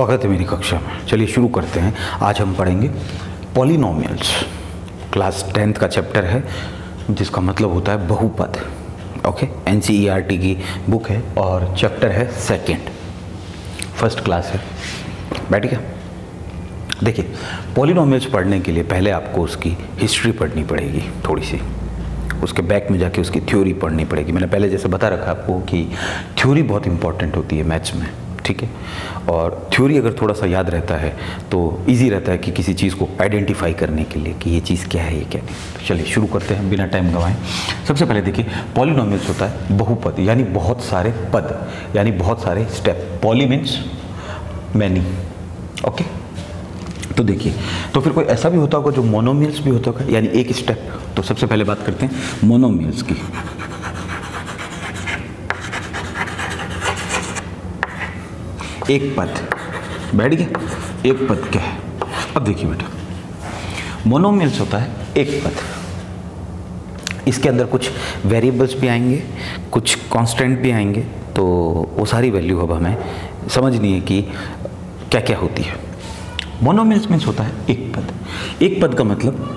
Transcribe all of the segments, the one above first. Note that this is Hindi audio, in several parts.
स्वागत है मेरी कक्षा में। चलिए शुरू करते हैं। आज हम पढ़ेंगे पॉलिनोमियल्स। क्लास 10th का चैप्टर है जिसका मतलब होता है बहुपद। ओके, NCERT की बुक है और चैप्टर है फर्स्ट क्लास है। बैठ गया। देखिए, पॉलिनोमियल्स पढ़ने के लिए पहले आपको उसकी हिस्ट्री पढ़नी पड़ेगी, थोड़ी सी उसके बैक में जाके उसकी थ्योरी पढ़नी पड़ेगी। मैंने पहले जैसे बता रखा आपको कि थ्योरी बहुत इंपॉर्टेंट होती है मैथ्स में, ठीक है। और थ्योरी अगर थोड़ा सा याद रहता है तो इजी रहता है कि किसी चीज़ को आइडेंटिफाई करने के लिए कि ये चीज़ क्या है, ये क्या नहीं। तो चलिए शुरू करते हैं बिना टाइम गंवाएं। सबसे पहले देखिए, पॉलिनोमियल्स होता है बहुपद, यानी बहुत सारे पद, यानी बहुत सारे step. Poly means many. Okay, तो देखिए, तो फिर कोई ऐसा भी होता होगा जो मोनोमियल्स भी होता होगा, यानी एक स्टेप। तो सबसे पहले बात करते हैं मोनोमियल्स की। एक पद, बैठ गया। एक पद क्या है? अब देखिए बेटा, मोनोमियल्स होता है एक पद। इसके अंदर कुछ वेरिएबल्स भी आएंगे, कुछ कांस्टेंट भी आएंगे, तो वो सारी वैल्यू अब हमें समझनी है कि क्या क्या होती है। मोनोमियल्स मीन्स होता है एक पद। एक पद का मतलब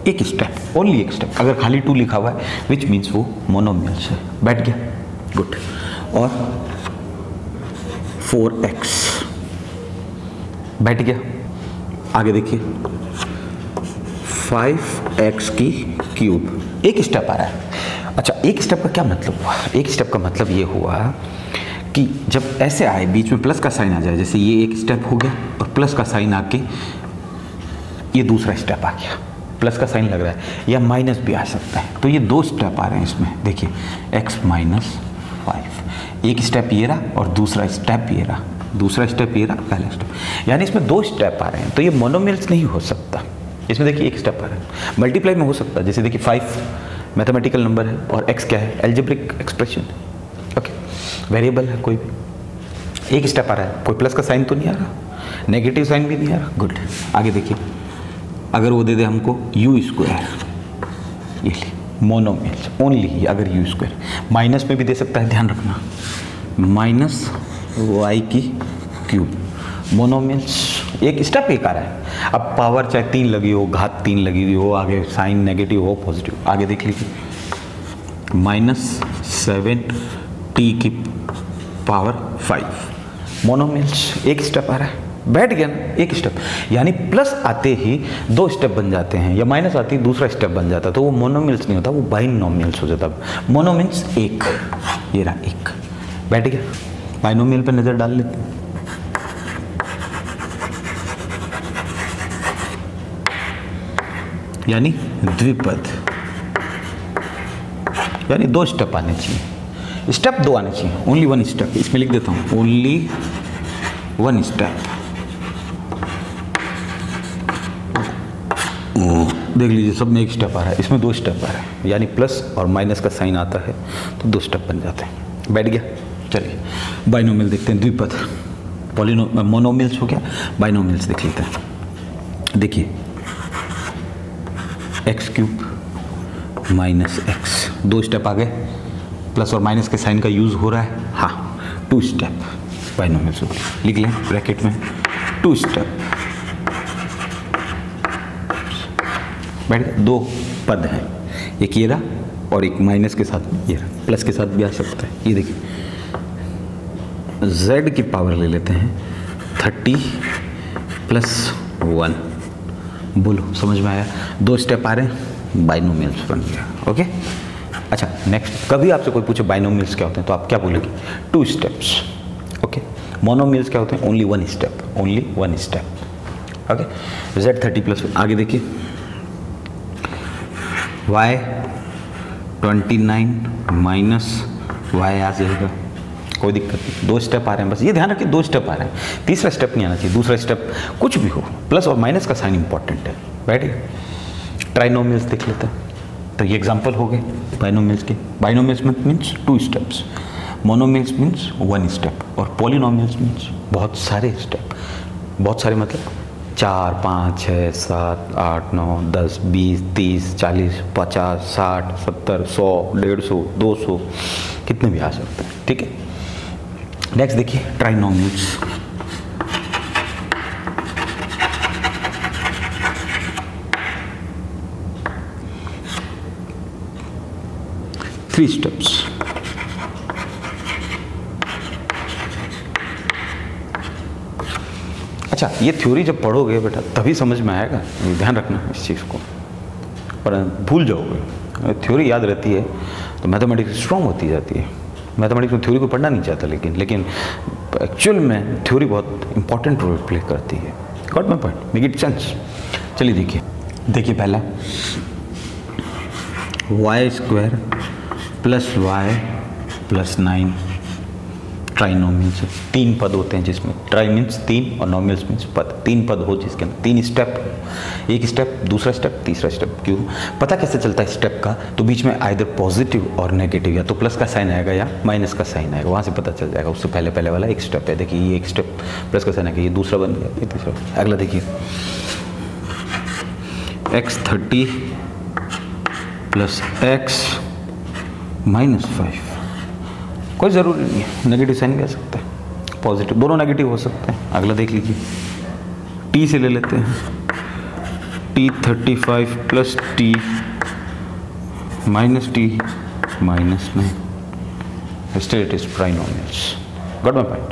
एक स्टेप, ओनली एक स्टेप। अगर खाली 2 लिखा हुआ है विच मीन्स वो मोनोमियल्स है। बैठ गया, गुड। और 4x बैठ गया। आगे देखिए, 5x की क्यूब। एक स्टेप आ रहा है। अच्छा, एक स्टेप का क्या मतलब हुआ? एक स्टेप का मतलब ये हुआ कि जब ऐसे आए, बीच में प्लस का साइन आ जाए, जैसे ये एक स्टेप हो गया और प्लस का साइन आके ये दूसरा स्टेप आ गया, प्लस का साइन लग रहा है, या माइनस भी आ सकता है। तो ये 2 स्टेप आ रहे हैं इसमें। देखिए, x - 5, एक स्टेप ये रहा और दूसरा स्टेप ये रहा, दूसरा स्टेप ये रहा, पहला स्टेप, यानी इसमें 2 स्टेप आ रहे हैं। तो ये मोनोमियल्स नहीं हो सकता। इसमें देखिए एक स्टेप आ रहा है। मल्टीप्लाई में हो सकता है, जैसे देखिए 5 मैथमेटिकल नंबर है और x क्या है? Algebraic expression. ओके, वेरिएबल है कोई भी। एक स्टेप आ रहा है, कोई प्लस का साइन तो नहीं आ रहा, नेगेटिव साइन भी नहीं आ रहा। गुड। आगे देखिए, अगर वो दे दे हमको u², ये लिए मोनोमियल्स ओनली। अगर u², माइनस में भी दे सकता है, ध्यान रखना, -y की क्यूब। मोनोमियल्स एक स्टेप एक आ रहा है। अब पावर चाहे 3 लगी हो, घात 3 लगी हुई हो, आगे साइन नेगेटिव हो, पॉजिटिव। आगे देख लीजिए, -7t की पावर 5। मोनोमियल्स एक स्टेप आ रहा है। बैठ गया ना, एक स्टेप। यानी प्लस आते ही 2 स्टेप बन जाते हैं, या माइनस आते ही दूसरा स्टेप बन जाता है। तो वो मोनोमियल्स नहीं होता, वो बाइनोमियल्स हो जाता है। मोनोमियल्स एक, ये रहा एक। बैठ गया। बाइनोमियल पे नजर डाल लेते हैं। यानी द्विपद, यानी 2 स्टेप आने चाहिए। स्टेप 2 आने चाहिए, ओनली 1 स्टेप। इसमें लिख देता हूं, ओनली 1 स्टेप। देख लीजिए, सब में एक स्टेप आ रहा है, इसमें 2 स्टेप आ रहा है, यानी प्लस और माइनस का साइन आता है तो 2 स्टेप बन जाते हैं। बैठ गया। चलिए बाइनोमियल देखते हैं। द्विपद, मोनोमियल्स हो गया, बाइनोमियल्स देख लेते हैं। देखिए, x³ -x, 2 स्टेप आ गए, प्लस और माइनस के साइन का यूज हो रहा है। हाँ, 2 स्टेप बाइनोमियल्स हो गए। लिख लें ब्रैकेट में 2 स्टेप। बैठ गया। 2 पद हैं, एक ये रहा और एक माइनस के साथ ये रहा, प्लस के साथ भी आ सकता है। ये देखिए, z की पावर ले लेते हैं 30 + 1। बोलो, समझ में आया? 2 स्टेप आ रहे हैं, बाइनोमियल्स बन गया। ओके, अच्छा नेक्स्ट, कभी आपसे कोई पूछे बाइनोमियल्स क्या होते हैं तो आप क्या बोलेंगे? 2 स्टेप्स। ओके, मोनोमियल्स क्या होते हैं? Only 1 step, only 1 step. Okay, z 30 + 1। आगे देखिए, y 29 - y आ जाएगा, कोई दिक्कत नहीं। 2 स्टेप आ रहे हैं, बस ये ध्यान रखिए 2 स्टेप आ रहे हैं, तीसरा स्टेप नहीं आना चाहिए। दूसरा स्टेप कुछ भी हो, प्लस और माइनस का साइन इंपॉर्टेंट है। बैठिए, ट्राइनोमियल्स देख लेते हैं। तो ये एग्जांपल हो गए बाइनोमियल्स के। Binomials means 2 steps, monomials means 1 step, और पॉलिनोमियल्स मीन्स बहुत सारे स्टेप। बहुत सारे मतलब 4, 5, 6, 7, 8, 9, 10, 20, 30, 40, 50, 60, 70, 100, 150, 200, कितने भी आ सकते हैं। ठीक है, नेक्स्ट देखिए ट्राइनोमियल्स। Three steps. अच्छा, ये थ्योरी जब पढ़ोगे बेटा तभी समझ में आएगा, ध्यान रखना इस चीज़ को, पर भूल जाओगे। थ्योरी याद रहती है तो मैथमेटिक्स स्ट्रॉन्ग होती जाती है। मैथमेटिक्स में थ्योरी को पढ़ना नहीं चाहता, लेकिन एक्चुअल में थ्योरी बहुत इंपॉर्टेंट रोल प्ले करती है। Got my point? Make it sense. चलिए देखिए पहला y² + y + 9 ट्राइनोमियल्स। 3 पद होते हैं जिसमें ट्राई मीन्स 3 और नोमियल्स मीन्स पद। 3 पद हो जिसके अंदर 3 स्टेप, एक स्टेप, दूसरा स्टेप, तीसरा स्टेप। क्यों पता कैसे चलता है स्टेप का? तो बीच में आइदर पॉजिटिव और नेगेटिव, या तो प्लस का साइन आएगा या माइनस का साइन आएगा, वहाँ से पता चल जाएगा। उससे पहले वाला एक स्टेप है। देखिए ये एक स्टेप प्लस का साइन आएगा, ये दूसरा बन गया, ये तीसरा। अगला देखिए x30 + x - 5। कोई ज़रूरी नहीं है, नेगेटिव साइन भी आ सकता है, पॉजिटिव, दोनों नेगेटिव हो सकते हैं। अगला देख लीजिए, t से ले लेते हैं, t35 + t - t - 9। Still it is trinomials. Got my point?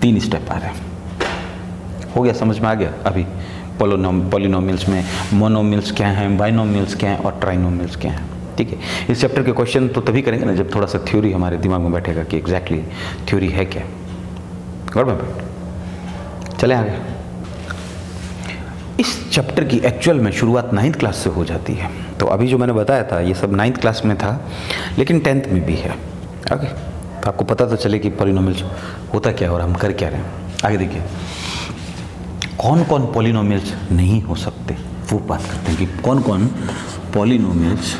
3 step आ रहे हैं। हो गया, समझ में आ गया? अभी पॉलिनोमियल्स में मोनोमियल्स क्या हैं, बाइनोमियल्स क्या हैं और ट्राइनोमियल्स क्या हैं। ठीक है, इस चैप्टर के क्वेश्चन तो तभी करेंगे ना जब थोड़ा सा थ्योरी हमारे दिमाग में बैठेगा कि एग्जैक्टली थ्योरी है क्या। Got my point? चले आगे। इस चैप्टर की एक्चुअल में शुरुआत 9th क्लास से हो जाती है। तो अभी जो मैंने बताया था ये सब 9th क्लास में था, लेकिन 10th में भी है। ओके, तो आपको पता तो चले कि पॉलिनोमियल्स होता क्या है और हम कर क्या रहे हैं। आगे देखिए, कौन कौन पॉलिनोमियल्स नहीं हो सकते, वो बात करते हैं कि कौन कौन पॉलिनोमियल्स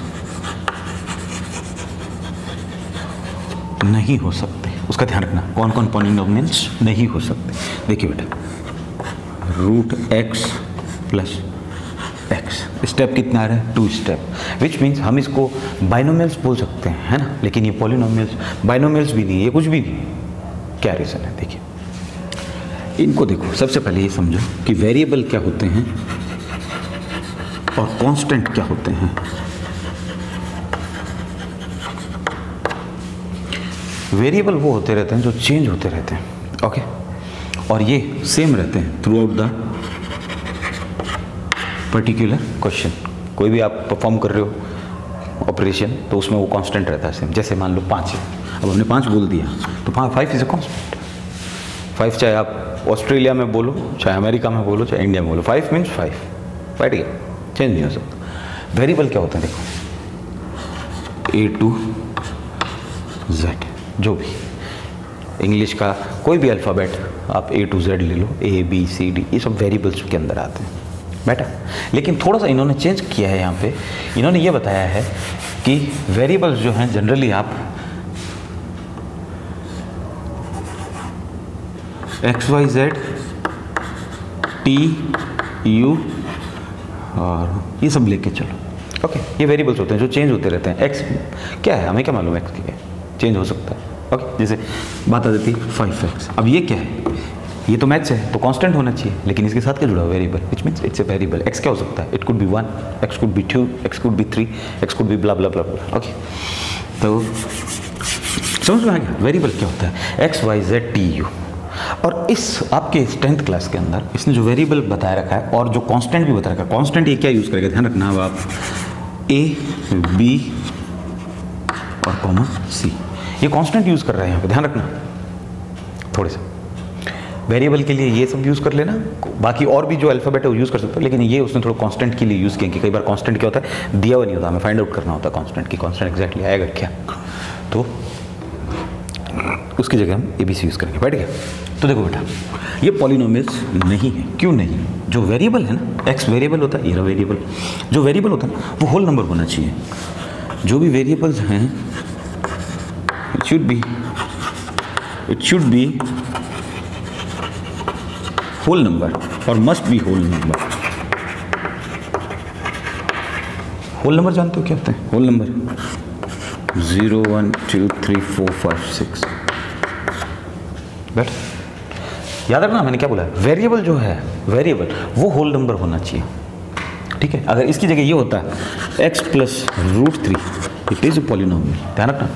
नहीं हो सकते, उसका ध्यान रखना। कौन कौन पॉलिनोमियल्स नहीं हो सकते? देखिए बेटा, √x + x, स्टेप कितना आ रहा है? 2 स्टेप, विच मीन्स हम इसको बाइनोमियल्स बोल सकते हैं, है ना। लेकिन ये पॉलिनोमियल्स बाइनोमियल्स भी नहीं है, ये कुछ भी नहीं। क्या रीज़न है? देखिए इनको देखो। सबसे पहले ये समझो कि वेरिएबल क्या होते हैं और कांस्टेंट क्या होते हैं। वेरिएबल वो होते रहते हैं जो चेंज होते रहते हैं, ओके, और ये सेम रहते हैं through out the particular question. कोई भी आप परफॉर्म कर रहे हो ऑपरेशन तो उसमें वो कांस्टेंट रहता है सेम। जैसे मान लो 5 है, अब हमने 5 बोल दिया तो 5 इज अ कांस्टेंट। 5 चाहे आप ऑस्ट्रेलिया में बोलो, चाहे अमेरिका में बोलो, चाहे इंडिया में बोलो, 5 मीन्स 5, बैठ गया, चेंज नहीं हो सकता। वेरिएबल क्या होता है? देखो A to Z, जो भी इंग्लिश का कोई भी अल्फ़ाबेट आप A to Z ले लो, A B C D, ये सब वेरिएबल्स के अंदर आते हैं बेटा। लेकिन थोड़ा सा इन्होंने चेंज किया है यहाँ पे। इन्होंने ये बताया है कि वेरिएबल्स जो हैं जनरली आप XYZ T U और ये सब लेके चलो, ओके। ये वेरिएबल्स होते हैं जो चेंज होते रहते हैं। X क्या है, हमें क्या मालूम X क्या है, चेंज हो सकता है, ओके। जैसे बात आ जाती है 5x, अब ये क्या है? ये तो मैथ्स है तो कांस्टेंट होना चाहिए, लेकिन इसके साथ क्या जुड़ा हुआ? Variable, which means it's a variable. x क्या हो सकता है? It could be 1, x could be 2, x could be 3, x could be blah blah blah blah, okay. तो समझ में आ गया वेरिएबल क्या होता है? x y z t u। और इस आपके 10th क्लास के अंदर इसने जो वेरिएबल बताया रखा है और जो कांस्टेंट भी बता रखा है, कांस्टेंट ये क्या यूज़ करेगा, ध्यान रखना। अब आप a b और कॉमा c, ये कांस्टेंट यूज़ कर रहे हैं यहाँ पे, ध्यान रखना थोड़े से। वेरिएबल के लिए ये सब यूज़ कर लेना, बाकी और भी जो अल्फ़ाबेट है वो यूज़ कर सकते हो, लेकिन ये उसने थोड़ा कांस्टेंट के लिए यूज़ किया कि कई बार कांस्टेंट क्या होता है दिया हुआ नहीं होता, हमें फाइंड आउट करना होता है कांस्टेंट की कांस्टेंट एग्जैक्टली आएगा क्या, तो उसकी जगह हम ABC यूज़ करेंगे, बैठ गया। तो देखो बेटा, ये पॉलिनोमियल्स नहीं है। क्यों नहीं? जो वेरिएबल है ना, x वेरिएबल होता है, ये वेरिएबल, जो वेरिएबल होता है ना वो होल नंबर होना चाहिए। जो भी वेरिएबल्स हैं it should be whole number और must be whole number. Whole number जानते हो क्या होता है? होल नंबर 0 1 2 3 4 5 6 बेटा याद रखना मैंने क्या बोला, वेरिएबल जो है, वेरिएबल वो होल नंबर होना चाहिए, ठीक है। अगर इसकी जगह ये होता है x plus √3, it is a polynomial, ध्यान रखना।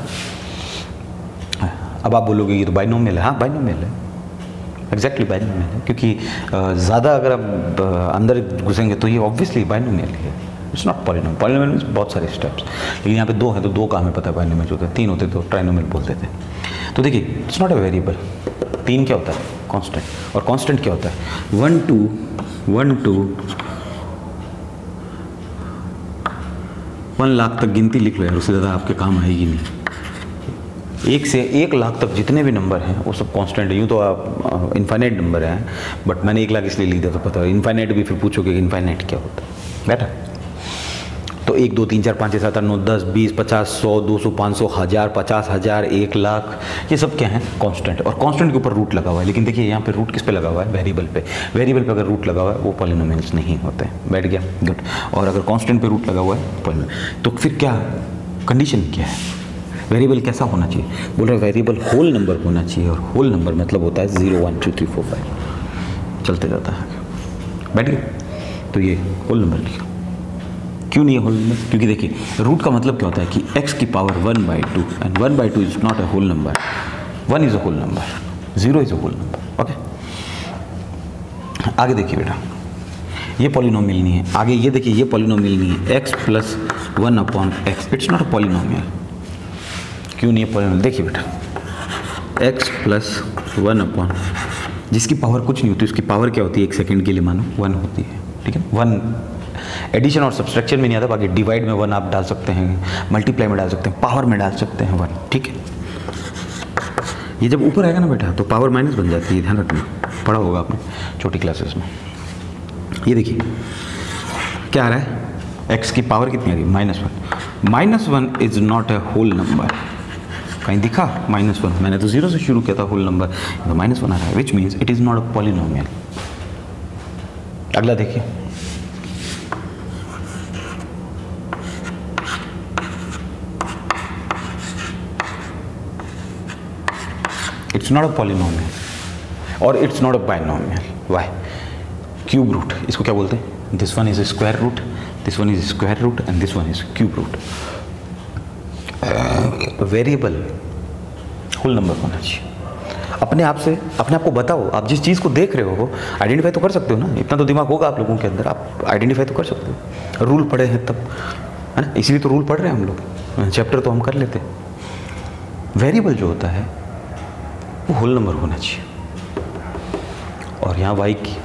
अब आप बोलोगे ये तो बाइनोमियल है, हाँ बाइनोमियल है, एग्जैक्टली बाइनोमियल है, क्योंकि ज़्यादा अगर आप अंदर घुसेंगे तो ये ऑब्वियसली बाइनोमियल है, इट्स नॉट पॉलिनोमियल। पॉलिनोमियल में बहुत सारे स्टेप्स, लेकिन यहाँ पे 2 हैं तो 2 का हमें पता है बाइनोमियल जो होता है, 3 होते तो ट्राइनोमियल बोलते थे। तो देखिए इट्स नॉट अ वेरिएबल, 3 क्या होता है कांस्टेंट, और कांस्टेंट क्या होता है 1 2 1 लाख तक गिनती लिख लो यार, उससे ज़्यादा आपके काम आएगी नहीं। 1 से 1 लाख तक जितने भी नंबर हैं वो सब कांस्टेंट है। यूँ तो आप इनफाइनाइट नंबर हैं, बट मैंने 1 लाख इसलिए लिख दिया तो पता है इनफाइनाइट भी, फिर पूछोगे इनफाइनाइट क्या होता है बेटा। तो 1 2 3 4 5 6 7 8 9 10 20 50 100 200 500 1000 50,000 1 लाख, ये सब क्या है कांस्टेंट, और कांस्टेंट के ऊपर रूट लगा हुआ है। लेकिन देखिए यहाँ पे रूट किस पे लगा हुआ है, वेरिएबल पे। वेरिएबल पे अगर रूट लगा हुआ है वो पॉलिनोमियल्स नहीं होते, बैठ गया, गुड। और अगर कांस्टेंट पे रूट लगा हुआ है पॉलिनोमियल, तो फिर क्या कंडीशन क्या है, वेरिएबल कैसा होना चाहिए, बोल रहे वेरिएबल होल नंबर होना चाहिए, और होल नंबर मतलब होता है 0 1 2 3 4 5 चलते जाता है, बैठ गया। तो ये होल नंबर लिखो। क्यों नहीं है होल नंबर, क्योंकि देखिए रूट का मतलब क्या होता है कि x की power 1/2, and 1/2 is not a whole number, 1 is a whole number, 0 is a whole number, okay. आगे देखिए बेटा, ये पॉलिनोमियल नहीं है। आगे ये देखिए, ये पॉलिनोमियल नहीं है, x plus 1/x, it's not a polynomial. क्यों नहीं है पॉलिनोमियल, देखिए बेटा x प्लस 1 जिसकी पावर कुछ नहीं होती, उसकी पावर क्या होती है, 1 सेकेंड के लिए मानो 1 होती है, ठीक है। 1 एडिशन और सब्सट्रैक्शन में नहीं आता, बाकी डिवाइड में 1 आप डाल सकते हैं, मल्टीप्लाई में डाल सकते हैं, पावर में डाल सकते हैं 1, ठीक है। ये जब ऊपर आएगा ना बेटा तो पावर माइनस बन जाती है, ध्यान रखना, पढ़ा होगा आपने छोटी क्लासेस में। ये देखिए क्या आ रहा है, x की पावर कितनी आ रही है, -1 is not a whole number. कहीं दिखा -1, मैंने तो 0 से शुरू किया था होल नंबर, तो -1 आ रहा है, which means it is not a polynomial. अगला देखिए, इट्स नॉट अ पॉलिनोमियल और it's not a binomial. Y, cube root, इसको क्या बोलते हैं, this one is square root, this one is square root, and this one is cube root. Variable whole number होना चाहिए। अपने आप से अपने आप को बताओ, आप जिस चीज़ को देख रहे हो आइडेंटिफाई तो कर सकते हो ना, इतना तो दिमाग होगा आप लोगों के अंदर, आप आइडेंटिफाई तो कर सकते हो। रूल पढ़े हैं तब, है ना, इसीलिए तो रूल पढ़ रहे हैं हम लोग, चैप्टर तो हम कर लेते हैं। वेरिएबल जो होता है वो होल नंबर होना चाहिए, और यहाँ y की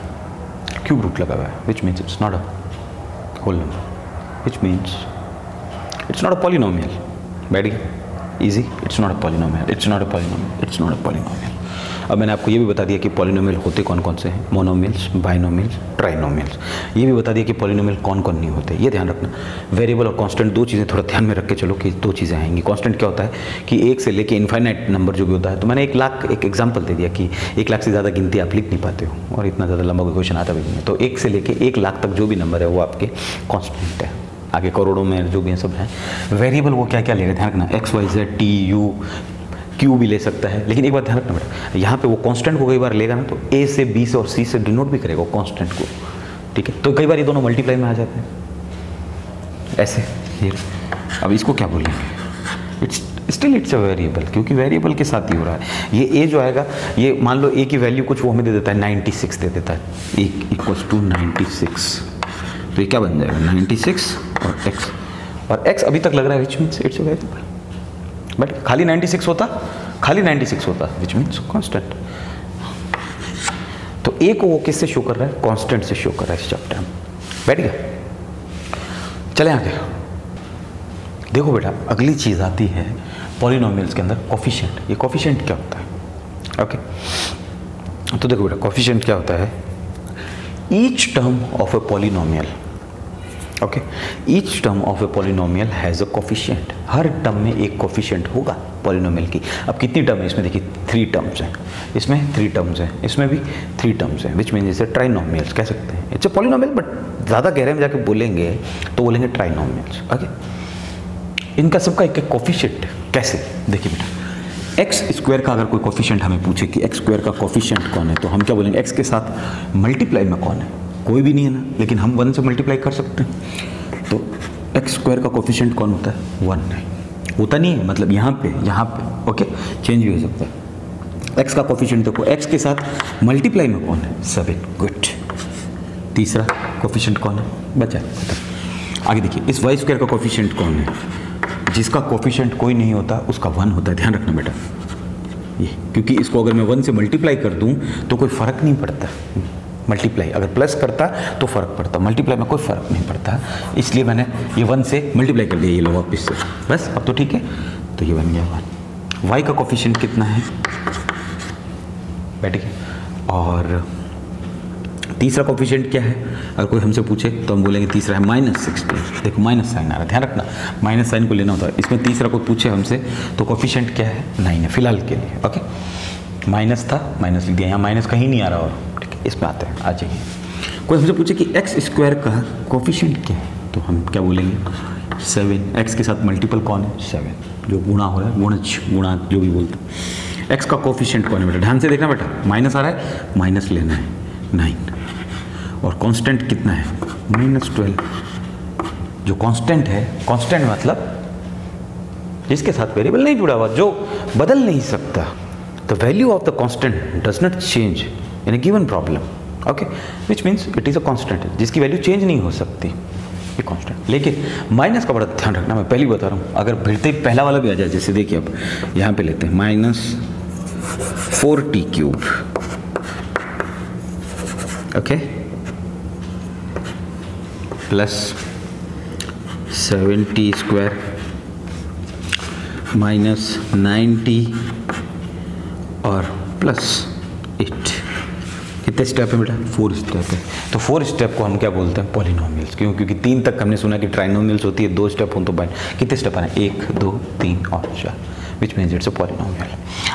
क्यूब रूट लगा हुआ है, which means it's not a whole number, which means it's not a polynomial. बैठ गया, easy, it's not a polynomial, it's not a polynomial, it's not a polynomial. अब मैंने आपको ये भी बता दिया कि पॉलिनोमियल होते कौन कौन से हैं, मोनोमियल्स, बाइनोमियल्स, ट्राइनोमियल्स। ये भी बता दिया कि पॉलिनोमियल कौन कौन नहीं होते, ये ध्यान रखना। वेरिएबल और कांस्टेंट 2 चीज़ें थोड़ा ध्यान में रख के चलो कि 2 चीज़ें आएंगी। कांस्टेंट क्या होता है कि 1 से लेके इनफाइनाइट नंबर जो भी होता है, तो मैंने 1 लाख एक एग्जाम्पल दे दिया कि 1 लाख से ज़्यादा गिनती आप लिख नहीं पाते हो, और इतना ज़्यादा लंबा कोई क्वेश्चन आता भी नहीं है। तो 1 से लेके 1 लाख तक जो भी नंबर है वो आपके कॉन्स्टेंट है, आगे करोड़ों में जो भी सब हैं। वेरिएबल वो क्या क्या लेगा, ध्यान रखना, x y z t u q भी ले सकता है, लेकिन एक बात ध्यान रखना बेटा, यहाँ पे वो कांस्टेंट को कई बार लेगा ना तो a से b से और c से डिनोट भी करेगा कांस्टेंट को, ठीक है। तो कई बार ये दोनों मल्टीप्लाई में आ जाते हैं ऐसे, ये। अब इसको क्या बोलेंगे, इट्स अ वेरिएबल, क्योंकि वेरिएबल के साथ ही हो रहा है। ये a जो आएगा, ये मान लो a की वैल्यू कुछ वो हमें दे देता है 96 दे देता है, a = 96, तो ये क्या बन जाएगा 96 और x, और x अभी तक लग रहा है, which means it's a variable. But खाली 96 होता, विच मीन्स कांस्टेंट। तो a को वो किससे शो कर रहा है, कांस्टेंट से शो कर रहा है इस चैप्टर में, बैठ गया। चले आगे, देखो बेटा अगली चीज़ आती है पॉलिनोमियल्स के अंदर कोफिशिएंट। ये कोफिशिएंट क्या होता है, ओके। तो देखो बेटा कोफिशिएंट क्या होता है, each term of a polynomial, okay, each term of a polynomial has a coefficient. Her term में एक कोफिशिएंट होगा पॉलिनोमियल की। अब कितनी टर्म है इसमें, देखिए 3 टर्म्स हैं, इसमें 3 टर्म्स हैं, इसमें भी 3 टर्म्स हैं, विच मीन इसे ट्राइनोमियल्स कह सकते हैं। इट्स अ पॉलिनोमियल, बट ज़्यादा गहरे में जाके बोलेंगे तो बोलेंगे ट्राइनोमियल्स, ओके। इनका सबका एक एक कोफिशिएंट, कैसे, देखिए बेटा एक्स स्क्वायर का अगर कोई कोफिशिएंट हमें पूछे कि एक्स स्क्वायर का कोफिशिएंट कौन है, तो हम क्या बोलेंगे, एक्स के साथ मल्टीप्लाई में कौन है, कोई भी नहीं है ना, लेकिन हम 1 से मल्टीप्लाई कर सकते हैं। तो एक्स स्क्वायर का कोफिशिएंट कौन होता है, 1 है, होता नहीं है, मतलब यहाँ पे ओके, चेंज भी हो सकता है। एक्स का कोफिशिएंट देखो, एक्स के साथ मल्टीप्लाई में कौन है, 7, गुड। तीसरा कोफिशिएंट कौन है, बचा। आगे देखिए, इस वाई स्क्वायर का कोफिशिएंट कौन है, जिसका कोफिशिएंट कोई नहीं होता उसका 1 होता है, ध्यान रखना बेटा ये, क्योंकि इसको अगर मैं 1 से मल्टीप्लाई कर दूं तो कोई फ़र्क नहीं पड़ता। मल्टीप्लाई अगर प्लस करता तो फ़र्क पड़ता, मल्टीप्लाई में कोई फ़र्क नहीं पड़ता, इसलिए मैंने ये 1 से मल्टीप्लाई कर दिया, ये लो वापस से, बस अब तो ठीक है। तो ये बन गया 1। वाई का कोफिशिएंट कितना है, बैठ गया। और तीसरा कोफिशिएंट क्या है, अगर कोई हमसे पूछे तो हम बोलेंगे तीसरा है -16। देखो माइनस साइन आ रहा है, ध्यान रखना, माइनस साइन को लेना होता है इसमें। तीसरा कोई पूछे हमसे तो कोफिशिएंट क्या है, 9 है फिलहाल के लिए, ओके। माइनस था, माइनस लिख दिया, यहाँ माइनस कहीं नहीं आ रहा, और ठीक है, इसमें आते हैं, आ जाइए। कोई हमसे पूछे कि एक्स स्क्वायर का कोफिशिएंट क्या है, तो हम क्या बोलेंगे, 7। एक्स के साथ मल्टीपल कौन है, 7, जो गुणा हो रहा है, गुणा जो भी बोलते हैं। एक्स का कोफिशिएंट कौन है बेटा, ध्यान से देखना बेटा, माइनस आ रहा है, माइनस लेना है, 9। और कांस्टेंट कितना है, -12। जो कांस्टेंट है, कांस्टेंट मतलब जिसके साथ वेरिएबल नहीं जुड़ा हुआ, जो बदल नहीं सकता। The value of the constant does not change in A given problem, okay, which means it is a constant, जिसकी वैल्यू चेंज नहीं हो सकती, ये कांस्टेंट। लेकिन माइनस का बड़ा ध्यान रखना, मैं पहले बता रहा हूँ, अगर भिड़ते ही पहला वाला भी आ जाए, जैसे देखिए अब यहाँ पे लेते हैं -4t³, okay, plus 7t² -9t और प्लस 8। कितने स्टेप है बेटा, 4 स्टेप है। तो 4 स्टेप को हम क्या बोलते हैं, पॉलिनोमियल्स। क्यों, क्योंकि 3 तक हमने सुना कि ट्राइनोमियल्स होती है, 2 स्टेप हो तो कितने स्टेप आए, 1, 2, 3 और 4, विच मीन्स इट्स अ पॉलिनोमियल।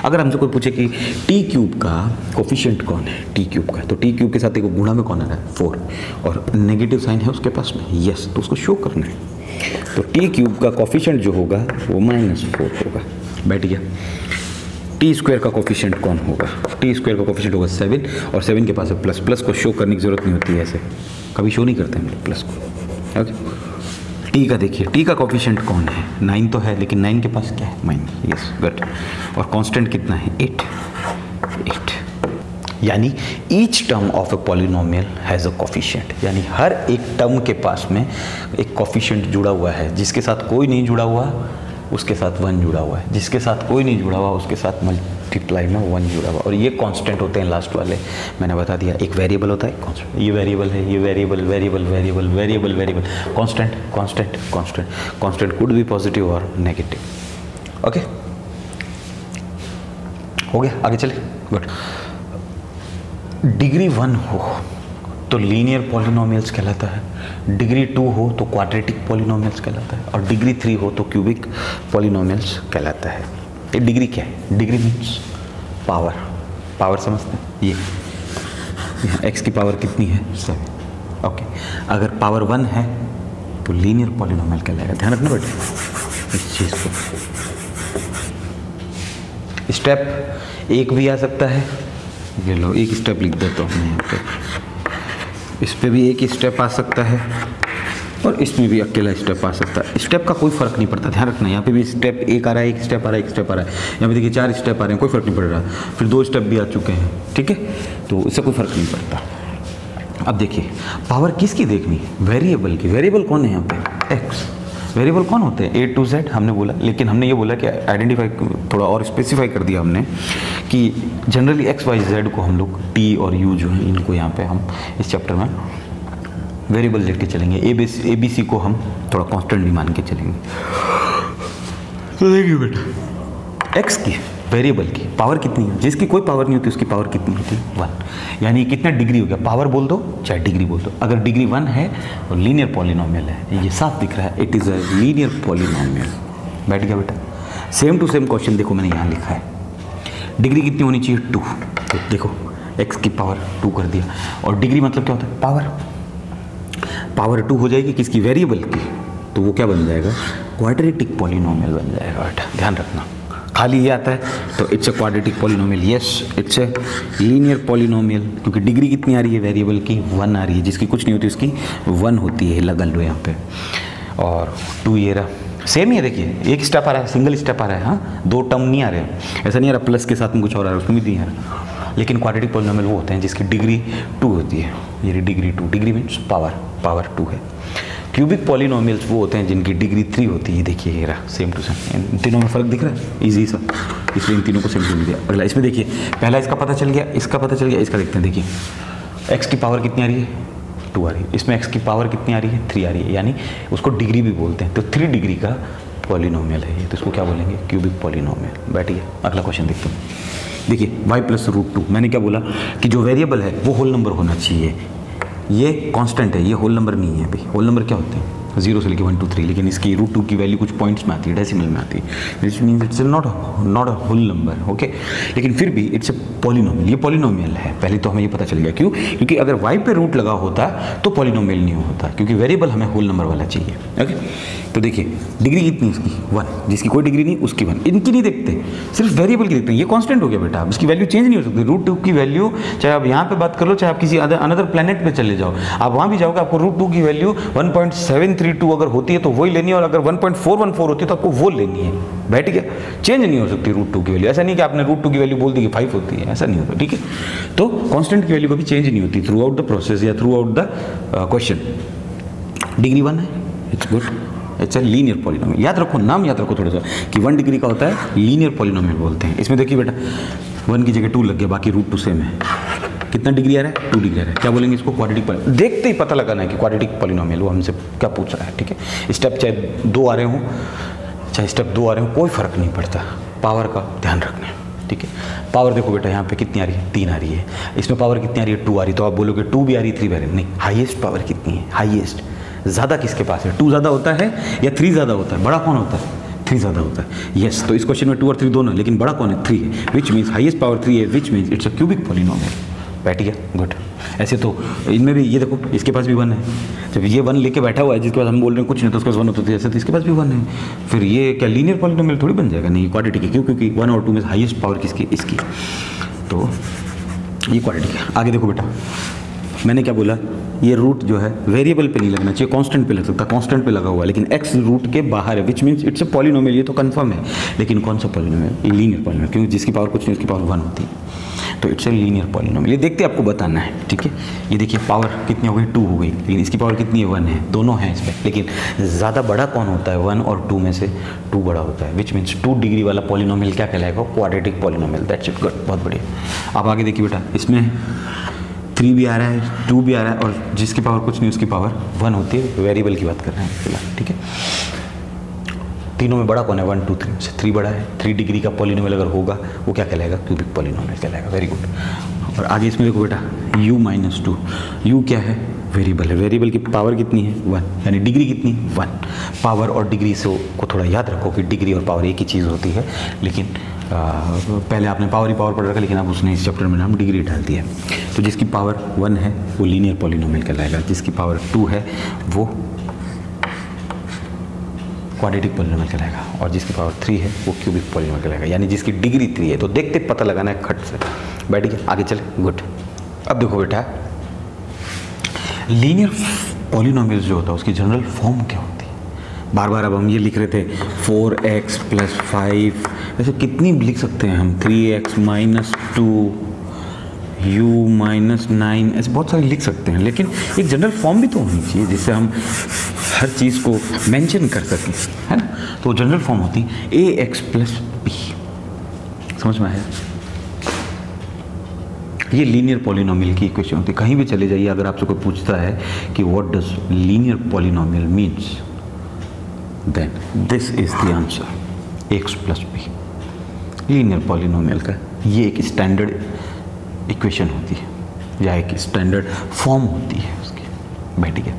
अगर हमसे कोई पूछे कि t³ का कोफिशिएंट कौन है, t³ का, तो t³ के साथ एक गुणा में कौन आ रहा है, 4, और नेगेटिव साइन है उसके पास में, यस, तो उसको शो करना है। तो t³ का कोफिशिएंट जो होगा वो -4 होगा, बैठ गया। t² का कोफिशिएंट कौन होगा, t² का कोफिशिएंट होगा 7, और 7 के पास है प्लस। प्लस को शो करने की जरूरत नहीं होती है, ऐसे कभी शो नहीं करते हैं प्लस को, ओके। टी का देखिए, टी का कोफिशिएंट कौन है, 9 तो है, लेकिन 9 के पास क्या है, माइनस, यस, गुड। और कांस्टेंट कितना है, 8। यानी each term of a polynomial has a coefficient, यानी हर एक टर्म के पास में एक कोफिशिएंट जुड़ा हुआ है। जिसके साथ कोई नहीं जुड़ा हुआ उसके साथ 1 जुड़ा हुआ है, जिसके साथ कोई नहीं जुड़ा हुआ उसके साथ मल्टीप्लाई में 1 जुड़ा हुआ। और ये कांस्टेंट होते हैं लास्ट वाले, मैंने बता दिया। एक वेरिएबल होता है कांस्टेंट, ये वेरिएबल है, ये variable, variable, variable, variable, variable, constant, constant, constant. Constant could be positive और नेगेटिव, ओके, हो गया, आगे चले, गुड। डिग्री 1 हो तो लीनियर पॉलिनोमियल्स कहलाता है, डिग्री 2 हो तो क्वाड्रेटिक पॉलिनोमियल्स कहलाता है, और डिग्री 3 हो तो क्यूबिक पॉलिनोमियल्स कहलाता है। ये डिग्री क्या है, डिग्री मीन्स पावर, पावर समझते हैं, ये यहाँ x की पावर कितनी है, 7, ओके। अगर पावर 1 है तो लीनियर पॉलिनोमियल कहलाएगा, ध्यान रखना बेटे इस चीज़ को। स्टेप 1 भी आ सकता है, ये लो एक स्टेप लिख देता हूँ यहाँ पे, इस पे भी एक स्टेप आ सकता है और इसमें भी अकेला स्टेप आ सकता है। स्टेप का कोई फर्क नहीं पड़ता, ध्यान रखना। यहाँ पे भी स्टेप 1 आ रहा है, एक स्टेप आ रहा है, एक स्टेप आ रहा है। यहाँ पे देखिए 4 स्टेप आ रहे हैं, कोई फर्क नहीं पड़ रहा। फिर 2 स्टेप भी आ चुके हैं, ठीक है, तो इससे कोई फर्क नहीं पड़ता। अब देखिए पावर किसकी देखनी है, वेरिएबल की। वेरिएबल कौन है यहाँ पे, एक्स। वेरिएबल कौन होते हैं, A to Z हमने बोला, लेकिन हमने ये बोला कि आइडेंटिफाई थोड़ा और स्पेसिफाई कर दिया हमने कि जनरली एक्स वाई जेड को हम लोग T और U जो है इनको यहाँ पे हम इस चैप्टर में वेरिएबल लेके चलेंगे। ABC को हम थोड़ा कांस्टेंट भी मान के चलेंगे। तो देखिए बेटा एक्स की वेरिएबल की पावर कितनी है, जिसकी कोई पावर नहीं होती उसकी पावर कितनी होती है, 1। यानी कितना डिग्री हो गया, पावर बोल दो चाहे डिग्री बोल दो। अगर डिग्री 1 है तो लीनियर पॉलिनोमियल है, ये साफ दिख रहा है, it is a linear polynomial. बैठ गया बेटा। सेम टू सेम क्वेश्चन देखो मैंने यहाँ लिखा है, डिग्री कितनी होनी चाहिए, 2। तो देखो एक्स की पावर 2 कर दिया, और डिग्री मतलब क्या होता है, पावर 2 हो जाएगी किसकी, वेरिएबल की, तो वो क्या बन जाएगा, क्वाड्रेटिक पॉलिनोमियल बन जाएगा बेटा, ध्यान रखना। खाली ये आता है तो it's a quadratic polynomial. Yes, it's a linear polynomial, क्योंकि डिग्री कितनी आ रही है वेरिएबल की 1 आ रही है, जिसकी कुछ नहीं होती उसकी 1 होती है, लगा लो यहाँ पे। और 2 ये रहा, सेम ही है, देखिए एक स्टेप आ रहा है, सिंगल स्टेप आ रहा है, हाँ 2 टर्म नहीं आ रहे हैं, ऐसा नहीं आ रहा प्लस के साथ में कुछ और आ रहा है, उसमें भी नहीं आ रहा। लेकिन क्वाड्रेटिक पॉलिनोमियल वो होते हैं जिसकी डिग्री 2 होती है, ये डिग्री 2, डिग्री मीन्स पावर 2 है। क्यूबिक पॉलिनोमियल्स वो होते हैं जिनकी डिग्री 3 होती है, देखिए ये रहा सेम टू सेम। इन तीनों में फ़र्क दिख रहा है, इजी सा, इसलिए इन तीनों को सेम टू दिया। अगला इसमें देखिए, पहला इसका पता चल गया, इसका पता चल गया, इसका देखते हैं। देखिए एक्स की पावर कितनी आ रही है, 2 आ रही है, इसमें एक्स की पावर कितनी आ रही है, 3 आ रही है, यानी उसको डिग्री भी बोलते हैं। तो 3 डिग्री का पॉलिनोमियल है ये, तो इसको क्या बोलेंगे, क्यूबिक पॉलिनोमियल। बैठिए अगला क्वेश्चन देखते हैं। देखिए y प्लस √2, मैंने क्या बोला कि जो वेरिएबल है वो होल नंबर होना चाहिए, ये कांस्टेंट है, ये होल नंबर नहीं है भाई। होल नंबर क्या होते हैं, 0 से लेके 1 2 3, लेकिन इसकी √2 की वैल्यू कुछ पॉइंट्स में आती है, डेसिमल में आती है, which means it's not a whole number, okay. लेकिन फिर भी इट्स अ पॉलिनोमियल, ये पॉलिनोमियल है। पहले तो हमें ये पता चल गया, क्यों, क्योंकि अगर y पे रूट लगा होता तो पॉलिनोमियल नहीं होता, क्योंकि वेरिएबल हमें होल नंबर वाला चाहिए, ओके। तो देखिए डिग्री कितनी है इसकी, 1, जिसकी कोई डिग्री नहीं उसकी 1, इनकी नहीं देखते, सिर्फ वेरिएबल की देखते हैं। ये कांस्टेंट हो गया बेटा, इसकी वैल्यू चेंज नहीं हो सकती। √2 की वैल्यू चाहे आप यहाँ पे बात कर लो, चाहे आप किसी अनदर प्लेनेट पे चले जाओ, आप वहाँ भी जाओगे, आपको √2 की वैल्यू 1.732 अगर होती है तो वही लेनी है, और अगर 1.414 होती है तो आपको वो लेनी है। बैठ गया, चेंज नहीं हो सकती √2 की वैल्यू। ऐसा नहीं कि आपने √2 की वैल्यू बोल दी कि 5 होती है, ऐसा नहीं होता, ठीक है। तो कांस्टेंट की वैल्यू कभी चेंज नहीं होती थ्रू आउट द प्रोसेस या through out the question. Degree 1 है, it's good, it's a linear polynomial. याद रखो, नाम याद रखो थोड़ा सा कि 1 डिग्री का होता है लीनियर पॉलिनोमियल बोलते हैं। इसमें देखिए बेटा 1 की जगह 2 लग गया, बाकी √2 सेम है। कितना डिग्री आ रहा है, 2 डिग्री आ रहा है, क्या बोलेंगे इसको, क्वाड्रेटिक पॉलिनोमियल। देखते ही पता लगाना है कि क्वाड्रेटिक पॉलिनोमियल वो हमसे क्या पूछ रहा है, ठीक है। स्टेप चाहे 2 आ रहे हों, चाहे स्टेप 2 आ रहे हों, कोई फ़र्क नहीं पड़ता, पावर का ध्यान रखना है, ठीक है। पावर देखो बेटा यहाँ पे कितनी आ रही है, 3 आ रही है, इसमें पावर कितनी आ रही है, 2 आ रही है। तो आप बोलोगे 2 भी आ रही है, 3 भी आ रही है, नहीं, हाईएस्ट पावर कितनी है, हाईएस्ट ज़्यादा किसके पास है, 2 ज़्यादा होता है या 3 ज़्यादा होता है, बड़ा कौन होता है, 3 ज़्यादा होता है। यस, तो इस क्वेश्चन में 2 और 3 दोनों, लेकिन बड़ा कौन है, 3 है, विच मीन्स हाईएस्ट पावर 3 है, which means it's a cubic polynomial. बैठ गया, गुड। ऐसे तो इनमें भी ये देखो, इसके पास भी 1 है, जब ये 1 लेके बैठा हुआ है, जिसके पास हम बोल रहे हैं कुछ नहीं तो उसके पास 1 होता है, ऐसे तो इसके पास भी 1 है, फिर ये क्या लीनियर पॉलिनोमियल थोड़ी बन जाएगा, नहीं क्वाड्रेटिक है, क्यों, क्योंकि 1 और 2 में हाईएस्ट पावर किसकी, इसकी, तो ये क्वाड्रेटिक है। आगे देखो बेटा, मैंने क्या बोला, ये रूट जो है वेरिएबल पे नहीं लगना चाहिए, कांस्टेंट पे लग सकता है, कांस्टेंट पे लगा हुआ है, लेकिन x रूट के बाहर है, which means it's a polynomial, ये तो कंफर्म है। लेकिन कौन सा पॉलिनोमियल, ये लीनियर पॉलिनोमियल, क्योंकि जिसकी पावर कुछ नहीं उसकी पावर 1 होती है, तो इट्स अ लीनियर पॉलिनोमियल। ये देखते आपको बताना है, ठीक है। ये देखिए पावर कितनी हो गई, 2 हो गई, लेकिन इसकी पावर कितनी है, 1 है, दोनों हैं इसमें, लेकिन ज़्यादा बड़ा कौन होता है, 1 और 2 में से 2 बड़ा होता है, विच मीन्स 2 डिग्री वाला पॉलिनोमियल क्या कहलाएगा, quadratic polynomial. That's it, good, बहुत बढ़िया। अब आगे देखिए बेटा, इसमें 3 भी आ रहा है, 2 भी आ रहा है, और जिसकी पावर कुछ नहीं उसकी पावर 1 होती है, वेरिएबल की बात कर रहे हैं फिलहाल, ठीक है। तीनों में बड़ा कौन है, 1 2 3 से 3 बड़ा है। 3 डिग्री का पॉलिनोमियल अगर होगा वो क्या कहलाएगा, क्यूबिक पॉलिनोमियल कहलाएगा। Very good. और आगे इसमें देखो बेटा u-2, u क्या है, वेरिएबल है, वेरिएबल की पावर कितनी है, 1, यानी डिग्री कितनी, 1। पावर और डिग्री से को थोड़ा याद रखो कि डिग्री और पावर एक ही चीज़ होती है, लेकिन पहले आपने पावर ही पावर पढ़ रखा, लेकिन अब उसने इस चैप्टर में नाम डिग्री डाल दिया। तो जिसकी पावर 1 है वो लीनियर पॉलिनोमियल कहलाएगा, जिसकी पावर 2 है वो क्वाड्रेटिक पॉलिनोमियल कहलाएगा, और जिसकी पावर 3 है वो क्यूबिक पॉलिनोमियल कहलाएगा, यानी जिसकी डिग्री 3 है। तो देखते पता लगाना है खट से। बैठ गया, आगे चले, गुड। अब देखो बेटा, लीनियर पॉलिनोमियल जो होता है उसकी जनरल फॉर्म क्या होती है। बार बार अब हम ये लिख रहे थे 4x + 5, ऐसे कितनी लिख सकते हैं हम, 3x - 2 u - 9, ऐसे बहुत सारे लिख सकते हैं, लेकिन एक जनरल फॉर्म भी तो होनी चाहिए जिससे हम हर चीज़ को मेंशन कर सकें, है ना। तो जनरल फॉर्म होती है ax + b, समझ में आया। ये लीनियर पॉलिनोमियल की इक्वेशन होती है। कहीं भी चले जाइए, अगर आपसे कोई पूछता है कि what does linear polynomial means, then this is the answer, x + b। Linear polynomial का ये एक स्टैंडर्ड इक्वेशन होती है या एक स्टैंडर्ड फॉर्म होती है उसकी। बैठ गया।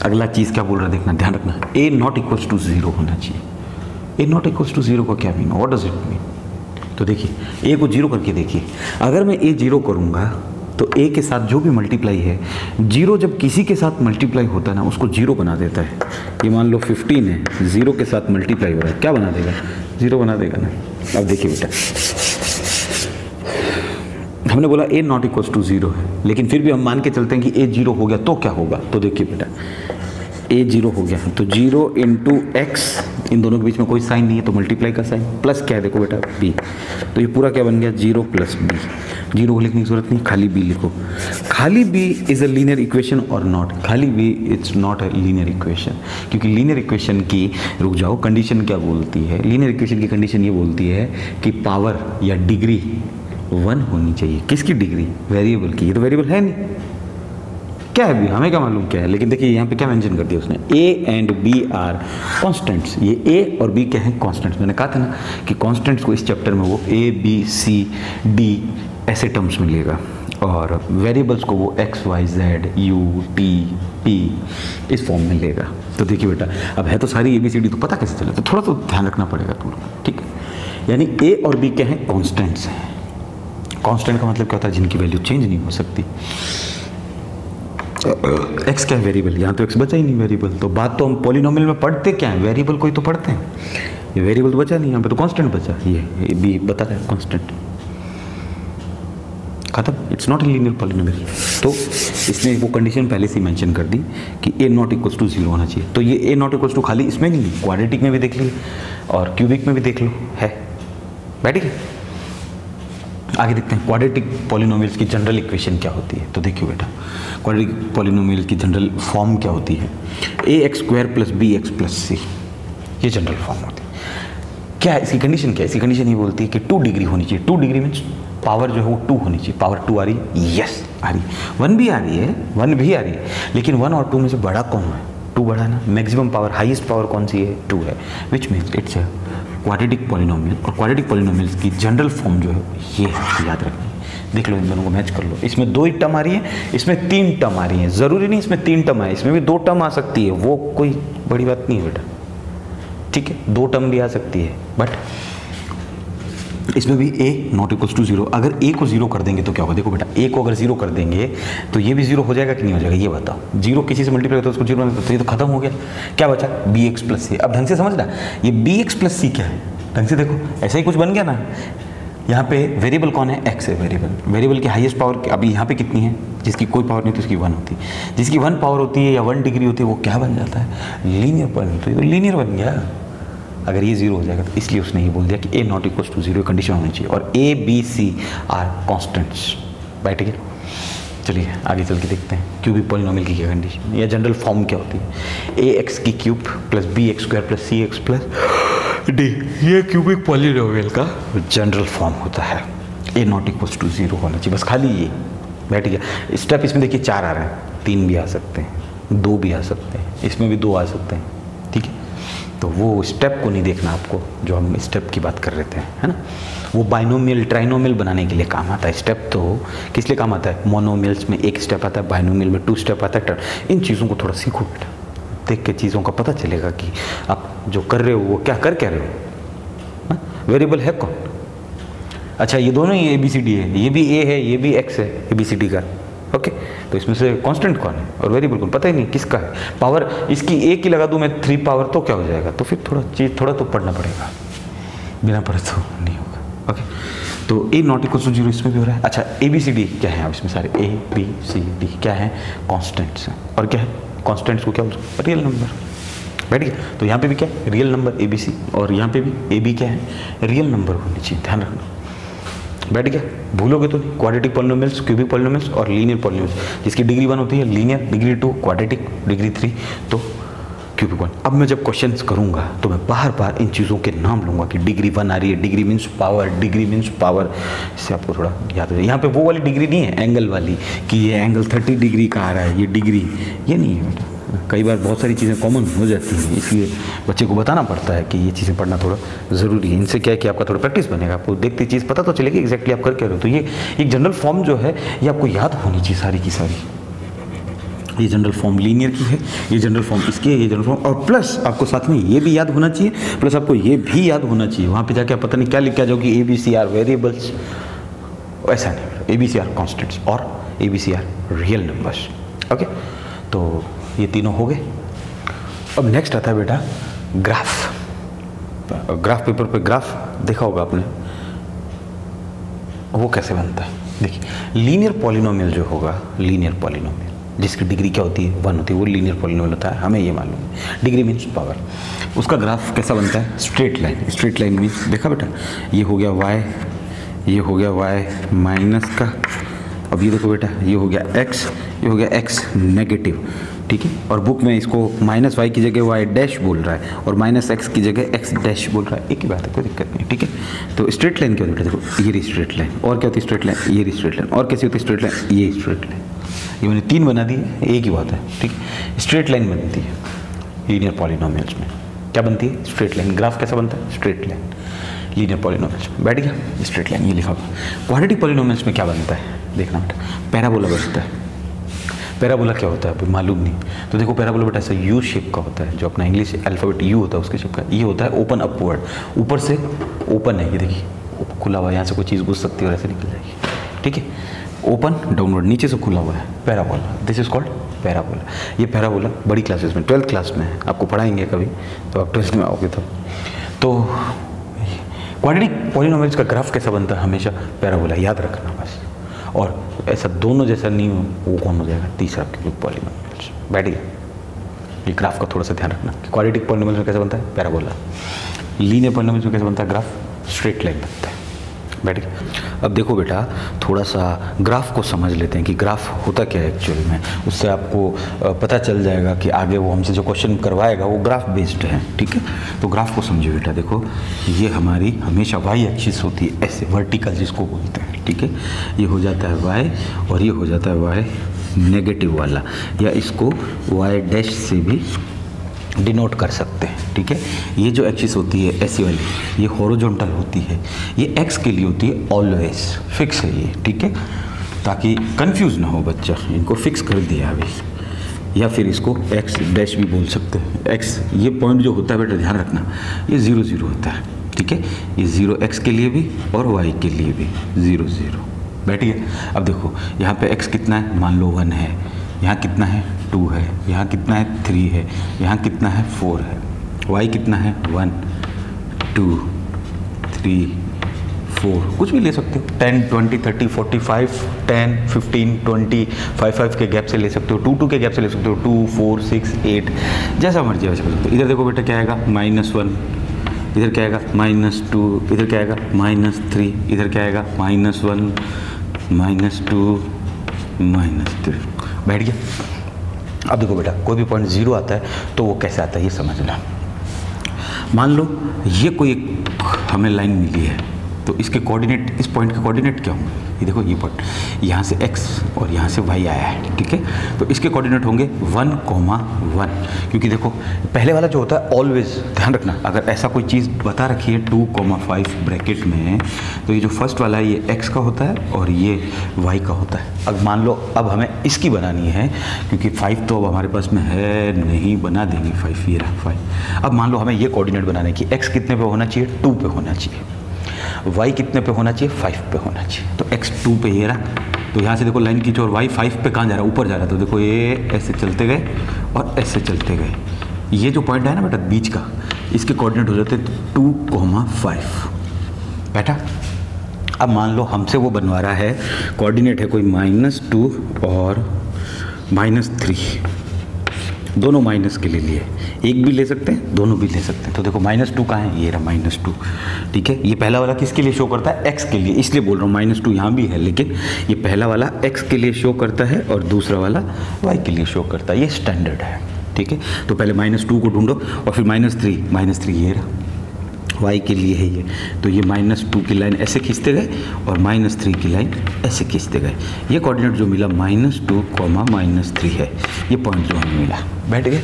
अगला चीज़ क्या बोल रहा है देखना, ध्यान रखना, a ≠ = 0 होना चाहिए। a ≠ 0 का क्या mean, what does it mean. तो देखिए a को 0 करके देखिए, अगर मैं a 0 करूँगा तो a के साथ जो भी मल्टीप्लाई है, 0 जब किसी के साथ मल्टीप्लाई होता है ना उसको 0 बना देता है। ये मान लो 15 है, 0 के साथ मल्टीप्लाई हो रहा है, क्या बना देगा, 0 बना देगा ना। अब देखिए बेटा, हमने बोला a नॉट इक्वल टू 0 है, लेकिन फिर भी हम मान के चलते हैं कि a 0 हो गया तो क्या होगा। तो देखिए बेटा, a 0 हो गया तो 0 इंटू एक्स, इन दोनों के बीच में कोई साइन नहीं है तो मल्टीप्लाई का साइन, प्लस क्या है देखो बेटा b, तो ये पूरा क्या बन गया 0 प्लस b। 0 को लिखने की जरूरत नहीं, खाली b लिखो। खाली b is a linear equation और नॉट, खाली b it's not a linear equation, क्योंकि लीनियर इक्वेशन की, रुक जाओ, कंडीशन क्या बोलती है, लीनियर इक्वेशन की कंडीशन ये बोलती है कि पावर या डिग्री 1 होनी चाहिए। किसकी डिग्री? वेरिएबल की। ये तो वेरिएबल है नहीं, क्या है भी, हमें क्या मालूम क्या है। लेकिन देखिए यहाँ पे क्या मेंशन कर दिया उसने, a and b are constants. ये a और b क्या है? कॉन्स्टेंट्स। मैंने कहा था ना कि कॉन्स्टेंट्स को इस चैप्टर में वो a b c d ऐसे टर्म्स में लेगा, और वेरिएबल्स को वो x y z u t p इस फॉर्म में लेगा। तो देखिए बेटा, अब है तो सारी a b c d, तो पता कैसे चले, तो थोड़ा तो ध्यान रखना पड़ेगा तुम लोग, ठीक है। यानी a और b क्या है? कॉन्स्टेंट्स हैं। कांस्टेंट का मतलब क्या होता है? जिनकी वैल्यू चेंज नहीं हो सकती। x क्या है? वेरिएबल। यहाँ तो x बचा ही नहीं वेरिएबल, तो बात तो हम पॉलिनोमियल में पढ़ते क्या है? वेरिएबल को ही तो पढ़ते हैं। ये वेरिएबल तो बचा नहीं, यहाँ पे तो कांस्टेंट बचा। ये भी बता रहा है कांस्टेंट, खत्म। It's not a linear polynomial. तो इसने वो कंडीशन पहले से ही मेंशन कर दी कि a नॉट इक्वल टू 0 होना चाहिए। तो ये a नॉट इक्वल टू खाली इसमें नहीं, क्वाड्रेटिक में भी देख लीजिए और क्यूबिक में भी देख लो, है बैठी है। आगे देखते हैं क्वाड्रेटिक पॉलिनोमियल्स की जनरल इक्वेशन क्या होती है। तो देखिए बेटा, क्वाड्रेटिक पॉलिनोमियल की जनरल फॉर्म क्या होती है? ax² plus bx plus c, ये जनरल फॉर्म होती है। क्या है इसकी कंडीशन? क्या है इसकी कंडीशन? ये बोलती है कि 2 डिग्री होनी चाहिए। 2 डिग्री मीन्स पावर जो है वो 2 होनी चाहिए। पावर 2 आ रही है? यस आ रही है। 1 भी आ रही है, 1 भी आ रही है, लेकिन 1 और 2 में से बड़ा कौन है? 2 बड़ा है ना। मैक्सिमम पावर, हाईएस्ट पावर कौन सी है? 2 है, which means it's a quadratic polynomial. और क्वाड्रेटिक पॉलिनोमियल्स की जनरल फॉर्म जो है ये याद रखनी, देख लो, इन दोनों को मैच कर लो। इसमें 2 ही टर्म आ रही है, इसमें 3 टर्म आ रही है। ज़रूरी नहीं इसमें 3 टर्म आए, इसमें भी 2 टर्म आ सकती है, वो कोई बड़ी बात नहीं है बेटा, ठीक है। 2 टर्म भी आ सकती है, बट इसमें भी a नॉट इक्वल टू 0। अगर a को 0 कर देंगे तो क्या होगा? देखो बेटा, a को अगर 0 कर देंगे तो ये भी 0 हो जाएगा कि नहीं हो जाएगा? ये बताओ। 0 किसी से मल्टीप्लाई होता है, उसको 0 में, तो ये तो खत्म हो गया। क्या बचा? bx plus c। अब ढंग से समझना, ये bx प्लस c क्या है? ढंग से देखो, ऐसा ही कुछ बन गया ना। यहाँ पे वेरिएबल कौन है? x है वेरिएबल। वेरिएबल की हाईएस्ट पावर अभी यहाँ पे कितनी है? जिसकी कोई पावर नहीं तो उसकी 1 होती है। जिसकी 1 पावर होती है या 1 डिग्री होती है वो क्या बन जाता है? Linear point. तो ये तो लीनियर बन गया अगर ये 0 हो जाएगा तो। इसलिए उसने ये बोल दिया कि a not equal to 0 condition होनी चाहिए, और a b c are constants. बैठ गया। चलिए आगे चल के देखते हैं क्यूबिक पॉलिनोमियल की क्या कंडीशन या जनरल फॉर्म क्या होती है। ax की cube plus bx² plus cx plus d, ये क्यूबिक पॉलिनोमियल का जनरल फॉर्म होता है। a नॉट इक्वल टू 0 होना चाहिए, बस खाली ये। बैठ गया। स्टेप इसमें देखिए 4 आ रहे हैं, 3 भी आ सकते हैं, 2 भी आ सकते हैं, इसमें भी 2 आ सकते हैं, ठीक है। तो वो स्टेप को नहीं देखना आपको, जो हम स्टेप की बात कर रहे थे, है ना। वो बाइनोमियल ट्राइनोमियल बनाने के लिए काम आता है। स्टेप तो किस लिए काम आता है? मोनोमियल्स में 1 स्टेप आता है, बाइनोमियल में 2 स्टेप आता है। इन चीज़ों को थोड़ा सीखो बेटा, देख के चीज़ों का पता चलेगा कि आप जो कर रहे हो वो क्या कर रहे हो। वेरिएबल है कौन? अच्छा, ये दोनों ही ABCD है, ये भी A है, ये भी X है ABCD का, ओके। तो इसमें से कांस्टेंट कौन है और वेरिएबल कौन? पता ही नहीं किसका है। पावर इसकी एक ही लगा दूं मैं 3 पावर, तो क्या हो जाएगा? तो फिर थोड़ा तो पढ़ना पड़ेगा, बिना पढ़े तो नहीं होगा, ओके। तो a नॉट इक्वल टू 0 इसमें भी हो रहा है। अच्छा, ABCD क्या है? अब इसमें सारे ABCD क्या है? कॉन्स्टेंट्स हैं। और क्या है? कॉन्स्टेंट्स को क्या बोलते हैं? Real number. बैठ गया। तो यहाँ पे भी क्या है? रियल नंबर ABC, और यहाँ पे भी AB क्या है? रियल नंबर होनी चाहिए, ध्यान रखना। बैठ गया, भूलोगे तो नहीं। क्वाड्रेटिक पॉलिनोमियल्स, क्यूबिक पॉलिनोमियल्स और लीनियर पॉलिनोमियल्स, जिसकी डिग्री 1 होती है लीनियर, डिग्री 2 क्वाड्रेटिक, डिग्री 3 तो क्यूबिक 1। अब मैं जब क्वेश्चंस करूंगा तो मैं बार बार इन चीज़ों के नाम लूंगा कि डिग्री 1 आ रही है, degree means power, degree means power, इससे आपको थोड़ा याद हो। यहाँ पे वो वाली डिग्री नहीं है एंगल वाली कि ये एंगल 30 डिग्री का आ रहा है, ये डिग्री, ये नहीं है बेटा। कई बार बहुत सारी चीज़ें कॉमन हो जाती हैं, इसलिए बच्चे को बताना पड़ता है कि ये चीज़ें पढ़ना थोड़ा ज़रूरी है। इनसे क्या है कि आपका थोड़ा प्रैक्टिस बनेगा, आपको देखते चीज़ पता तो चलेगी एग्जैक्टली आप कर क्या रहे हो। तो ये एक जनरल फॉर्म जो है ये आपको याद होनी चाहिए सारी की सारी। ये जनरल फॉर्म लीनियर की है, ये जनरल फॉर्म इसकी है, ये जनरल फॉर्म, और प्लस आपको साथ में ये भी याद होना चाहिए, प्लस आपको ये भी याद होना चाहिए। वहाँ पे जाके पता नहीं क्या लिख के आ जाओ कि ABC आर वेरिएबल्स, ऐसा नहीं। ABC आर कॉन्स्टेंट्स और ABC are real numbers, okay. तो ये तीनों हो गए। अब नेक्स्ट आता है बेटा ग्राफ। ग्राफ पेपर पे ग्राफ देखा होगा आपने, वो कैसे बनता है। देखिए लीनियर पॉलिनोमियल जो होगा, लीनियर पॉलिनोमियल जिसकी डिग्री क्या होती है 1 होती है, वो लीनियर पॉलिनोमियल होता है, हमें ये मालूम है। Degree means power. उसका ग्राफ कैसा बनता है, straight line. Straight line means देखा बेटा, ये हो गया y, ये हो गया y माइनस का, अब ये देखो बेटा ये हो गया x, ये हो गया x नेगेटिव, ठीक है। और बुक में इसको माइनस वाई की जगह वाई डैश बोल रहा है और माइनस एक्स की जगह एक्स डैश बोल रहा है, एक ही बात है, कोई दिक्कत नहीं, ठीक है। तो स्ट्रेट लाइन क्या होती है, देखो ये रही स्ट्रेट लाइन, और क्या होती है स्ट्रेट लाइन, ये रही स्ट्रेट लाइन, और कैसी होती है स्ट्रेट लाइन, ये स्ट्रेट लाइन। ये मैंने 3 बना दी है, एक ही बात है, ठीक है। स्ट्रेट लाइन बनती है लीनियर पॉलिनोमियल्स में, क्या बनती है स्ट्रेट लाइन। ग्राफ कैसा बनता है, स्ट्रेट लाइन लीनियर पॉलिनोमियल्स में, बैठ गया स्ट्रेट लाइन, ये लिखा होगा। क्वाड्रेटिक पॉलिनोमियल्स में क्या बनता है, देखना बेटा, पैराबोला बनता है। पैराबोला क्या होता है अभी मालूम नहीं, तो देखो पैराबोला बेटा ऐसा यू शेप का होता है, जो अपना इंग्लिश अल्फ़ाबेट यू होता है उसके शेप का। ये होता है ओपन अपवर्ड, ऊपर से ओपन है, ये देखिए खुला हुआ है, यहाँ से कोई चीज़ घुस सकती है और ऐसे निकल जाएगी, ठीक है। ओपन डाउनवर्ड, नीचे से खुला हुआ है, parabola, this is called parabola. ये पैराबोला बड़ी क्लासेस में 12th क्लास में है, आपको पढ़ाएंगे कभी, तो आप 12th में आओगे तो क्वाड्रेटिक पॉलिनोमियल्स का ग्राफ कैसा बनता है, हमेशा पैराबोला, याद रखना बस। और ऐसा दोनों जैसा नहीं हो, वो कौन हो जाएगा, तीसरा क्यूबिक पॉलिनोमियल्स, बैठ गया। ये ग्राफ का थोड़ा सा ध्यान रखना कि क्वाड्रेटिक पॉलिनोमियल्स में कैसे बनता है पैराबोला, लीनियर पॉलिनोमियल्स में कैसे बनता है ग्राफ, स्ट्रेट लाइन बनता है, बैठ गया। अब देखो बेटा थोड़ा सा ग्राफ को समझ लेते हैं कि ग्राफ होता क्या है एक्चुअली में, उससे आपको पता चल जाएगा कि आगे वो हमसे जो क्वेश्चन करवाएगा वो ग्राफ बेस्ड है, ठीक है। तो ग्राफ को समझिए बेटा, देखो ये हमारी हमेशा वाई एक्सिस होती है, ऐसे वर्टिकल जिसको बोलते हैं, ठीक है। ये हो जाता है वाई और ये हो जाता है वाई नेगेटिव वाला, या इसको वाई डैश से भी डिनोट कर सकते हैं, ठीक है। ये जो एक्सिस होती है ऐसी वाली, ये हॉरिजॉन्टल होती है, ये एक्स के लिए होती है ऑलवेज, फिक्स है ये, ठीक है, ताकि कंफ्यूज ना हो बच्चा, इनको फिक्स कर दिया अभी। या फिर इसको एक्स डैश भी बोल सकते हैं। एक्स ये पॉइंट जो होता है बेटा ध्यान रखना, ये 0 0 होता है, ठीक है। ये 0 एक्स के लिए भी और वाई के लिए भी 0 0, बैठ गया। अब देखो यहाँ पे एक्स कितना है, मान लो 1 है, यहाँ कितना है 2 है, यहाँ कितना है 3 है, यहाँ कितना है 4 है, y कितना है 1 2 3 4, कुछ भी ले सकते हो, 10 20 30 45 10 15 20 5 के गैप से ले सकते हो, 2 2 के गैप से ले सकते हो, 2 4 6 8, जैसा मर्जी वैसे कर सकते हो। इधर देखो बेटा क्या आएगा -1, इधर क्या आएगा -2, इधर क्या आएगा -3, इधर क्या आएगा -1 -2 -3, बैठ गया। अब देखो बेटा कोई भी पॉइंट 0 आता है तो वो कैसे आता है ये समझना। मान लो ये कोई एक हमें लाइन मिली है, तो इसके कोऑर्डिनेट, इस पॉइंट के कोऑर्डिनेट क्या होंगे, ये देखो ये पॉइंट, यहाँ से x और यहाँ से y आया है, ठीक है। तो इसके कोऑर्डिनेट होंगे 1, 1, क्योंकि देखो पहले वाला जो होता है ऑलवेज ध्यान रखना, अगर ऐसा कोई चीज़ बता रखी है 2, 5 ब्रैकेट में, तो ये जो फर्स्ट वाला है ये x का होता है और ये y का होता है। अब मान लो अब हमें इसकी बनानी है, क्योंकि 5 तो अब हमारे पास में है नहीं, बना देंगे 5, ये रहा 5। अब मान लो हमें ये कोऑर्डिनेट बनाने की, x कितने पे होना चाहिए 2 पे होना चाहिए, y कितने पे होना चाहिए 5 पे होना चाहिए, तो x 2 पे ये रहा। तो यहाँ से देखो लाइन खींचो और y 5 पे कहाँ जा रहा है, ऊपर जा रहा है, तो देखो ये ऐसे चलते गए और ऐसे चलते गए, ये जो पॉइंट है ना बेटा बीच का, इसके कोऑर्डिनेट हो जाते 2, 5, बेटा। अब मान लो हमसे वो बनवा रहा है, कोऑर्डिनेट है कोई -2 और -3, दोनों माइनस के लिए लिए, एक भी ले सकते हैं दोनों भी ले सकते हैं। तो देखो -2 कहाँ है, ये रहा -2, ठीक है। ये पहला वाला किसके लिए शो करता है, x के लिए, इसलिए बोल रहा हूँ -2 यहाँ भी है, लेकिन ये पहला वाला x के लिए शो करता है और दूसरा वाला y के लिए शो करता है, ये स्टैंडर्ड है, ठीक है। तो पहले -2 को ढूंढो और फिर -3 ये रहा, y के लिए है ये, तो ये -2 की लाइन ऐसे खींचते गए और -3 की लाइन ऐसे खींचते गए, ये कोऑर्डिनेट जो मिला -2, -3 है, ये पॉइंट जो हमें मिला, बैठ गए।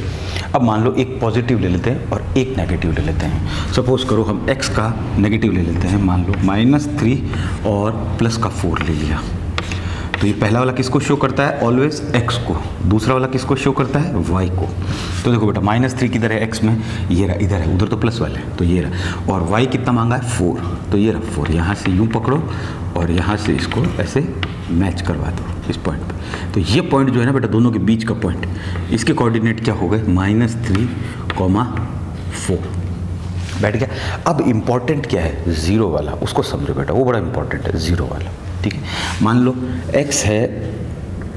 अब मान लो एक पॉजिटिव ले लेते हैं और एक नेगेटिव ले लेते हैं। सपोज करो हम x का नेगेटिव ले लेते हैं, मान लो -3 और प्लस का 4 ले लिया, तो ये पहला वाला किसको शो करता है ऑलवेज x को, दूसरा वाला किसको शो करता है y को। तो देखो बेटा -3 किधर है x में, ये रहा, इधर है, उधर तो प्लस वाला है तो ये रहा, और y कितना मांगा है 4, तो ये रहा 4, यहाँ से यूँ पकड़ो और यहाँ से इसको ऐसे मैच करवा दो इस पॉइंट पे। तो ये पॉइंट जो है ना बेटा दोनों के बीच का पॉइंट, इसके कोऑर्डिनेट क्या हो गए -3, 4, बैठ गया। अब इम्पॉर्टेंट क्या है, ज़ीरो वाला, उसको समझो बेटा, वो बड़ा इंपॉर्टेंट है ज़ीरो वाला। ठीक है, मान लो x है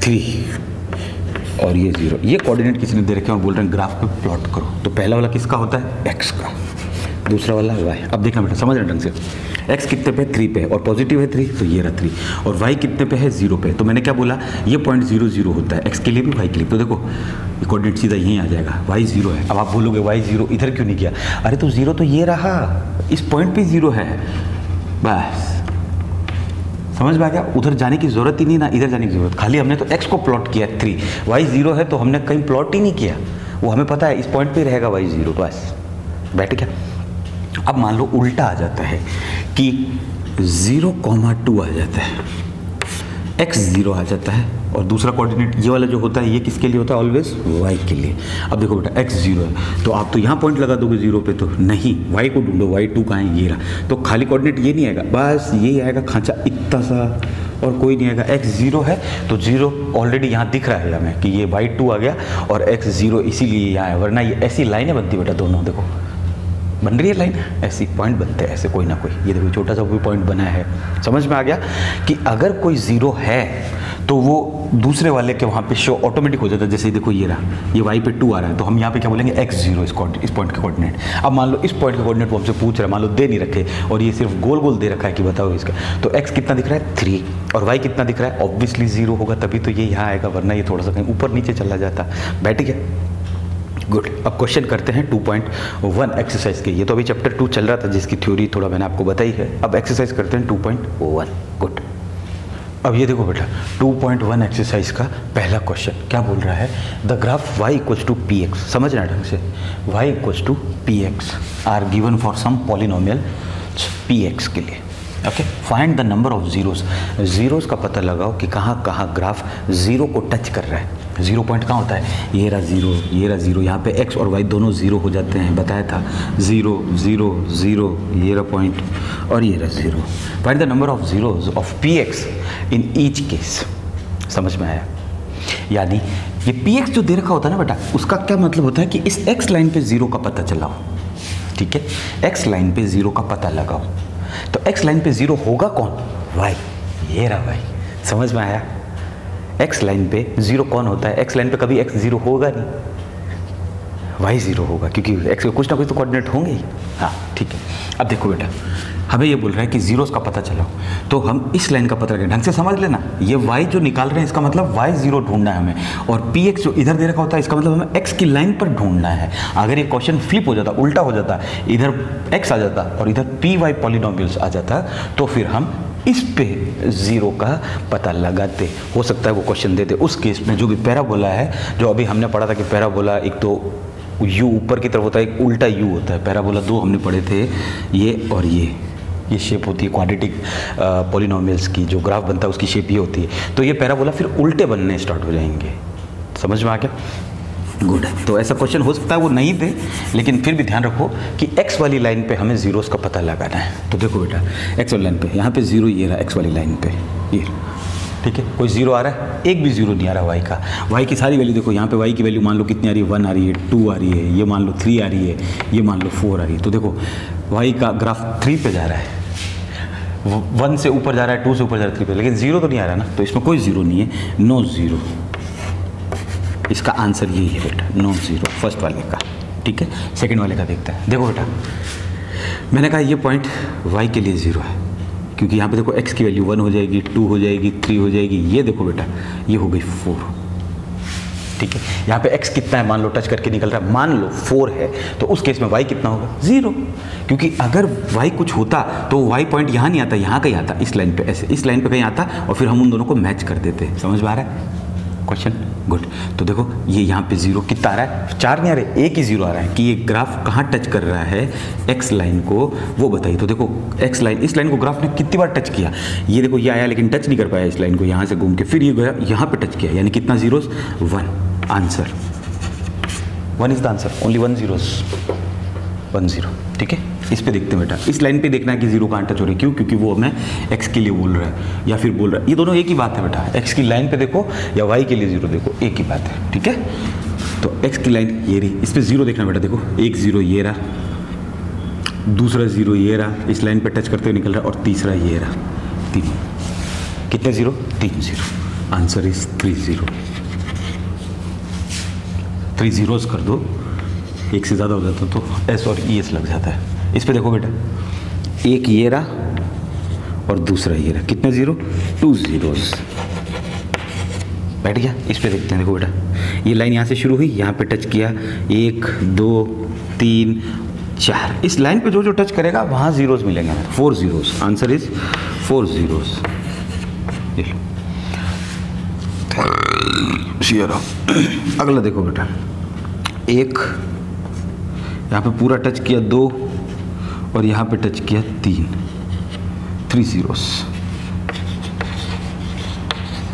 3 और ये 0, ये कोऑर्डिनेट किसी ने दे रखे हैं और बोल रहे हैं ग्राफ पे प्लॉट करो। तो पहला वाला किसका होता है, x का, दूसरा वाला y। अब देखना बेटा, समझ रहे ढंग से, x कितने पे, 3 पे, और पॉजिटिव है 3, तो ये रहा 3, और y कितने पे है, 0 पे। तो मैंने क्या बोला, ये पॉइंट 0 0 होता है, x के लिए भी y के लिए। तो देखो कोऑर्डिनेट सीधा यहीं आ जाएगा, y 0 है। अब आप बोलोगे y 0 इधर क्यों नहीं किया, अरे तो 0 तो ये रहा, इस पॉइंट पे 0 है, बस समझ में आ गया। उधर जाने की ज़रूरत ही नहीं ना, इधर जाने की ज़रूरत, खाली हमने तो x को प्लॉट किया 3, y 0 है तो हमने कहीं प्लॉट ही नहीं किया, वो हमें पता है इस पॉइंट पे रहेगा y 0, बस बैठ गया। अब मान लो उल्टा आ जाता है कि 0,2 आ जाता है, x 0 आ जाता है, और दूसरा कोऑर्डिनेट ये वाला जो होता है ये किसके लिए होता है, ऑलवेज y के लिए। अब देखो बेटा x 0 है तो आप तो यहाँ पॉइंट लगा दोगे 0 पे, तो नहीं, y को ढूंढो, y 2 कहाँ है, ये रहा। तो खाली कोऑर्डिनेट ये नहीं आएगा, बस ये आएगा खांचा इतना सा, और कोई नहीं आएगा। x 0 है तो 0 ऑलरेडी यहाँ दिख रहा है हमें कि ये y 2 आ गया, और x 0 इसीलिए यहाँ है, वरना ये ऐसी लाइनें बनती बेटा, दोनों देखो बन रही है लाइन, ऐसी पॉइंट बनते हैं ऐसे कोई ना कोई, ये देखो छोटा सा कोई पॉइंट बना है। समझ में आ गया कि अगर कोई 0 है तो वो दूसरे वाले के वहाँ पे शो ऑटोमेटिक हो जाता है। जैसे देखो ये रहा, ये y पे 2 आ रहा है, तो हम यहाँ पे क्या बोलेंगे, x 0 इस पॉइंट के कोऑर्डिनेट। अब मान लो इस पॉइंट के कोऑर्डिनेट वो हमसे पूछ रहा है, मान लो दे नहीं रखे और ये सिर्फ गोल गोल दे रखा है कि बताओ इसका, तो x कितना दिख रहा है, 3, और y कितना दिख रहा है, ऑब्वियसली 0 होगा, तभी तो ये यहाँ आएगा, वरना ये थोड़ा सा कहीं ऊपर नीचे चला जाता। बैठ गया, गुड। अब क्वेश्चन करते हैं 2.1 एक्सरसाइज के। ये तो अभी चैप्टर 2 चल रहा था जिसकी थ्योरी थोड़ा मैंने आपको बताई है। अब एक्सरसाइज करते हैं 2.1। गुड। अब ये देखो बेटा 2.1 एक्सरसाइज का पहला क्वेश्चन क्या बोल रहा है, the graph y equals to px, समझना ढंग से, y equals to px are given for some polynomial px के लिए। Okay, find the number of zeros, zeros का पता लगाओ कि कहाँ कहाँ ग्राफ जीरो को टच कर रहा है। 0 पॉइंट कहाँ होता है, ये रहा 0, ये रहा 0, यहाँ पे x और y दोनों 0 हो जाते हैं, बताया था 0 0 0, ये रहा पॉइंट और ये रहा 0। Find the number of zeros of px in each case. समझ में आया, यानी ये px जो दे रखा होता है ना बेटा, उसका क्या मतलब होता है कि इस x लाइन पे 0 का पता चलाओ। ठीक है, x लाइन पे 0 का पता लगाओ, तो x लाइन पे 0 होगा कौन, y, ये रहा y। समझ में आया, x लाइन पे 0 कौन होता है, x लाइन पे कभी x 0 होगा नहीं, y 0 होगा, क्योंकि x के कुछ ना कुछ तो कोऑर्डिनेट होंगे ही। हाँ ठीक है। अब देखो बेटा हमें ये बोल रहा है कि जीरोस का पता चलाओ, तो हम इस लाइन का पता लगाएं, ढंग से समझ लेना, ये y जो निकाल रहे हैं इसका मतलब y 0 ढूंढना है हमें, और px जो इधर दे रखा होता है इसका मतलब हमें x की लाइन पर ढूंढना है। अगर ये क्वेश्चन फ्लिप हो जाता, उल्टा हो जाता, इधर x आ जाता और इधर py पॉलिनोमियल्स आ जाता, तो फिर हम इस पे 0 का पता लगाते। हो सकता है वो क्वेश्चन देते उस केस में जो भी पैराबोला है, जो अभी हमने पढ़ा था कि पैराबोला एक तो u ऊपर की तरफ होता है, एक उल्टा u होता है। पैराबोला 2 हमने पढ़े थे, ये और ये शेप होती है क्वाड्रेटिक पॉलिनोमियल्स की, जो ग्राफ बनता है उसकी शेप ये होती है। तो ये पैराबोला फिर उल्टे बनने स्टार्ट हो जाएंगे। समझ में आ गया, गुड। तो ऐसा क्वेश्चन हो सकता है वो नहीं दे, लेकिन फिर भी ध्यान रखो कि x वाली लाइन पे हमें जीरोस का पता लगाना है। तो देखो बेटा x वाली लाइन पे, यहाँ पे 0 ये रहा, x वाली लाइन पे ये, ठीक है, कोई 0 आ रहा है, एक भी 0 नहीं आ रहा y का। y की सारी वैल्यू देखो, यहाँ पे y की वैल्यू मान लो कितनी आ रही है, 1 आ रही है, 2 आ रही है, ये मान लो 3 आ रही है, ये मान लो 4 आ रही है। तो देखो y का ग्राफ 3 पे जा रहा है, 1 से ऊपर जा रहा है, 2 से ऊपर जा रहा है 3 पे, लेकिन 0 तो नहीं आ रहा ना, तो इसमें कोई 0 नहीं है, नो 0। इसका आंसर यही है बेटा, नो 0 फर्स्ट वाले का। ठीक है, सेकंड वाले का देखते हैं। देखो बेटा मैंने कहा ये पॉइंट y के लिए 0 है, क्योंकि यहाँ पे देखो x की वैल्यू 1 हो जाएगी, 2 हो जाएगी, 3 हो जाएगी। ये देखो बेटा ये हो गई 4। ठीक है, यहाँ पे x कितना है मान लो, टच करके निकल रहा है, मान लो 4 है, तो उस केस में y कितना होगा, 0। क्योंकि अगर y कुछ होता तो y पॉइंट यहाँ नहीं आता, यहाँ कहीं आता, इस लाइन पे, ऐसे इस लाइन पे कहीं आता, और फिर हम उन दोनों को मैच कर देते। समझ में आ रहा है क्वेश्चन, गुड। तो देखो ये यहाँ पे 0 कितना आ रहा है, 4 नहीं आ रहे, एक ही 0 आ रहा है कि ये ग्राफ कहाँ टच कर रहा है x लाइन को, वो बताइए। तो देखो x लाइन, इस लाइन को ग्राफ ने कितनी बार टच किया, ये देखो ये आया लेकिन टच नहीं कर पाया इस लाइन को, यहाँ से घूम के फिर ये गया यहाँ पे टच किया, यानी कितना zeros, 1। Answer 1 is the answer, only 1 zeros, 1 0। ठीक है, इस पे देखते हैं बेटा, इस लाइन पे देखना है कि 0 कहाँ टच हो रही है, क्यों, क्योंकि वो हमें x के लिए बोल रहा है या फिर बोल रहा है, ये दोनों एक ही बात है बेटा, x की लाइन पे देखो या y के लिए 0 देखो, एक ही बात है। ठीक है, तो x की लाइन ये रही, इस पे 0 देखना बेटा, देखो 1 0 ये रहा, दूसरा जीरो ये रहा, इस लाइन पे टच करते हुए निकल रहा, और तीसरा ये रहा, 3। कितने zero? 3 zero. Answer is 3 zero. 3 zeros कर दो, एक से ज़्यादा हो जाता तो एस और ई एस लग जाता है। इस पे देखो बेटा, एक ये रहा और दूसरा ये रहा, कितने जीरो? 2 जीरोस। बैठ गया। इस पे देखते हैं, देखो बेटा, ये लाइन यहाँ से शुरू हुई, यहाँ पे टच किया, 1 2 3 4, इस लाइन पे जो जो टच करेगा वहाँ जीरोस मिलेंगे, 4 जीरोस। Answer is 4 zeros. अगला देखो बेटा, एक यहाँ पे पूरा टच किया 2 और यहाँ पे टच किया 3 जीरोस।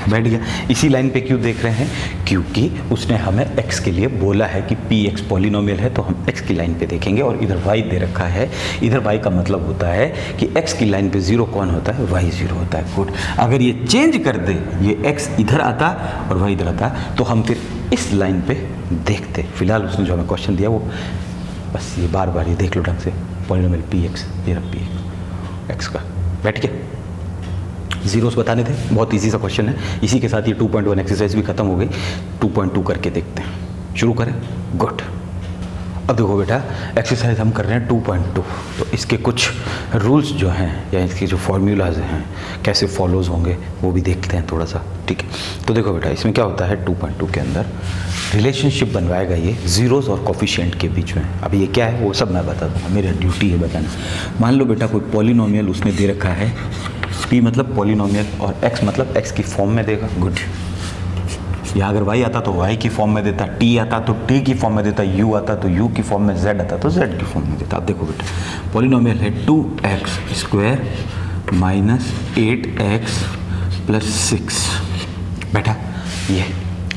बैठ गया। इसी लाइन पे क्यों देख रहे हैं? क्योंकि उसने हमें x के लिए बोला है कि px पॉलिनोमियल है, तो हम x की लाइन पे देखेंगे, और इधर y दे रखा है। इधर y का मतलब होता है कि x की लाइन पे 0 कौन होता है? y 0 होता है। गुड। अगर ये चेंज कर दे, ये x इधर आता और y इधर आता, तो हम फिर इस लाइन पे देखते। फिलहाल उसने जो हमें क्वेश्चन दिया वो बस ये बार बार ये देख लो ढंग से, पॉलिनोमियल px, ये रहा px x का। बैठ गया। जीरोस बताने थे, बहुत इजी सा क्वेश्चन है। इसी के साथ ये 2.1 एक्सरसाइज भी खत्म हो गई। 2.2 करके देखते हैं, शुरू करें। गुड। अब देखो बेटा, एक्सरसाइज हम कर रहे हैं 2.2, तो इसके कुछ रूल्स जो हैं या इसके जो फॉर्मूलाज हैं कैसे फॉलोज होंगे वो भी देखते हैं थोड़ा सा, ठीक है। तो देखो बेटा, इसमें क्या होता है 2.2 के अंदर रिलेशनशिप बनवाएगा ये जीरोस और कोफिशिएंट के बीच में। अब ये क्या है वो सब मैं बता दूँगा, मेरी ड्यूटी है बताना। मान लो बेटा कोई पॉलिनोमियल उसने दे रखा है, p मतलब पॉलिनोमियल और x मतलब x की फॉर्म में देगा। गुड। या अगर y आता तो y की फॉर्म में देता, t आता तो t की फॉर्म में देता, u आता तो u की फॉर्म में, z आता तो z की फॉर्म में देता। अब देखो बेटा, पॉलिनोमियल है 2x square minus 8x plus 6। बेटा ये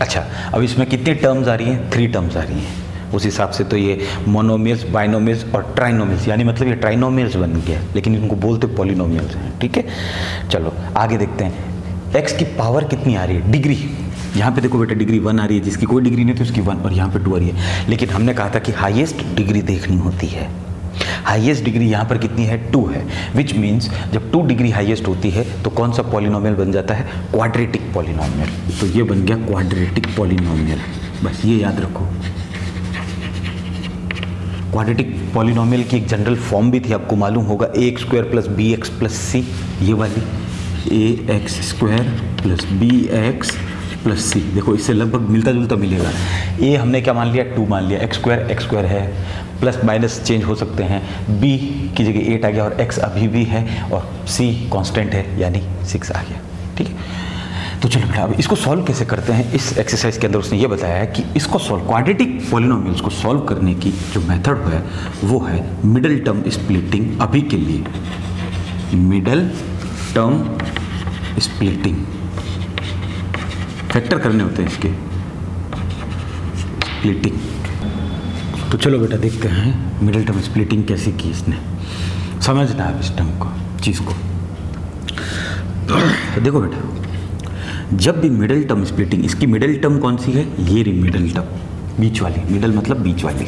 अच्छा, अब इसमें कितनी टर्म्स आ रही हैं? 3 टर्म्स आ रही हैं। उस हिसाब से तो ये मोनोमियल्स, बाइनोमियल्स और ट्राइनोमियल्स, यानी मतलब ये ट्राइनोमियल्स बन गया, लेकिन इनको बोलते पॉलिनोमियल्स हैं, ठीक है। चलो आगे देखते हैं। x की पावर कितनी आ रही है? डिग्री। यहाँ पे देखो बेटा, डिग्री 1 आ रही है, जिसकी कोई डिग्री नहीं थी उसकी 1, और यहाँ पे 2 आ रही है। लेकिन हमने कहा था कि हाईएस्ट डिग्री देखनी होती है। हाईएस्ट डिग्री यहाँ पर कितनी है? 2 है। विच मीन्स जब 2 डिग्री हाईएस्ट होती है तो कौन सा पॉलिनोमियल बन जाता है? Quadratic polynomial. तो ये बन गया क्वाड्रेटिक पॉलिनोमियल, बस ये याद रखो। क्वाड्रेटिक पॉलिनोमियल की एक जनरल फॉर्म भी थी, आपको मालूम होगा, ax square plus B X plus C, ये वाली ax square plus B X plus C. देखो इससे लगभग मिलता जुलता मिलेगा। a हमने क्या मान लिया? 2 मान लिया। x स्क्वायर है, प्लस माइनस चेंज हो सकते हैं, b की जगह 8 आ गया और x अभी भी है, और c कांस्टेंट है यानी 6 आ गया, ठीक है। तो चलो बेटा, अब इसको सॉल्व कैसे करते हैं? इस एक्सरसाइज के अंदर उसने ये बताया है कि इसको सॉल्व, क्वाड्रेटिक पॉलिनोमियल्स को सॉल्व करने की जो मेथड है वो है मिडल टर्म स्प्लिटिंग। अभी के लिए मिडल टर्म स्प्लिटिंग, फैक्टर करने होते हैं इसके, स्प्लिटिंग। तो चलो बेटा देखते हैं मिडल टर्म स्प्लिटिंग कैसे की इसने। समझना है इस टर्म को, चीज़ को। देखो बेटा, जब भी मिडल टर्म स्प्लिटिंग, इसकी मिडल टर्म कौन सी है? ये रही मिडल टर्म, बीच वाली। मिडल मतलब बीच वाली।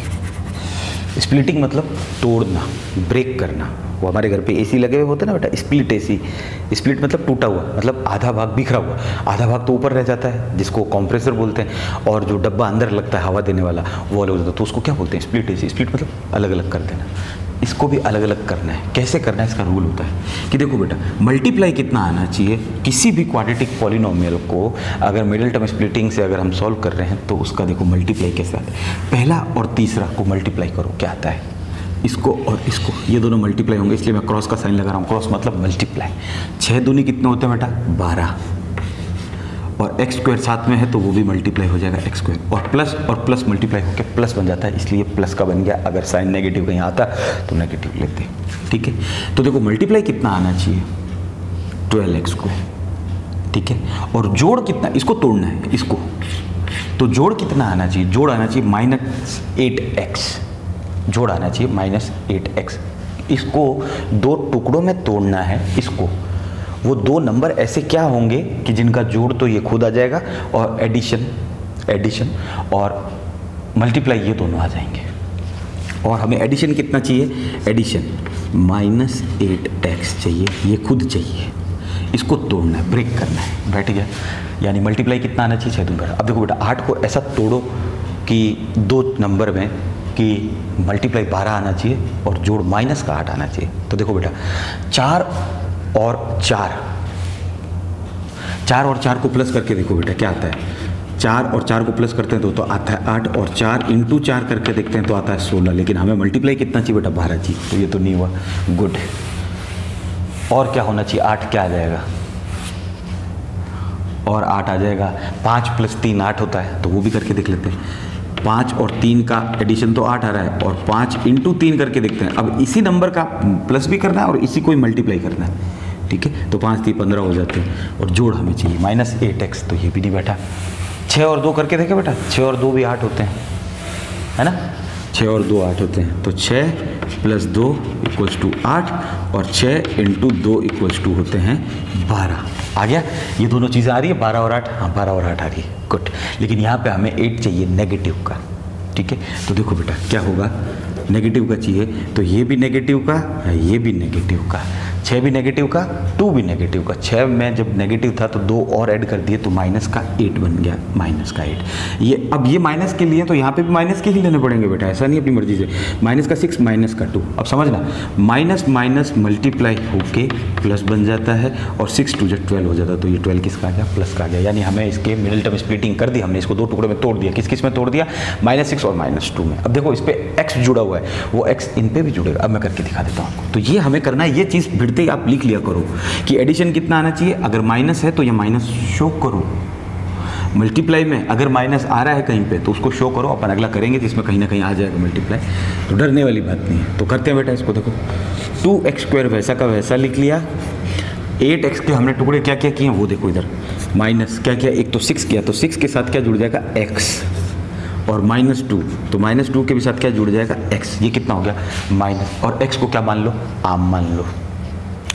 स्प्लिटिंग मतलब तोड़ना, ब्रेक करना। वो हमारे घर पे एसी लगे हुए होते हैं ना बेटा, स्प्लिट एसी। स्प्लिट मतलब टूटा हुआ, मतलब आधा भाग बिखरा हुआ। आधा भाग तो ऊपर रह जाता है जिसको कंप्रेसर बोलते हैं, और जो डब्बा अंदर लगता है हवा देने वाला वो अलग होता है, तो उसको क्या बोलते हैं? Split AC. स्प्लिट मतलब अलग अलग कर देना। इसको भी अलग अलग करना है। कैसे करना है? इसका रूल होता है कि देखो बेटा, मल्टीप्लाई कितना आना चाहिए किसी भी क्वाड्रेटिक पॉलिनोमियल को। अगर मिडिल टर्म स्प्लिटिंग से अगर हम सॉल्व कर रहे हैं तो उसका देखो मल्टीप्लाई कैसे आता है। पहला और तीसरा को मल्टीप्लाई करो, क्या आता है? इसको और इसको, ये दोनों मल्टीप्लाई होंगे, इसलिए मैं क्रॉस का साइन लगा रहा हूँ। क्रॉस मतलब मल्टीप्लाई। 6 दूनी कितने होते हैं बेटा? 12। और एक्स स्क्वायर साथ में है तो वो भी मल्टीप्लाई हो जाएगा, एक्स स्क्वायर। और प्लस मल्टीप्लाई होकर प्लस बन जाता है, इसलिए प्लस का बन गया। अगर साइन नेगेटिव कहीं आता तो नेगेटिव लेते, ठीक है। तो देखो मल्टीप्लाई कितना आना चाहिए? 12x स्क्वायर, ठीक है। और जोड़ कितना? इसको तोड़ना है इसको, तो जोड़ कितना आना चाहिए? जोड़ आना चाहिए -8x। जोड़ आना चाहिए -8x। इसको 2 टुकड़ों में तोड़ना है इसको। वो 2 नंबर ऐसे क्या होंगे कि जिनका जोड़ तो ये खुद आ जाएगा, और एडिशन और मल्टीप्लाई ये दोनों आ जाएंगे। और हमें एडिशन कितना चाहिए, एडिशन -8x चाहिए, ये खुद चाहिए, इसको तोड़ना है, ब्रेक करना है, बैठ गया। यानी मल्टीप्लाई कितना आना चाहिए, 6 दूनी 12। अब देखो बेटा 8 को ऐसा तोड़ो कि 2 नंबर में कि मल्टीप्लाई 12 आना चाहिए और जोड़ माइनस का 8 आना चाहिए। तो देखो बेटा 4 और 4 को प्लस करके देखो बेटा क्या आता है, 4 और 4 को प्लस करते हैं तो आता है 8, और 4 × 4 करके देखते हैं तो आता है 16। लेकिन हमें मल्टीप्लाई कितना चाहिए बेटा, 12 चाहिए, तो ये तो नहीं हुआ, गुड। और क्या होना चाहिए, 8 क्या आ जाएगा, और 8 आ जाएगा। 5 + 3 8 होता है, तो वो भी करके देख लेते हैं। 5 और 3 का एडिशन तो 8 आ रहा है, और 5 × 3 करके देखते हैं। अब इसी नंबर का प्लस भी करना है और इसी को ही मल्टीप्लाई करना है, ठीक है। तो 5 × 3 = 15 हो जाते हैं, और जोड़ हमें चाहिए -8x, तो ये भी नहीं बैठा। 6 और 2 करके देखे बेटा, 6 और 2 भी 8 होते हैं, है ना, 6 और 2 8 होते हैं। तो 6 + 2 = 8, और 6 × 2 = होते हैं 12। आ गया, ये दोनों चीज़ें आ रही है, 12 और 8, हाँ 12 और 8 आ रही है, गुड। लेकिन यहाँ पे हमें 8 चाहिए नेगेटिव का, ठीक है। तो देखो बेटा क्या होगा, नेगेटिव का चाहिए, तो ये भी नेगेटिव का, ये भी नेगेटिव का, 6 भी नेगेटिव का, 2 भी नेगेटिव का। 6 में जब नेगेटिव था तो 2 और ऐड कर दिए तो -8 बन गया, -8। ये अब ये माइनस के लिए तो यहाँ पे भी माइनस के ही लेने पड़ेंगे बेटा, ऐसा नहीं अपनी मर्जी से। -6 -2, अब समझना, माइनस माइनस मल्टीप्लाई होके प्लस बन जाता है, और 6 × 2 = 12 हो जाता है। तो ये 12 किसका आ गया, प्लस का आ गया। यानी हमें इसके मिडिल टर्म स्प्लिटिंग कर दी, हमने इसको 2 टुकड़े में तोड़ दिया। किस किस में तोड़ दिया, -6 और -2 में। अब देखो इस पर x जुड़ा हुआ है, वो x इन पे भी जुड़ेगा। अब मैं करके दिखा देता हूँ आपको। तो ये हमें करना है, ये चीज़ भिड़ते ही आप लिख लिया करो कि एडिशन कितना आना चाहिए। अगर माइनस है तो ये माइनस शो करो, मल्टीप्लाई में अगर माइनस आ रहा है कहीं पे तो उसको शो करो। अपन अगला करेंगे जिसमें कहीं ना कहीं आ जाएगा मल्टीप्लाई, तो डरने वाली बात नहीं है। तो करते हैं बेटा इसको, देखो 2x² वैसा का वैसा लिख लिया। 8x के हमने टुकड़े क्या क्या किए वो देखो इधर, माइनस क्या क्या, एक तो 6 किया, तो 6 के साथ क्या जुड़ जाएगा, x, और -2, तो -2 के भी साथ क्या जुड़ जाएगा, x। ये कितना हो गया, माइनस, और x को क्या मान लो, आम मान लो,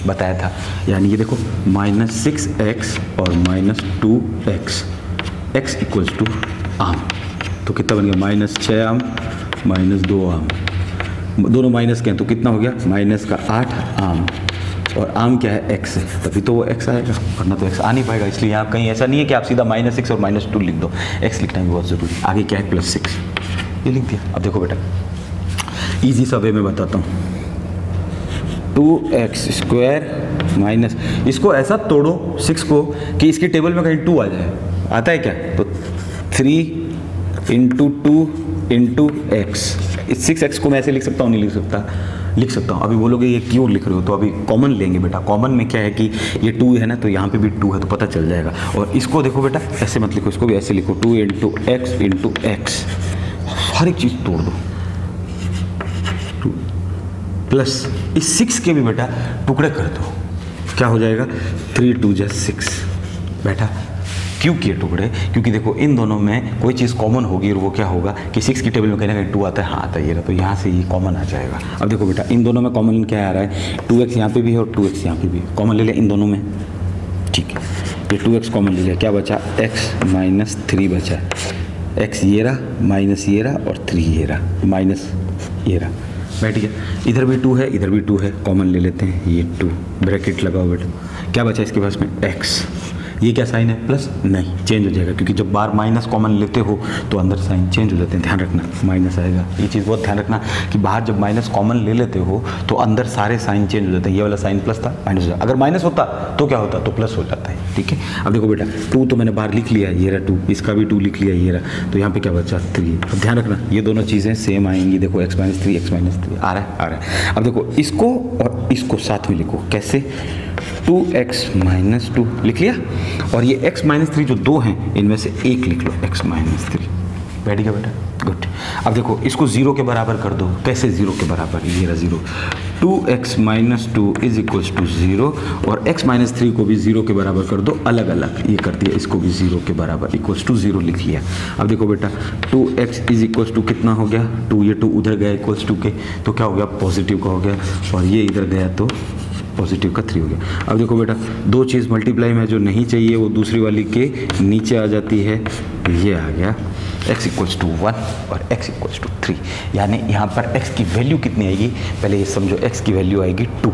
बताया था। यानी ये देखो -6x और -2x, x = आम, तो कितना बन गया, -6 आम -2 आम, दोनों माइनस के हैं तो कितना हो गया, -8 आम, और आम क्या है, x है, तभी तो वो x आएगा, वरना तो x आ नहीं पाएगा। इसलिए यहाँ कहीं ऐसा नहीं है कि आप सीधा -6 और -2 लिख दो, x लिखना भी बहुत ज़रूरी। आगे क्या है, +6, ये लिख दिया। अब देखो बेटा इजी सा वे में बताता हूँ, 2x² माइनस, इसको ऐसा तोड़ो 6 को कि इसकी टेबल में कहीं 2 आ जाए, आता है क्या, तो 3 × 2 × x। इस 6x को मैं ऐसे लिख सकता हूँ, नहीं लिख सकता, लिख सकता हूँ। अभी बोलोगे ये क्यों लिख रहे हो, तो अभी कॉमन लेंगे बेटा। कॉमन में क्या है कि ये 2 है ना, तो यहाँ पे भी 2 है, तो पता चल जाएगा। और इसको देखो बेटा ऐसे मत लिखो, इसको भी ऐसे लिखो, 2 × x × x, हर एक चीज़ तोड़ दो, प्लस इस 6 के भी बेटा टुकड़े कर दो, क्या हो जाएगा, 3 × 2 = 6 बेटा। क्यों किए टुकड़े, क्योंकि देखो इन दोनों में कोई चीज़ कॉमन होगी, और वो क्या होगा कि 6 की टेबल में कहीं ना कहीं 2 आता है, हाँ आता है, ये रहा, तो यहाँ से ये कॉमन आ जाएगा। अब देखो बेटा इन दोनों में कॉमन क्या आ रहा है, 2x यहाँ पे भी है और 2x यहाँ पे भी है, कॉमन ले लिया इन दोनों में, ठीक है। ये 2x कॉमन ले लिया, क्या बचा, x -3 बचा, x ये रहा, माइनस ये रहा, और 3 ये रहा, माइनस ये रहा, बैठ गया। इधर भी 2 है, इधर भी 2 है, कॉमन ले लेते हैं, ये 2 ब्रैकेट लगाओ बेटा, क्या बचा इसके पास में, x। ये क्या साइन है, प्लस, नहीं चेंज हो जाएगा, क्योंकि जब बार माइनस कॉमन लेते हो तो अंदर साइन चेंज हो जाते हैं, ध्यान रखना, माइनस आएगा। ये चीज़ बहुत ध्यान रखना कि बाहर जब माइनस कॉमन ले लेते हो तो अंदर सारे साइन चेंज हो जाते हैं। ये वाला साइन प्लस था, माइनस हो जाता, अगर माइनस होता तो क्या होता, तो प्लस हो जाता है, ठीक है। अब देखो बेटा 2 तो मैंने बाहर लिख लिया, ये रहा 2, इसका भी 2 लिख लिया, ये रहा, तो यहाँ पे क्या बचा, 3। अब ध्यान रखना ये दोनों चीज़ें सेम आएंगी, देखो x -3 x -3 आ रहा है। अब देखो इसको और इसको साथ में लिखो, कैसे, 2x -2 लिख लिया, और ये x -3 जो 2 हैं इनमें से एक लिख लो, x -3, बैठ गया बेटा, गुड। अब देखो इसको 0 के बराबर कर दो, कैसे 0 के बराबर, ये रहा 0, 2x -2 = 0, और x -3 को भी 0 के बराबर कर दो, अलग अलग ये कर दिया, इसको भी 0 के बराबर =0 लिख लिया। अब देखो बेटा 2x = कितना हो गया, 2, ये 2 उधर गया =2 के, तो क्या हो गया, पॉजिटिव का हो गया, और ये इधर गया तो पॉजिटिव का 3 हो गया। अब देखो बेटा 2 चीज़ मल्टीप्लाई में जो नहीं चाहिए वो दूसरी वाली के नीचे आ जाती है, ये आ गया, x इक्वल्स टू 1 और x इक्वल्स टू 3, यानी यहाँ पर x की वैल्यू कितनी आएगी, पहले ये समझो, x की वैल्यू आएगी 2,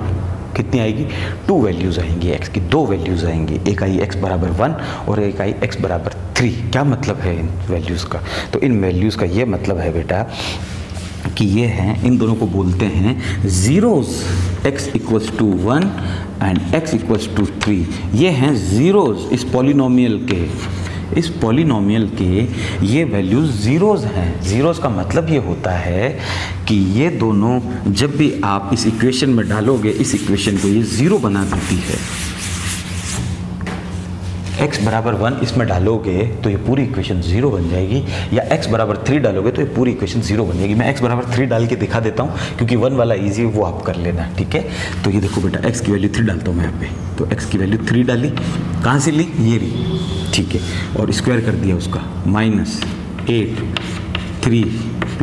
कितनी आएगी, 2 वैल्यूज़ आएंगी, x की 2 वैल्यूज़ आएंगी, एक आई x बराबर 1 और एक आई x बराबर 3। क्या मतलब है इन वैल्यूज़ का, तो इन वैल्यूज़ का ये मतलब है बेटा कि ये हैं, इन दोनों को बोलते हैं zeros, x equals to 1 and x equals to 3, ये हैं ज़ीरोज़ इस पॉलिनोमियल के, इस पॉलिनोमियल के ये वैल्यूज़ ज़ीरोज़ हैं। ज़ीरोज़ का मतलब ये होता है कि ये दोनों जब भी आप इस इक्वेशन में डालोगे, इस इक्वेशन को ये ज़ीरो बना देती है। x बराबर 1 इसमें डालोगे तो ये पूरी इक्वेशन ज़ीरो बन जाएगी, या x बराबर 3 डालोगे तो ये पूरी इक्वेशन ज़ीरो बन जाएगी। मैं x बराबर 3 डाल के दिखा देता हूँ, क्योंकि 1 वाला ईजी है, वो आप कर लेना, ठीक है। तो ये देखो बेटा, x की वैल्यू 3 डालता हूँ मैं यहाँ पे, तो x की वैल्यू 3 डाली, कहाँ से ली, ये ली, ठीक है, और स्क्वायर कर दिया उसका, -8 3 +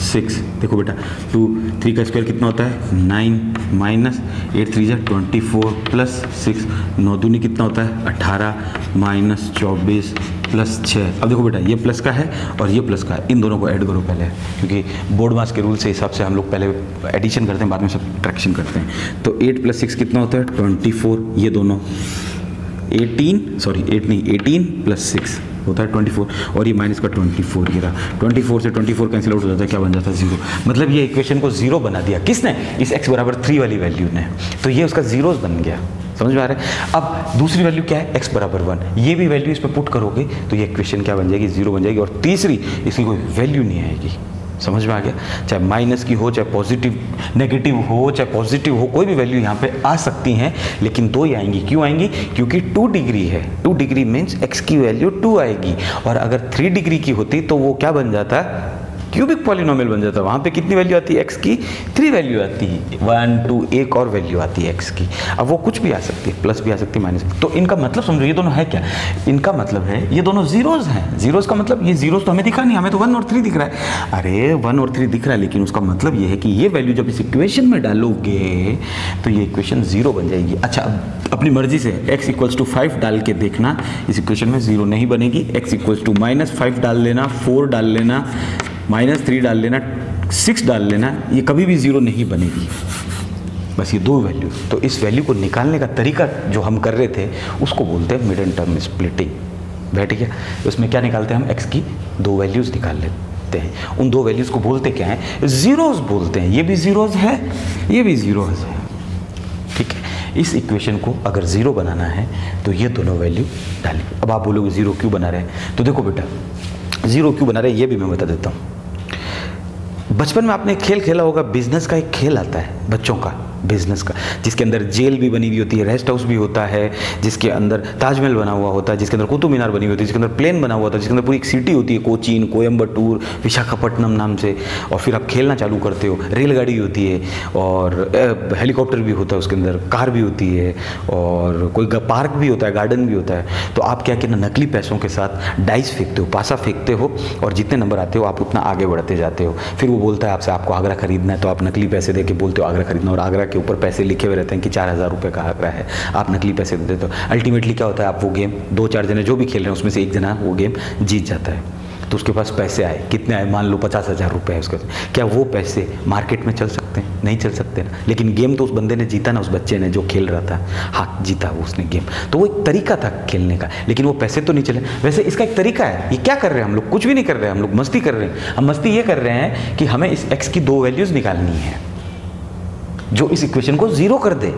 6, देखो बेटा 2 3 का स्क्वायर कितना होता है 9 -8 3 जा 24 + 6 9 दूनी कितना होता है 18 -24 + 6। अब देखो बेटा, ये प्लस का है और ये प्लस का है, इन दोनों को ऐड करो पहले, क्योंकि बोर्ड मास के रूल से हिसाब से हम लोग पहले एडिशन करते हैं, बाद में सब्ट्रैक्शन करते हैं। तो 8 + 6 कितना होता है 24, ये दोनों 18 + 6 होता है 24, और ये माइनस का 24, ये रहा 24 से 24 कैंसिल आउट हो जाता है, क्या बन जाता है 0। मतलब ये इक्वेशन को 0 बना दिया, किसने, इस x बराबर 3 वाली वैल्यू ने, तो ये उसका ज़ीरोज़ बन गया। समझ में आ रहा है। अब दूसरी वैल्यू क्या है, x बराबर 1, ये भी वैल्यू इस पर पुट करोगे तो ये इक्वेशन क्या बन जाएगी, 0 बन जाएगी, और तीसरी इसकी कोई वैल्यू नहीं आएगी। समझ में आ गया, चाहे माइनस की हो, चाहे पॉजिटिव नेगेटिव हो, चाहे पॉजिटिव हो, कोई भी वैल्यू यहाँ पे आ सकती हैं, लेकिन 2 ही आएंगी। क्यों आएंगी, क्योंकि 2 डिग्री है, 2 डिग्री मीन्स x की वैल्यू 2 आएगी, और अगर 3 डिग्री की होती तो वो क्या बन जाता, क्यूबिक पॉलिनोमियल बन जाता। वहाँ पे कितनी वैल्यू आती है x की, 3 वैल्यू आती है, 1 2 एक और वैल्यू आती है x की। अब वो कुछ भी आ सकती है, प्लस भी आ सकती है, माइनस। तो इनका मतलब समझो, ये दोनों है क्या, इनका मतलब है ये दोनों ज़ीरोज़ हैं। ज़ीरोज़ का मतलब, ये ज़ीरोज़ तो हमें दिखा नहीं, हमें तो 1 और 3 दिख रहा है। अरे 1 और 3 दिख रहा है, लेकिन उसका मतलब ये है कि ये वैल्यू जब इस इक्वेशन में डालोगे तो ये इक्वेशन 0 बन जाएगी। अच्छा, अब अपनी मर्जी से x इक्वल्स टू 5 डाल के देखना, इस इक्वेशन में 0 नहीं बनेगी। x इक्वल्स टू -5 डाल लेना, 4 डाल लेना, -3 डाल लेना, 6 डाल लेना, ये कभी भी 0 नहीं बनेगी। बस ये 2 वैल्यू। तो इस वैल्यू को निकालने का तरीका जो हम कर रहे थे उसको बोलते हैं मिडल टर्म स्प्लिटिंग। बैठ गया, उसमें क्या निकालते हैं हम, x की 2 वैल्यूज़ निकाल लेते हैं। उन 2 वैल्यूज़ को बोलते क्या हैं, ज़ीरोज़ बोलते हैं। ये भी ज़ीरोज़ है, ये भी ज़ीरोज़ है, ठीक है। इस इक्वेशन को अगर 0 बनाना है तो ये दोनों वैल्यू डालिए। अब आप बोलोगे 0 क्यों बना रहे हैं, तो देखो बेटा 0 क्यों बना रहे हैं ये भी मैं बता देता हूँ। बचपन में आपने खेल खेला होगा, बिजनेस का एक खेल आता है बच्चों का, बिजनेस का, जिसके अंदर जेल भी बनी हुई होती है, रेस्ट हाउस भी होता है, जिसके अंदर ताजमहल बना हुआ होता है, जिसके अंदर कुतुब मीनार बनी हुई होती है, जिसके अंदर प्लेन बना हुआ होता है, जिसके अंदर पूरी एक सिटी होती है, कोचीन, कोयम्बटूर, विशाखापट्टनम नाम से। और फिर आप खेलना चालू करते हो, रेलगाड़ी होती है, और हेलीकॉप्टर भी होता है उसके अंदर, कार भी होती है, और कोई पार्क भी होता है, गार्डन भी होता है। तो आप क्या कहना, नकली पैसों के साथ डाइस फेंकते हो, पासा फेंकते हो, और जितने नंबर आते हो आप उतना आगे बढ़ते जाते हो। फिर वो बोलता है आपसे, आपको आगरा खरीदना है, तो आप नकली पैसे दे के बोलते हो आगरा खरीदना, और आगरा के ऊपर पैसे लिखे हुए रहते हैं कि 4000 रुपये का आगरा है, आप नकली पैसे दे देते हो। अल्टीमेटली क्या होता है, आप वो गेम 2-4 जने जो भी खेल रहे हैं उसमें से एक जना वो गेम जीत जाता है। तो उसके पास पैसे आए, कितने आए, मान लो 50,000 रुपये है उसके। क्या वो पैसे मार्केट में चल सकते हैं, नहीं चल सकते ना। लेकिन गेम तो उस बंदे ने जीता ना, उस बच्चे ने जो खेल रहा था, हाँ जीता वो उसने गेम। तो वो एक तरीका था खेलने का, लेकिन वो पैसे तो नहीं चले। वैसे इसका एक तरीका है, ये क्या कर रहे हैं हम लोग, कुछ भी नहीं कर रहे हैं हम लोग, मस्ती कर रहे हैं। हम मस्ती ये कर रहे हैं कि हमें इस x की 2 वैल्यूज़ निकालनी है जो इस इक्वेशन को 0 कर दे।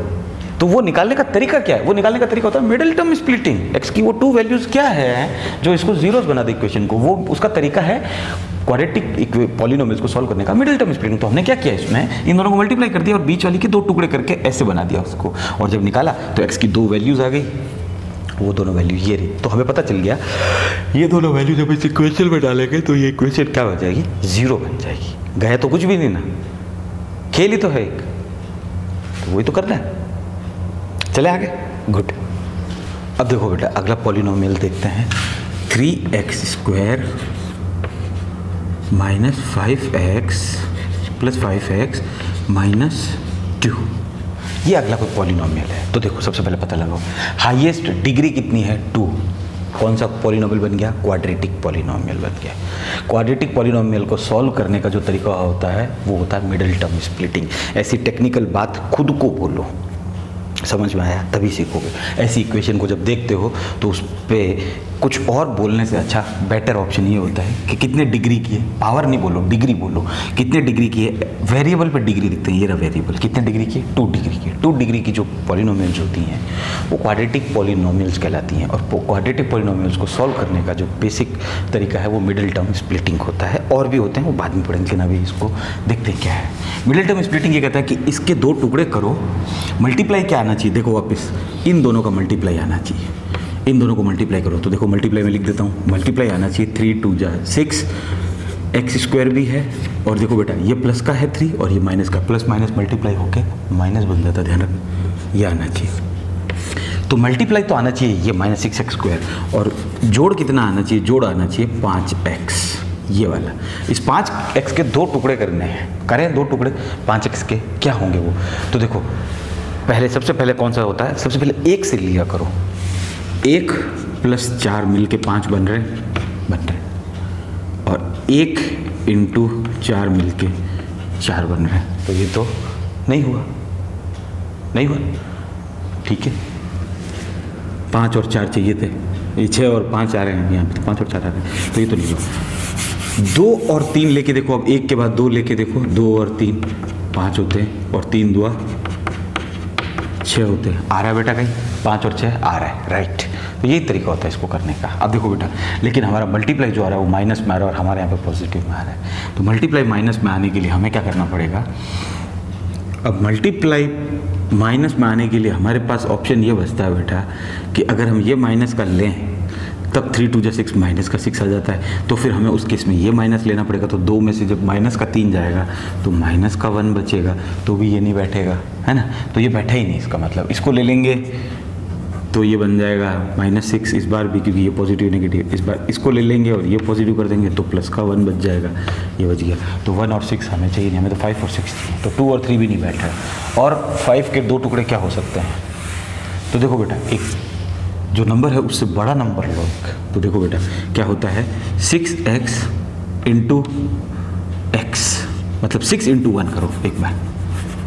तो वो निकालने का तरीका क्या है, वो निकालने का तरीका होता है मिडिल टर्म स्प्लिटिंग। x की वो 2 वैल्यूज़ क्या है जो इसको ज़ीरोज़ बना दे इक्वेशन को, वो उसका तरीका है क्वाड्रेटिक पॉलिनोमियल्स को सॉल्व करने का, मिडिल टर्म स्प्लिटिंग। तो हमने क्या किया, इसमें इन दोनों को मल्टीप्लाई कर दिया और बीच वाली के 2 टुकड़े करके ऐसे बना दिया उसको, और जब निकाला तो x की 2 वैल्यूज़ आ गई, वो दोनों वैल्यू ये रही। तो हमें पता चल गया ये दोनों वैल्यू जब इस इक्वेशन में डालेंगे तो ये इक्वेशन क्या बन जाएगी, 0 बन जाएगी। गए तो कुछ भी नहीं ना, खेल ही तो है एक, तो वही तो करना है। चले आगे, गुड। अब देखो बेटा अगला पॉलिनोमियल देखते हैं, 3x² - 5x + 5x - 2, ये अगला कोई पॉलिनोमियल है। तो देखो सबसे पहले पता लगाओ, हाईएस्ट डिग्री कितनी है, 2, कौन सा पॉलिनोमियल बन गया? क्वाड्रेटिक पॉलिनोमियल बन गया। क्वाड्रेटिक पॉलिनोमियल को सॉल्व करने का जो तरीका होता है वो होता है मिडिल टर्म स्प्लिटिंग। ऐसी टेक्निकल बात खुद को बोलो, समझ में आया तभी सीखोगे। ऐसी इक्वेशन को जब देखते हो तो उस पर कुछ और बोलने से अच्छा बेटर ऑप्शन ये होता है कि कितने डिग्री की है, पावर नहीं बोलो, डिग्री बोलो, कितने डिग्री की है। वेरिएबल पे डिग्री लिखते हैं, ये रहा वेरिएबल, कितने डिग्री की है? 2 डिग्री की। 2 डिग्री की जो पॉलिनोमियल्स होती हैं वो क्वाड्रेटिक पॉलिनोमियल्स कहलाती हैं। और क्वाड्रेटिक पॉलिनोमियल्स को सॉल्व करने का जो बेसिक तरीका है वो मिडिल टर्म स्प्लिटिंग होता है। और भी होते हैं, वो बाद में पढ़ेंगे, लेकिन अभी इसको देखते हैं क्या है। मिडिल टर्म स्प्लिटिंग ये कहता है कि इसके 2 टुकड़े करो, मल्टीप्लाई क्या आना चाहिए? देखो वापस इन दोनों का मल्टीप्लाई आना चाहिए, इन दोनों को मल्टीप्लाई करो। तो देखो मल्टीप्लाई में लिख देता हूँ, मल्टीप्लाई आना चाहिए 3 2 जा 6, एक्स स्क्वायर भी है, और देखो बेटा ये प्लस का है 3 और ये माइनस का, प्लस माइनस मल्टीप्लाई होके माइनस बन जाता, ध्यान रखना, ये आना चाहिए। तो मल्टीप्लाई तो आना चाहिए ये -6x स्क्वायर, और जोड़ कितना आना चाहिए? जोड़ आना चाहिए 5x, ये वाला। इस 5x के 2 टुकड़े करने हैं, करें 2 टुकड़े 5x के, क्या होंगे वो? तो देखो पहले, सबसे पहले कौन सा होता है? सबसे पहले 1 से लिया करो, 1 + 4 मिलके 5 बन रहे, और 1 × 4 मिलके 4 बन रहे हैं। तो ये तो नहीं हुआ, नहीं हुआ, ठीक है। 5 और 4 चाहिए थे, ये 6 और 5 आ रहे हैं, यहाँ पे 5 और 4 आ रहे हैं, तो ये तो नहीं हुआ। 2 और 3 लेके देखो, अब 1 के बाद 2 लेके देखो, 2 और 3 5 होते हैं, और 3 2 6 होते हैं। आ रहा है बेटा कहीं? 5 और 6 आ रहा है, राइट। तो यही तरीका होता है इसको करने का। अब देखो बेटा, लेकिन हमारा मल्टीप्लाई जो आ रहा है वो माइनस में आ रहा है और हमारे यहाँ पे पॉजिटिव में आ रहा है। तो मल्टीप्लाई माइनस में आने के लिए हमें क्या करना पड़ेगा? अब मल्टीप्लाई माइनस में आने के लिए हमारे पास ऑप्शन ये बचता है बेटा कि अगर हम ये माइनस का लें तब 3 2 जा 6, माइनस का 6 आ जाता है। तो फिर हमें उस केस में ये माइनस लेना पड़ेगा। तो 2 में से जब माइनस का 3 जाएगा तो माइनस का 1 बचेगा, तो भी ये नहीं बैठेगा, है ना। तो ये बैठा ही नहीं, इसका मतलब इसको ले लेंगे तो ये बन जाएगा -6 इस बार भी, क्योंकि ये पॉजिटिव नेगेटिव। इस बार इसको ले लेंगे और ये पॉजिटिव कर देंगे तो प्लस का 1 बच जाएगा, ये बच गया। तो 1 और 6 हमें चाहिए नहीं, हमें तो 5 और 6 चाहिए। तो 2 और 3 भी नहीं बैठ रहा है। और 5 के 2 टुकड़े क्या हो सकते हैं? तो देखो बेटा, एक जो नंबर है उससे बड़ा नंबर लो। तो देखो बेटा क्या होता है, 6x × x, मतलब 6 × 1 करो एक बार,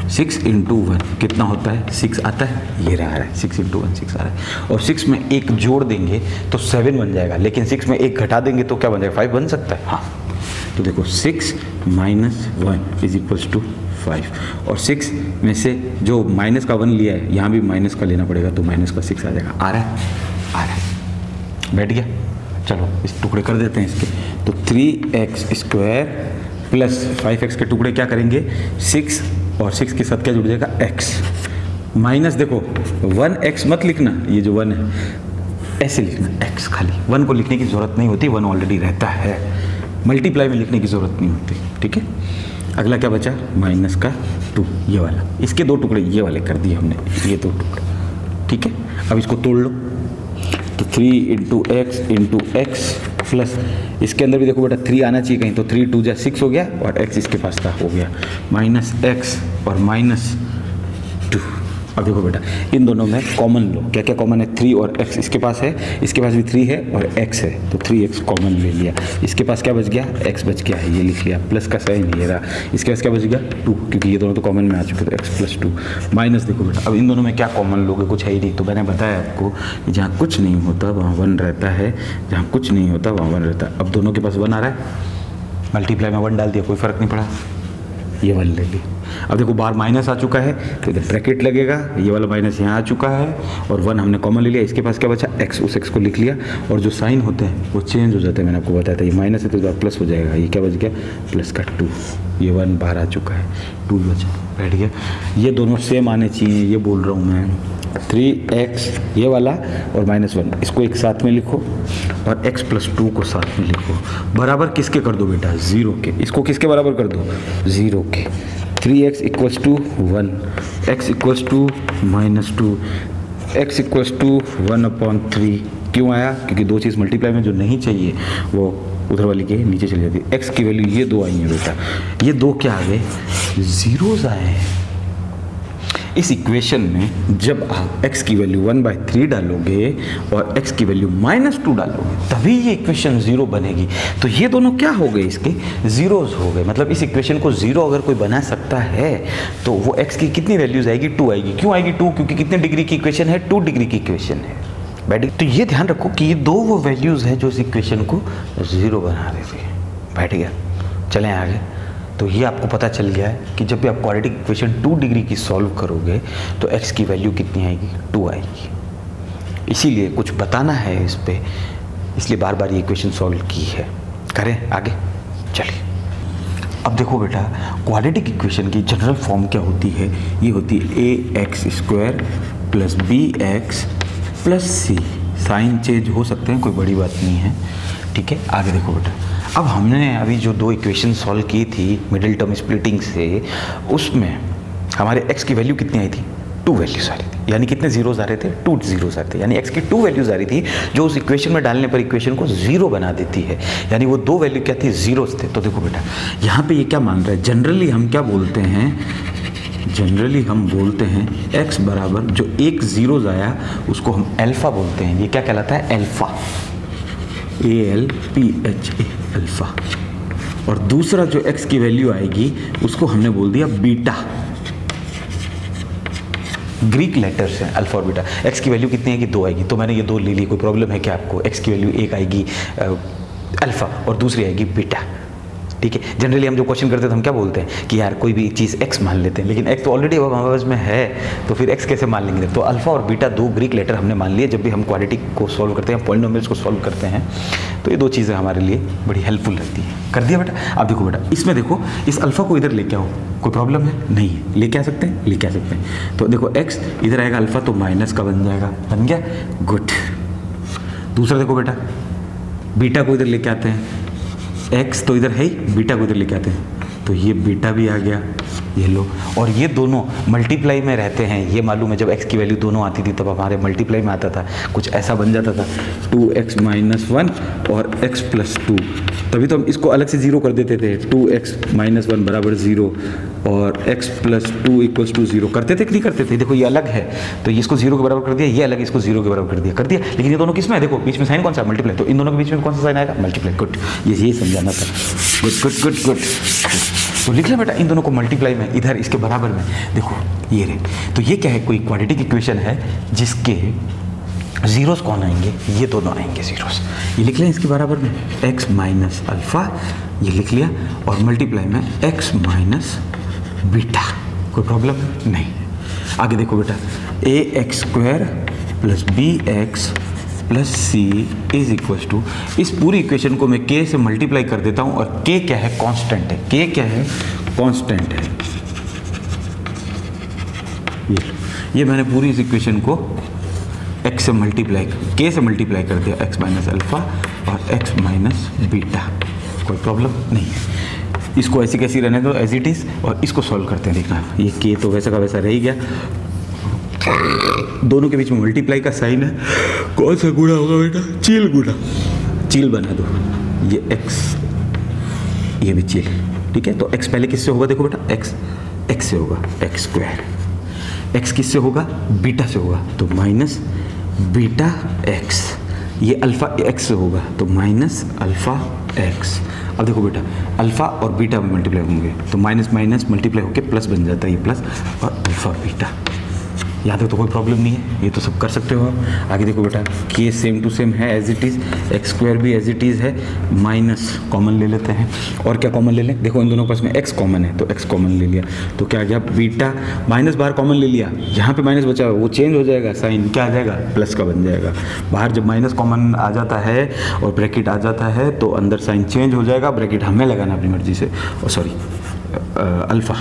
6 × 1 कितना होता है? 6 आता है, ये रहा है 6 × 1 6 आ रहा है। और 6 में 1 जोड़ देंगे तो 7 बन जाएगा, लेकिन 6 में 1 घटा देंगे तो क्या बन जाएगा? 5 बन सकता है। हाँ, तो देखो 6 - 1 = 5, और 6 में से जो माइनस का 1 लिया है यहाँ भी माइनस का लेना पड़ेगा, तो माइनस का 6 आ जाएगा। आ रहा है, आ रहा है, बैठ गया। चलो इस टुकड़े कर देते हैं इसके। तो 3x स्क्वायर प्लस 5x के टुकड़े क्या करेंगे? 6, और 6 के साथ क्या जुड़ जाएगा? x माइनस, देखो 1x मत लिखना, ये जो 1 है ऐसे लिखना, x खाली। 1 को लिखने की ज़रूरत नहीं होती, 1 ऑलरेडी रहता है। मल्टीप्लाई में लिखने की ज़रूरत नहीं होती, ठीक है। अगला क्या बचा? -2, ये वाला। इसके 2 टुकड़े ये वाले कर दिए हमने, ये 2 टुकड़े, ठीक है। अब इसको तोड़ लो, तो 3 × x प्लस इसके अंदर भी देखो बेटा 3 आना चाहिए कहीं, तो 3 2 जा 6 हो गया, और x इसके पास था, हो गया -x और -2। अब देखो बेटा इन दोनों में कॉमन लो, क्या क्या कॉमन है? 3 और x इसके पास है, इसके पास भी 3 है और x है, तो 3x कॉमन ले लिया। इसके पास क्या बच गया? x बच गया है, ये लिख लिया, प्लस का साइन ये रहा। इसके पास क्या बच गया? 2, क्योंकि ये दोनों तो कॉमन में आ चुके, तो x + 2 माइनस। देखो बेटा अब इन दोनों में क्या कॉमन लोगे? कुछ है ही नहीं। तो मैंने बताया आपको कि जहाँ कुछ नहीं होता वहाँ 1 रहता है, जहाँ कुछ नहीं होता वहाँ 1 रहता है। अब दोनों के पास 1 आ रहा है, मल्टीप्लाई में 1 डाल दिया, कोई फ़र्क नहीं पड़ा, ये 1 ले ली। अब देखो बार माइनस आ चुका है तो इधर ब्रैकेट लगेगा, ये वाला माइनस यहाँ आ चुका है, और 1 हमने कॉमन ले लिया। इसके पास क्या बचा? x, उस x को लिख लिया, और जो साइन होते हैं वो चेंज हो जाते हैं, मैंने आपको बताया था। ये माइनस है तो इस बार प्लस हो जाएगा, ये क्या बच गया? प्लस का 2, ये 1 बाहर आ चुका है, 2 बचा, बैठ गया। ये दोनों सेम आने चाहिए, ये बोल रहा हूँ मैं। 3x ये वाला और -1 इसको एक साथ में लिखो, और x + 2 को साथ में लिखो। बराबर किसके कर दो बेटा? 0 के। इसको किसके बराबर कर दो? 0 के। 3x = 1, x = -2, x = 1/3। क्यों आया? क्योंकि 2 चीज़ मल्टीप्लाई में जो नहीं चाहिए वो उधर वाली के नीचे चली जाती है। x की वैल्यू ये 2 आई है बेटा, ये 2 क्या आ गए? 0s आए हैं। इस इक्वेशन में जब आप x की वैल्यू 1/3 डालोगे और x की वैल्यू -2 डालोगे तभी ये इक्वेशन 0 बनेगी। तो ये दोनों क्या हो गए, इसके जीरोज हो गए। मतलब इस इक्वेशन को 0 अगर कोई बना सकता है तो वो x की कितनी वैल्यूज आएगी, 2 आएगी। क्यों आएगी 2? क्योंकि कितने डिग्री की इक्वेशन है, 2 डिग्री की इक्वेशन है। बैठ तो ये ध्यान रखो कि ये दो वो वैल्यूज है जो इस इक्वेशन को 0 बना देती है। बैठ गया, चलें आगे। तो ये आपको पता चल गया है कि जब भी आप क्वाड्रेटिक इक्वेशन 2 डिग्री की सॉल्व करोगे तो x की वैल्यू कितनी आएगी, 2 आएगी। इसीलिए कुछ बताना है इस पे, इसलिए बार बार ये इक्वेशन सॉल्व की है। करें आगे, चलिए। अब देखो बेटा, क्वाड्रेटिक इक्वेशन की जनरल फॉर्म क्या होती है, ये होती है ax² + bx + c। Sign change हो सकते हैं, कोई बड़ी बात नहीं है, ठीक है। आगे देखो बेटा, अब हमने अभी जो 2 इक्वेशन सॉल्व की थी मिडिल टर्म स्प्लिटिंग से, उसमें हमारे x की वैल्यू कितनी आई थी, 2 वैल्यूज आ रही थी। यानी कितने जीरोज आ रहे थे, 2 जीरोज आ रहे थे। यानी x की 2 वैल्यूज आ रही थी जो उस इक्वेशन में डालने पर इक्वेशन को 0 बना देती है। यानी वो 2 वैल्यू क्या थी, जीरोज थे। तो देखो बेटा, यहाँ पे ये क्या मान रहा है, जनरली हम क्या बोलते हैं, जनरली हम बोलते हैं x बराबर जो एक जीरोज आया उसको हम अल्फा बोलते हैं। ये क्या कहलाता है, अल्फा, ALPHA, अल्फा। और दूसरा जो x की वैल्यू आएगी उसको हमने बोल दिया बीटा। ग्रीक लेटर्स हैं अल्फा और बीटा। x की वैल्यू कितनी आएगी, 2 आएगी। तो मैंने ये 2 ले ली। कोई प्रॉब्लम है क्या आपको? x की वैल्यू एक आएगी अल्फा और दूसरी आएगी बीटा, ठीक है। जनरली हम जो क्वेश्चन करते हैं तो हम क्या बोलते हैं कि यार कोई भी चीज़ x मान लेते हैं, लेकिन x तो ऑलरेडी हमारे पास में है, तो फिर x कैसे मान लेंगे? तो अल्फा और बीटा 2 ग्रीक लेटर हमने मान लिए जब भी हम क्वाड्रेटिक को सॉल्व करते हैं, पॉलिनोमियल्स को सॉल्व करते हैं। तो ये 2 चीज़ें हमारे लिए बड़ी हेल्पफुल रहती है। कर दिया बेटा? अब देखो बेटा, इसमें देखो, इस अल्फा को इधर लेके आओ, कोई प्रॉब्लम है? नहीं है। लेके आ सकते हैं, लेके आ सकते हैं। तो देखो x इधर आएगा अल्फा तो माइनस का बन जाएगा, बन गया, गुड। दूसरा देखो बेटा, बीटा को इधर लेके आते हैं, x तो इधर है ही, बीटा को इधर लेके आते हैं, तो ये बीटा भी आ गया, ये लो। और ये दोनों मल्टीप्लाई में रहते हैं, ये मालूम है। जब x की वैल्यू दोनों आती थी तब हमारे मल्टीप्लाई में आता था, कुछ ऐसा बन जाता था 2x - 1 और x + 2। तभी तो हम इसको अलग से 0 कर देते थे, 2x - 1 बराबर 0 और x + 2 = 0 करते थे कि नहीं करते थे? देखो ये अलग है तो इसको 0 के बराबर कर दिया, ये अलग इसको 0 के बराबर कर दिया। लेकिन ये दोनों किस में है, देखो बीच में साइन कौन सा, मल्टीप्लाई। तो इन दोनों के बीच में कौन सा साइन आएगा, मल्टीप्लाई। गुड, ये समझाना था। Good good good good. तो लिख ले बेटा, इन दोनों को मल्टीप्लाई में इधर इसके बराबर में, देखो ये रहे। तो ये क्या है, कोई क्वाड्रेटिक इक्वेशन है जिसके जीरोस कौन आएंगे, ये दोनों आएंगे जीरोस। ये लिख लें इसके बराबर में x - अल्फा, ये लिख लिया, और मल्टीप्लाई में x - बीटा। कोई प्रॉब्लम नहीं। आगे देखो बेटा, ax² + bx + c = इस पूरी इक्वेशन को मैं k से मल्टीप्लाई कर देता हूँ, और k क्या है, कांस्टेंट है। k क्या है, कांस्टेंट है। ये मैंने पूरी इस इक्वेशन को x से मल्टीप्लाई, k से मल्टीप्लाई कर दिया, x - अल्फा और x - बीटा। कोई प्रॉब्लम नहीं है। इसको ऐसी कैसी रहने दो, एज इट इज़, और इसको सॉल्व करते हैं। देखना, ये k तो वैसा का वैसा रह ही गया, दोनों के बीच में मल्टीप्लाई का साइन है। कौन सा गुणा होगा बेटा, चील गुणा, चील बना दो। ये x, ये भी चील, ठीक है। तो x पहले किससे होगा, देखो बेटा, x से होगा, x²। x किससे होगा, बीटा से होगा, तो माइनस बीटा x। ये अल्फा x से होगा तो माइनस अल्फा x। अब देखो बेटा, अल्फा और बीटा में मल्टीप्लाई होंगे तो माइनस माइनस मल्टीप्लाई होकर प्लस बन जाता है, ये प्लस और अल्फा बीटा। यहाँ तक तो कोई प्रॉब्लम नहीं है, ये तो सब कर सकते हो आप। आगे देखो बेटा, k सेम टू सेम है एज इट इज़, x² भी एज इट इज़ है, माइनस कॉमन ले लेते हैं। और क्या कॉमन ले लें, देखो इन दोनों के पास में x कॉमन है तो x कॉमन ले लिया, तो क्या आ गया, बीटा। माइनस बाहर कॉमन ले लिया, जहाँ पे माइनस बचा वो चेंज हो जाएगा, साइन क्या आ जाएगा, प्लस का बन जाएगा। बाहर जब माइनस कॉमन आ जाता है और ब्रैकेट आ जाता है तो अंदर साइन चेंज हो जाएगा, ब्रैकेट हमें लगाना अपनी मर्जी से, और सॉरी अल्फ़ा,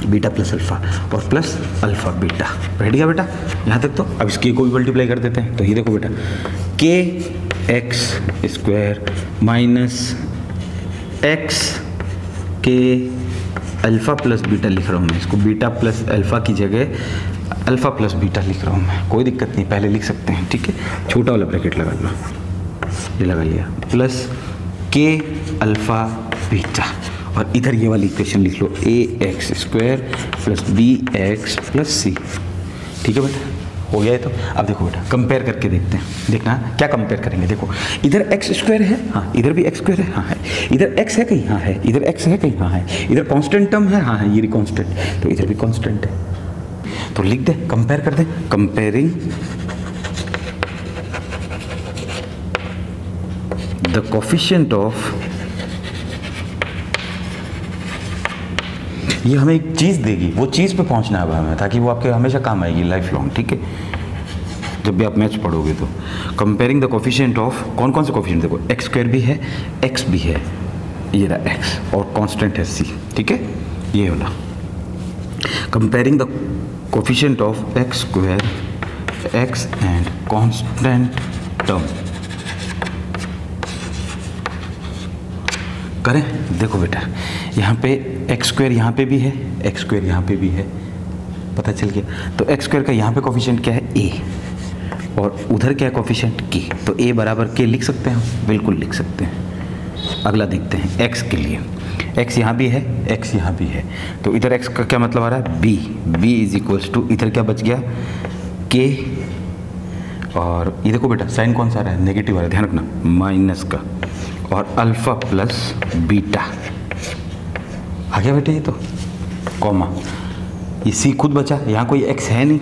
बीटा + अल्फा और प्लस अल्फा बीटा। बैठ गया बेटा यहाँ तक। तो अब इस k को भी मल्टीप्लाई कर देते हैं, तो ये देखो बेटा, kx² - x k alpha + beta लिख रहा हूँ मैं, इसको बीटा + अल्फ़ा की जगह अल्फ़ा + बीटा लिख रहा हूँ मैं, कोई दिक्कत नहीं, पहले लिख सकते हैं, ठीक है। छोटा वाला ब्रैकेट लगा लो, ये लगा लिया, प्लस k अल्फ़ा बीटा, और इधर ये वाली इक्वेशन लिख लो ax² + bx + c। ठीक है बेटा, हो गया है। तो अब देखो बेटा कंपेयर करके देखते हैं, देखना क्या कंपेयर करेंगे। देखो इधर x² है, हाँ इधर भी x² है, हाँ है। इधर x है कहीं, हाँ है। इधर x है कहीं, हाँ है। इधर कांस्टेंट टर्म है, हाँ है, ये कांस्टेंट, तो इधर भी कांस्टेंट है। तो लिख दे, कंपेयर कर दे, कंपेयरिंग द कोफिशिएंट ऑफ, ये हमें एक चीज़ देगी, वो चीज़ पे पहुंचना है हमें, ताकि वो आपके हमेशा काम आएगी लाइफ लॉन्ग। ठीक है, जब भी आप मैथ्स पढ़ोगे तो कंपेयरिंग द कोफिशिएंट ऑफ, कौन कौन से कोफिशिएंट, देखो x² भी है, x भी है, ये रहा x, और कांस्टेंट है c। ठीक है, ये वाला comparing the coefficient of x² x and constant term करें। देखो बेटा यहाँ पे x² यहाँ पे भी है, x² यहाँ पे भी है, पता चल गया। तो x² का यहाँ पे कोफिशिएंट क्या है, a, और उधर क्या है कोफिशिएंट k। तो a बराबर k लिख सकते हैं हम, बिल्कुल लिख सकते हैं। अगला देखते हैं x के लिए, x यहाँ भी है, x यहाँ भी है, तो इधर x का क्या मतलब आ रहा है, b, b = इधर क्या बच गया, k, और ये देखो बेटा साइन कौन सा आ रहा है, नेगेटिव आ रहा है, ध्यान रखना, माइनस का, और अल्फा प्लस बीटा आ गया बेटे। ये तो कॉमा, ये c खुद बचा, यहाँ कोई x है नहीं,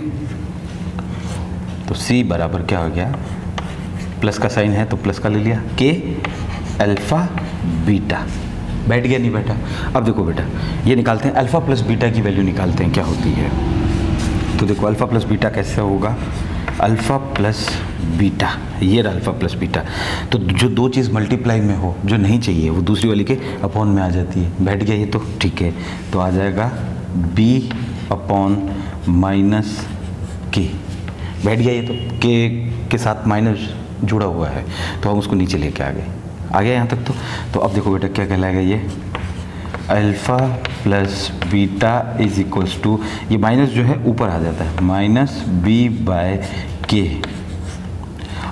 तो c बराबर क्या हो गया, प्लस का साइन है तो प्लस का ले लिया, k अल्फा बीटा, बैठ गया नहीं बैठा। अब देखो बेटा ये निकालते हैं, अल्फा प्लस बीटा की वैल्यू निकालते हैं क्या होती है। तो देखो अल्फा प्लस बीटा कैसे होगा, अल्फा प्लस बीटा, ये रहा अल्फा प्लस बीटा। तो जो दो चीज़ मल्टीप्लाई में हो, जो नहीं चाहिए वो दूसरी वाली के अपॉन में आ जाती है, बैठ गया ये तो, ठीक है। तो आ जाएगा b/-k, बैठ गया ये तो, के साथ माइनस जुड़ा हुआ है, तो हम उसको नीचे लेके आ गया यहाँ तक। तो अब देखो बेटा क्या कहलाएगा ये, अल्फ़ा प्लस बीटा = ये माइनस जो है ऊपर आ जाता है, -b/k।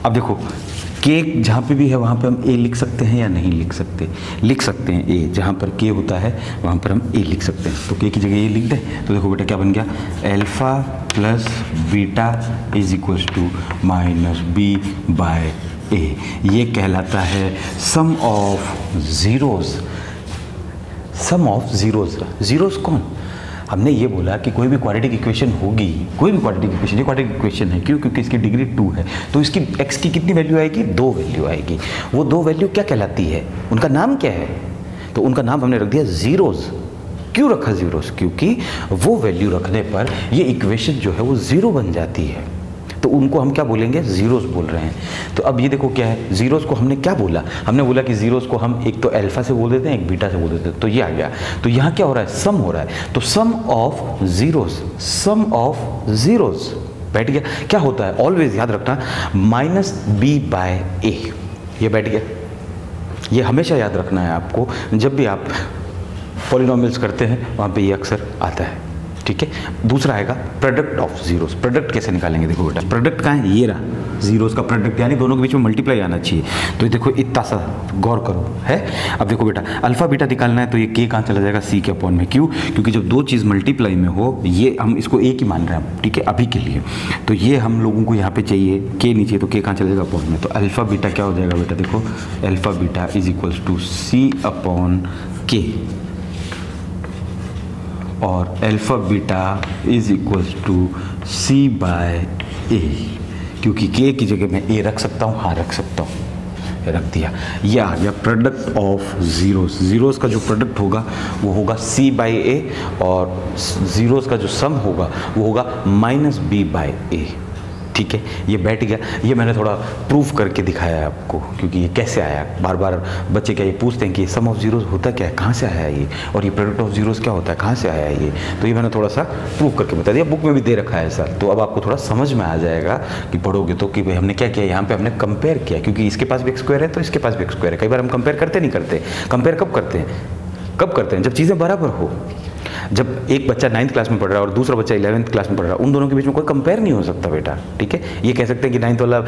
अब देखो k जहाँ पे भी है वहाँ पे हम a लिख सकते हैं या नहीं लिख सकते, लिख सकते हैं a, जहाँ पर k होता है वहाँ पर हम a लिख सकते हैं। तो k की जगह a लिख दें, तो देखो बेटा क्या बन गया, अल्फ़ा प्लस बीटा = -b/a। ये कहलाता है sum of zeros. Sum of zeros, zeros कौन, हमने ये बोला कि कोई भी क्वाड्रेटिक इक्वेशन होगी, कोई भी क्वाड्रेटिक इक्वेशन, ये क्वाड्रेटिक इक्वेशन है, क्यों, क्योंकि इसकी डिग्री 2 है, तो इसकी x की कितनी वैल्यू आएगी, 2 वैल्यू आएगी। वो 2 वैल्यू क्या कहलाती है, उनका नाम क्या है, तो उनका नाम हमने रख दिया ज़ीरोज़। क्यों रखा ज़ीरोज़, क्योंकि वो वैल्यू रखने पर ये इक्वेशन जो है वो ज़ीरो बन जाती है, तो उनको हम क्या बोलेंगे, ज़ीरोज़ बोल रहे हैं। तो अब ये देखो क्या है, ज़ीरोज़ को हमने क्या बोला, हमने बोला कि ज़ीरोज़ को हम एक तो अल्फ़ा से बोल देते हैं, एक बीटा से बोल देते हैं, तो ये आ गया। तो यहाँ क्या हो रहा है, सम हो रहा है, तो sum of zeros, sum of zeros, बैठ गया। क्या होता है, ऑलवेज याद रखना, -b/a, ये बैठ गया। ये हमेशा याद रखना है आपको, जब भी आप पॉलिनोमियल्स करते हैं वहाँ पे ये अक्सर आता है, ठीक है। दूसरा आएगा प्रोडक्ट ऑफ ज़ीरोज़। प्रोडक्ट कैसे निकालेंगे, देखो बेटा प्रोडक्ट कहाँ है, ये रहा ज़ीरोज़ का प्रोडक्ट, यानी दोनों के बीच में मल्टीप्लाई आना चाहिए। तो देखो इतना सा गौर करो है। अब देखो बेटा अल्फ़ा बीटा निकालना है, तो ये k कहाँ चला जाएगा, c के अपॉन में। क्यों, क्योंकि जब दो चीज़ मल्टीप्लाई में हो, ये हम इसको एक ही मान रहे हैं, ठीक है, अभी के लिए। तो ये हम लोगों को यहाँ पे चाहिए, k नहीं चाहिए, तो k कहाँ चला जाएगा, अपॉन में। तो अल्फ़ा बीटा क्या हो जाएगा बेटा, देखो अल्फ़ा बीटा =c/k, और अल्फ़ा बीटा =c/a, क्योंकि k की जगह मैं a रख सकता हूँ, हाँ रख सकता हूँ, रख दिया। ये आ गया प्रोडक्ट ऑफ ज़ीरोज़। ज़ीरोज़ का जो प्रोडक्ट होगा वो होगा c/a, और ज़ीरोज़ का जो सम होगा वो होगा -b/a, ठीक है। ये बैठ गया, ये मैंने थोड़ा प्रूफ करके दिखाया है आपको, क्योंकि ये कैसे आया, बार बार बच्चे क्या ये पूछते हैं कि सम ऑफ ज़ीरोज़ होता क्या है, कहाँ से आया ये, और ये प्रोडक्ट ऑफ ज़ीरोज़ क्या होता है, कहाँ से आया ये। तो ये मैंने थोड़ा सा प्रूफ करके बता दिया, बुक में भी दे रखा है सर, तो अब आपको थोड़ा समझ में आ जाएगा कि पढ़ोगे तो, कि भाई हमने क्या किया, यहाँ पर हमने कंपेयर किया, क्योंकि इसके पास भी x² है तो इसके पास भी x² है। कई बार हम कंपेयर करते नहीं करते, कंपेयर कब करते हैं, जब चीज़ें बराबर हो। जब एक बच्चा 9th क्लास में पढ़ रहा है और दूसरा बच्चा 11th क्लास में पढ़ रहा है, उन दोनों के बीच में कोई कंपेयर नहीं हो सकता बेटा, ठीक है। ये कह सकते हैं कि 9th वाला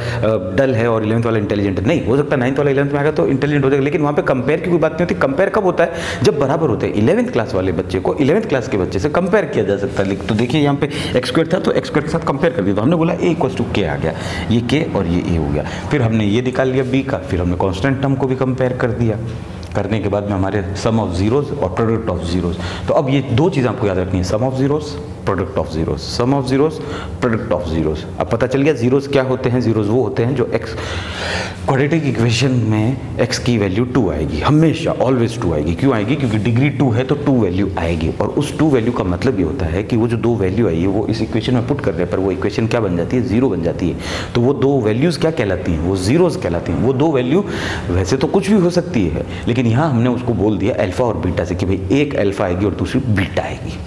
डल है और 11th वाला इंटेलिजेंट है, नहीं हो सकता। 9th वाला 11th में आएगा तो इंटेलिजेंट हो जाएगा, लेकिन वहाँ पे कंपेयर की कोई बात नहीं होती। कंपेयर कब होता है? जब बराबर होते हैं। 11th क्लास वाले बच्चे को 11th क्लास के बच्चे से कंपेयर किया जा सकता है। तो देखिए यहाँ पे एक्स स्क्वायर था, तो एक्स स्क्वायर के साथ कंपेयर कर दिया, तो हमने बोला ए इक्वल्स टू के आ गया, ये के और ये ए हो गया। फिर हमने ये निकाल लिया बी का, फिर हमने कांस्टेंट टर्म को भी कंपेयर कर दिया। करने के बाद में हमारे सम ऑफ जीरोस और प्रोडक्ट ऑफ जीरोस। तो अब ये दो चीज़ें आपको याद रखनी है, sum of zeros, product of zeros, sum of zeros, product of zeros. अब पता चल गया जीरोस क्या होते हैं। जीरोस वो होते हैं जो एक्स क्वाड्रेटिक इक्वेशन में एक्स की वैल्यू 2 आएगी, हमेशा ऑलवेज 2 आएगी। क्यों आएगी? क्योंकि डिग्री 2 है तो 2 वैल्यू आएगी, और उस 2 वैल्यू का मतलब ये होता है कि वो जो 2 वैल्यू आई है वो इस इक्वेशन में पुट कर रहे पर वो इक्वेशन क्या बन जाती है? जीरो बन जाती है। तो वो 2 वैल्यूज़ क्या कहलाती हैं? वो जीरोस कहलाती हैं। वो 2 वैल्यू वैसे तो कुछ भी हो सकती है, लेकिन यहाँ हमने उसको बोल दिया अल्फा और बीटा से कि भाई एक अल्फा आएगी और दूसरी बीटा आएगी।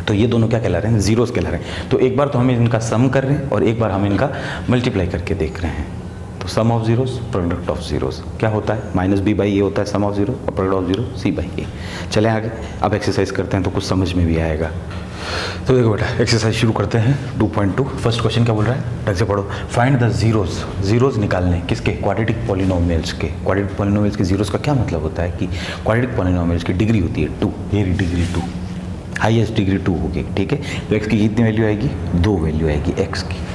तो ये दोनों क्या कहला रहे हैं? जीरोस कहला रहे हैं। तो एक बार तो हम इनका सम कर रहे हैं और एक बार हम इनका मल्टीप्लाई करके देख रहे हैं। तो sum of zeros, product of zeros क्या होता है? माइनस बी बाई ए होता है सम ऑफ जीरो, और product of zero C by A. चलें आगे, अब एक्सरसाइज करते हैं तो कुछ समझ में भी आएगा। तो देखो बेटा, एक्सरसाइज शुरू करते हैं। 2.2 फर्स्ट क्वेश्चन क्या बोल रहा है? ढंग से पढ़ो। फाइंड द जीरोस, जीरोस निकालने किसके? क्वाड्रेटिक पॉलिनोमियल्स के। क्वाड्रेटिक पॉलिनोमियल्स के जीरोस का क्या मतलब होता है कि क्वाड्रेटिक पॉलिनोमियल्स की डिग्री होती है 2, ये डिग्री 2, हाईएस्ट डिग्री 2 होगी, ठीक है। तो एक्स की कितनी वैल्यू आएगी? 2 वैल्यू आएगी एक्स की।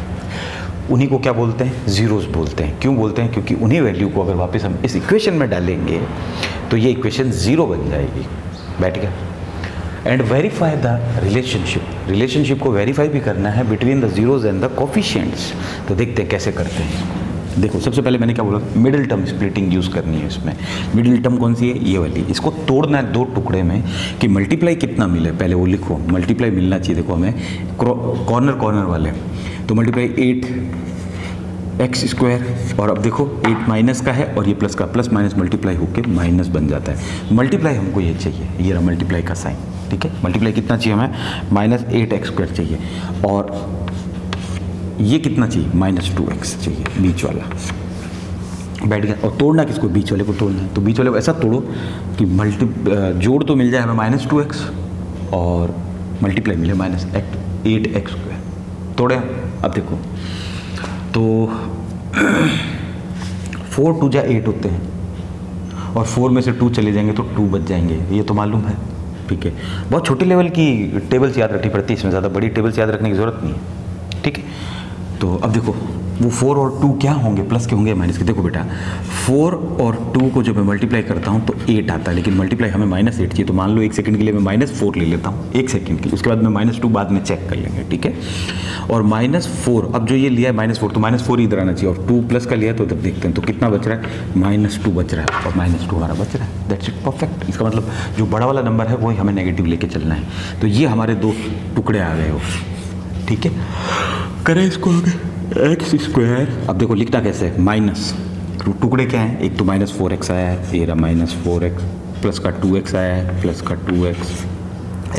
उन्हीं को क्या बोलते हैं? जीरोस बोलते हैं। क्यों बोलते हैं? क्योंकि उन्हीं वैल्यू को अगर वापस हम इस इक्वेशन में डालेंगे तो ये इक्वेशन जीरो बन जाएगी। बैठ गया। And verify the relationship, relationship को वेरीफाई भी करना है between the zeros and the coefficients. तो देखते हैं कैसे करते हैं इसको। देखो सबसे पहले मैंने क्या बोला? मिडिल टर्म स्प्लिटिंग यूज़ करनी है इसमें। मिडिल टर्म कौन सी है? ये वाली। इसको तोड़ना है 2 टुकड़े में कि मल्टीप्लाई कितना मिले, पहले वो लिखो। मल्टीप्लाई मिलना चाहिए, देखो हमें कॉर्नर कॉर्नर वाले। तो मल्टीप्लाई 8 एक्स स्क्वायर, और अब देखो 8 माइनस का है और ये प्लस का, प्लस माइनस मल्टीप्लाई होकर माइनस बन जाता है। मल्टीप्लाई हमको ये चाहिए, ये रहा मल्टीप्लाई का साइन, ठीक है। मल्टीप्लाई कितना चाहिए हमें? माइनस 8x स्क्वायर चाहिए, और ये कितना चाहिए? माइनस 2x चाहिए, बीच वाला। बैठ गया। और तोड़ना किसको? बीच वाले को तोड़ना है। तो बीच वाले को ऐसा तोड़ो कि जोड़ तो मिल जाए हमें माइनस 2x और मल्टीप्लाई मिले माइनस 8x स्क्वायर। तोड़े। अब देखो तो 4 2 जा 8 होते हैं, और 4 में से 2 चले जाएंगे तो 2 बच जाएंगे, ये तो मालूम है, ठीक है। बहुत छोटे लेवल की टेबल्स याद रखनी पड़ती है, इसमें ज़्यादा बड़ी टेबल्स याद रखने की ज़रूरत नहीं है, ठीक है। तो अब देखो वो 4 और 2 क्या होंगे? प्लस के होंगे माइनस के? देखो बेटा 4 और 2 को जब मैं मल्टीप्लाई करता हूँ तो 8 आता है, लेकिन मल्टीप्लाई हमें माइनस 8 चाहिए। तो मान लो 1 सेकंड के लिए मैं -4 ले लेता हूँ, 1 सेकंड के लिए, उसके बाद मैं -2 बाद में चेक कर लेंगे, ठीक है। और -4, अब जो ये लिया है -4, तो -4 इधर आना चाहिए, और 2 प्लस का लिया है तो इधर देखते हैं तो कितना बच रहा है? -2 बच रहा है, और -2 हमारा बच रहा है। That's it, perfect. इसका मतलब जो बड़ा वाला नंबर है वही हमें नेगेटिव लेके चलना है। तो ये हमारे 2 टुकड़े आ गए हो, ठीक है। करें इसको आगे। एक्स स्क्वायर, अब देखो लिखना कैसे है? माइनस टुकड़े क्या हैं? एक तो -4x आया है, ये रहा -4x, प्लस का 2x आया है, प्लस का 2x,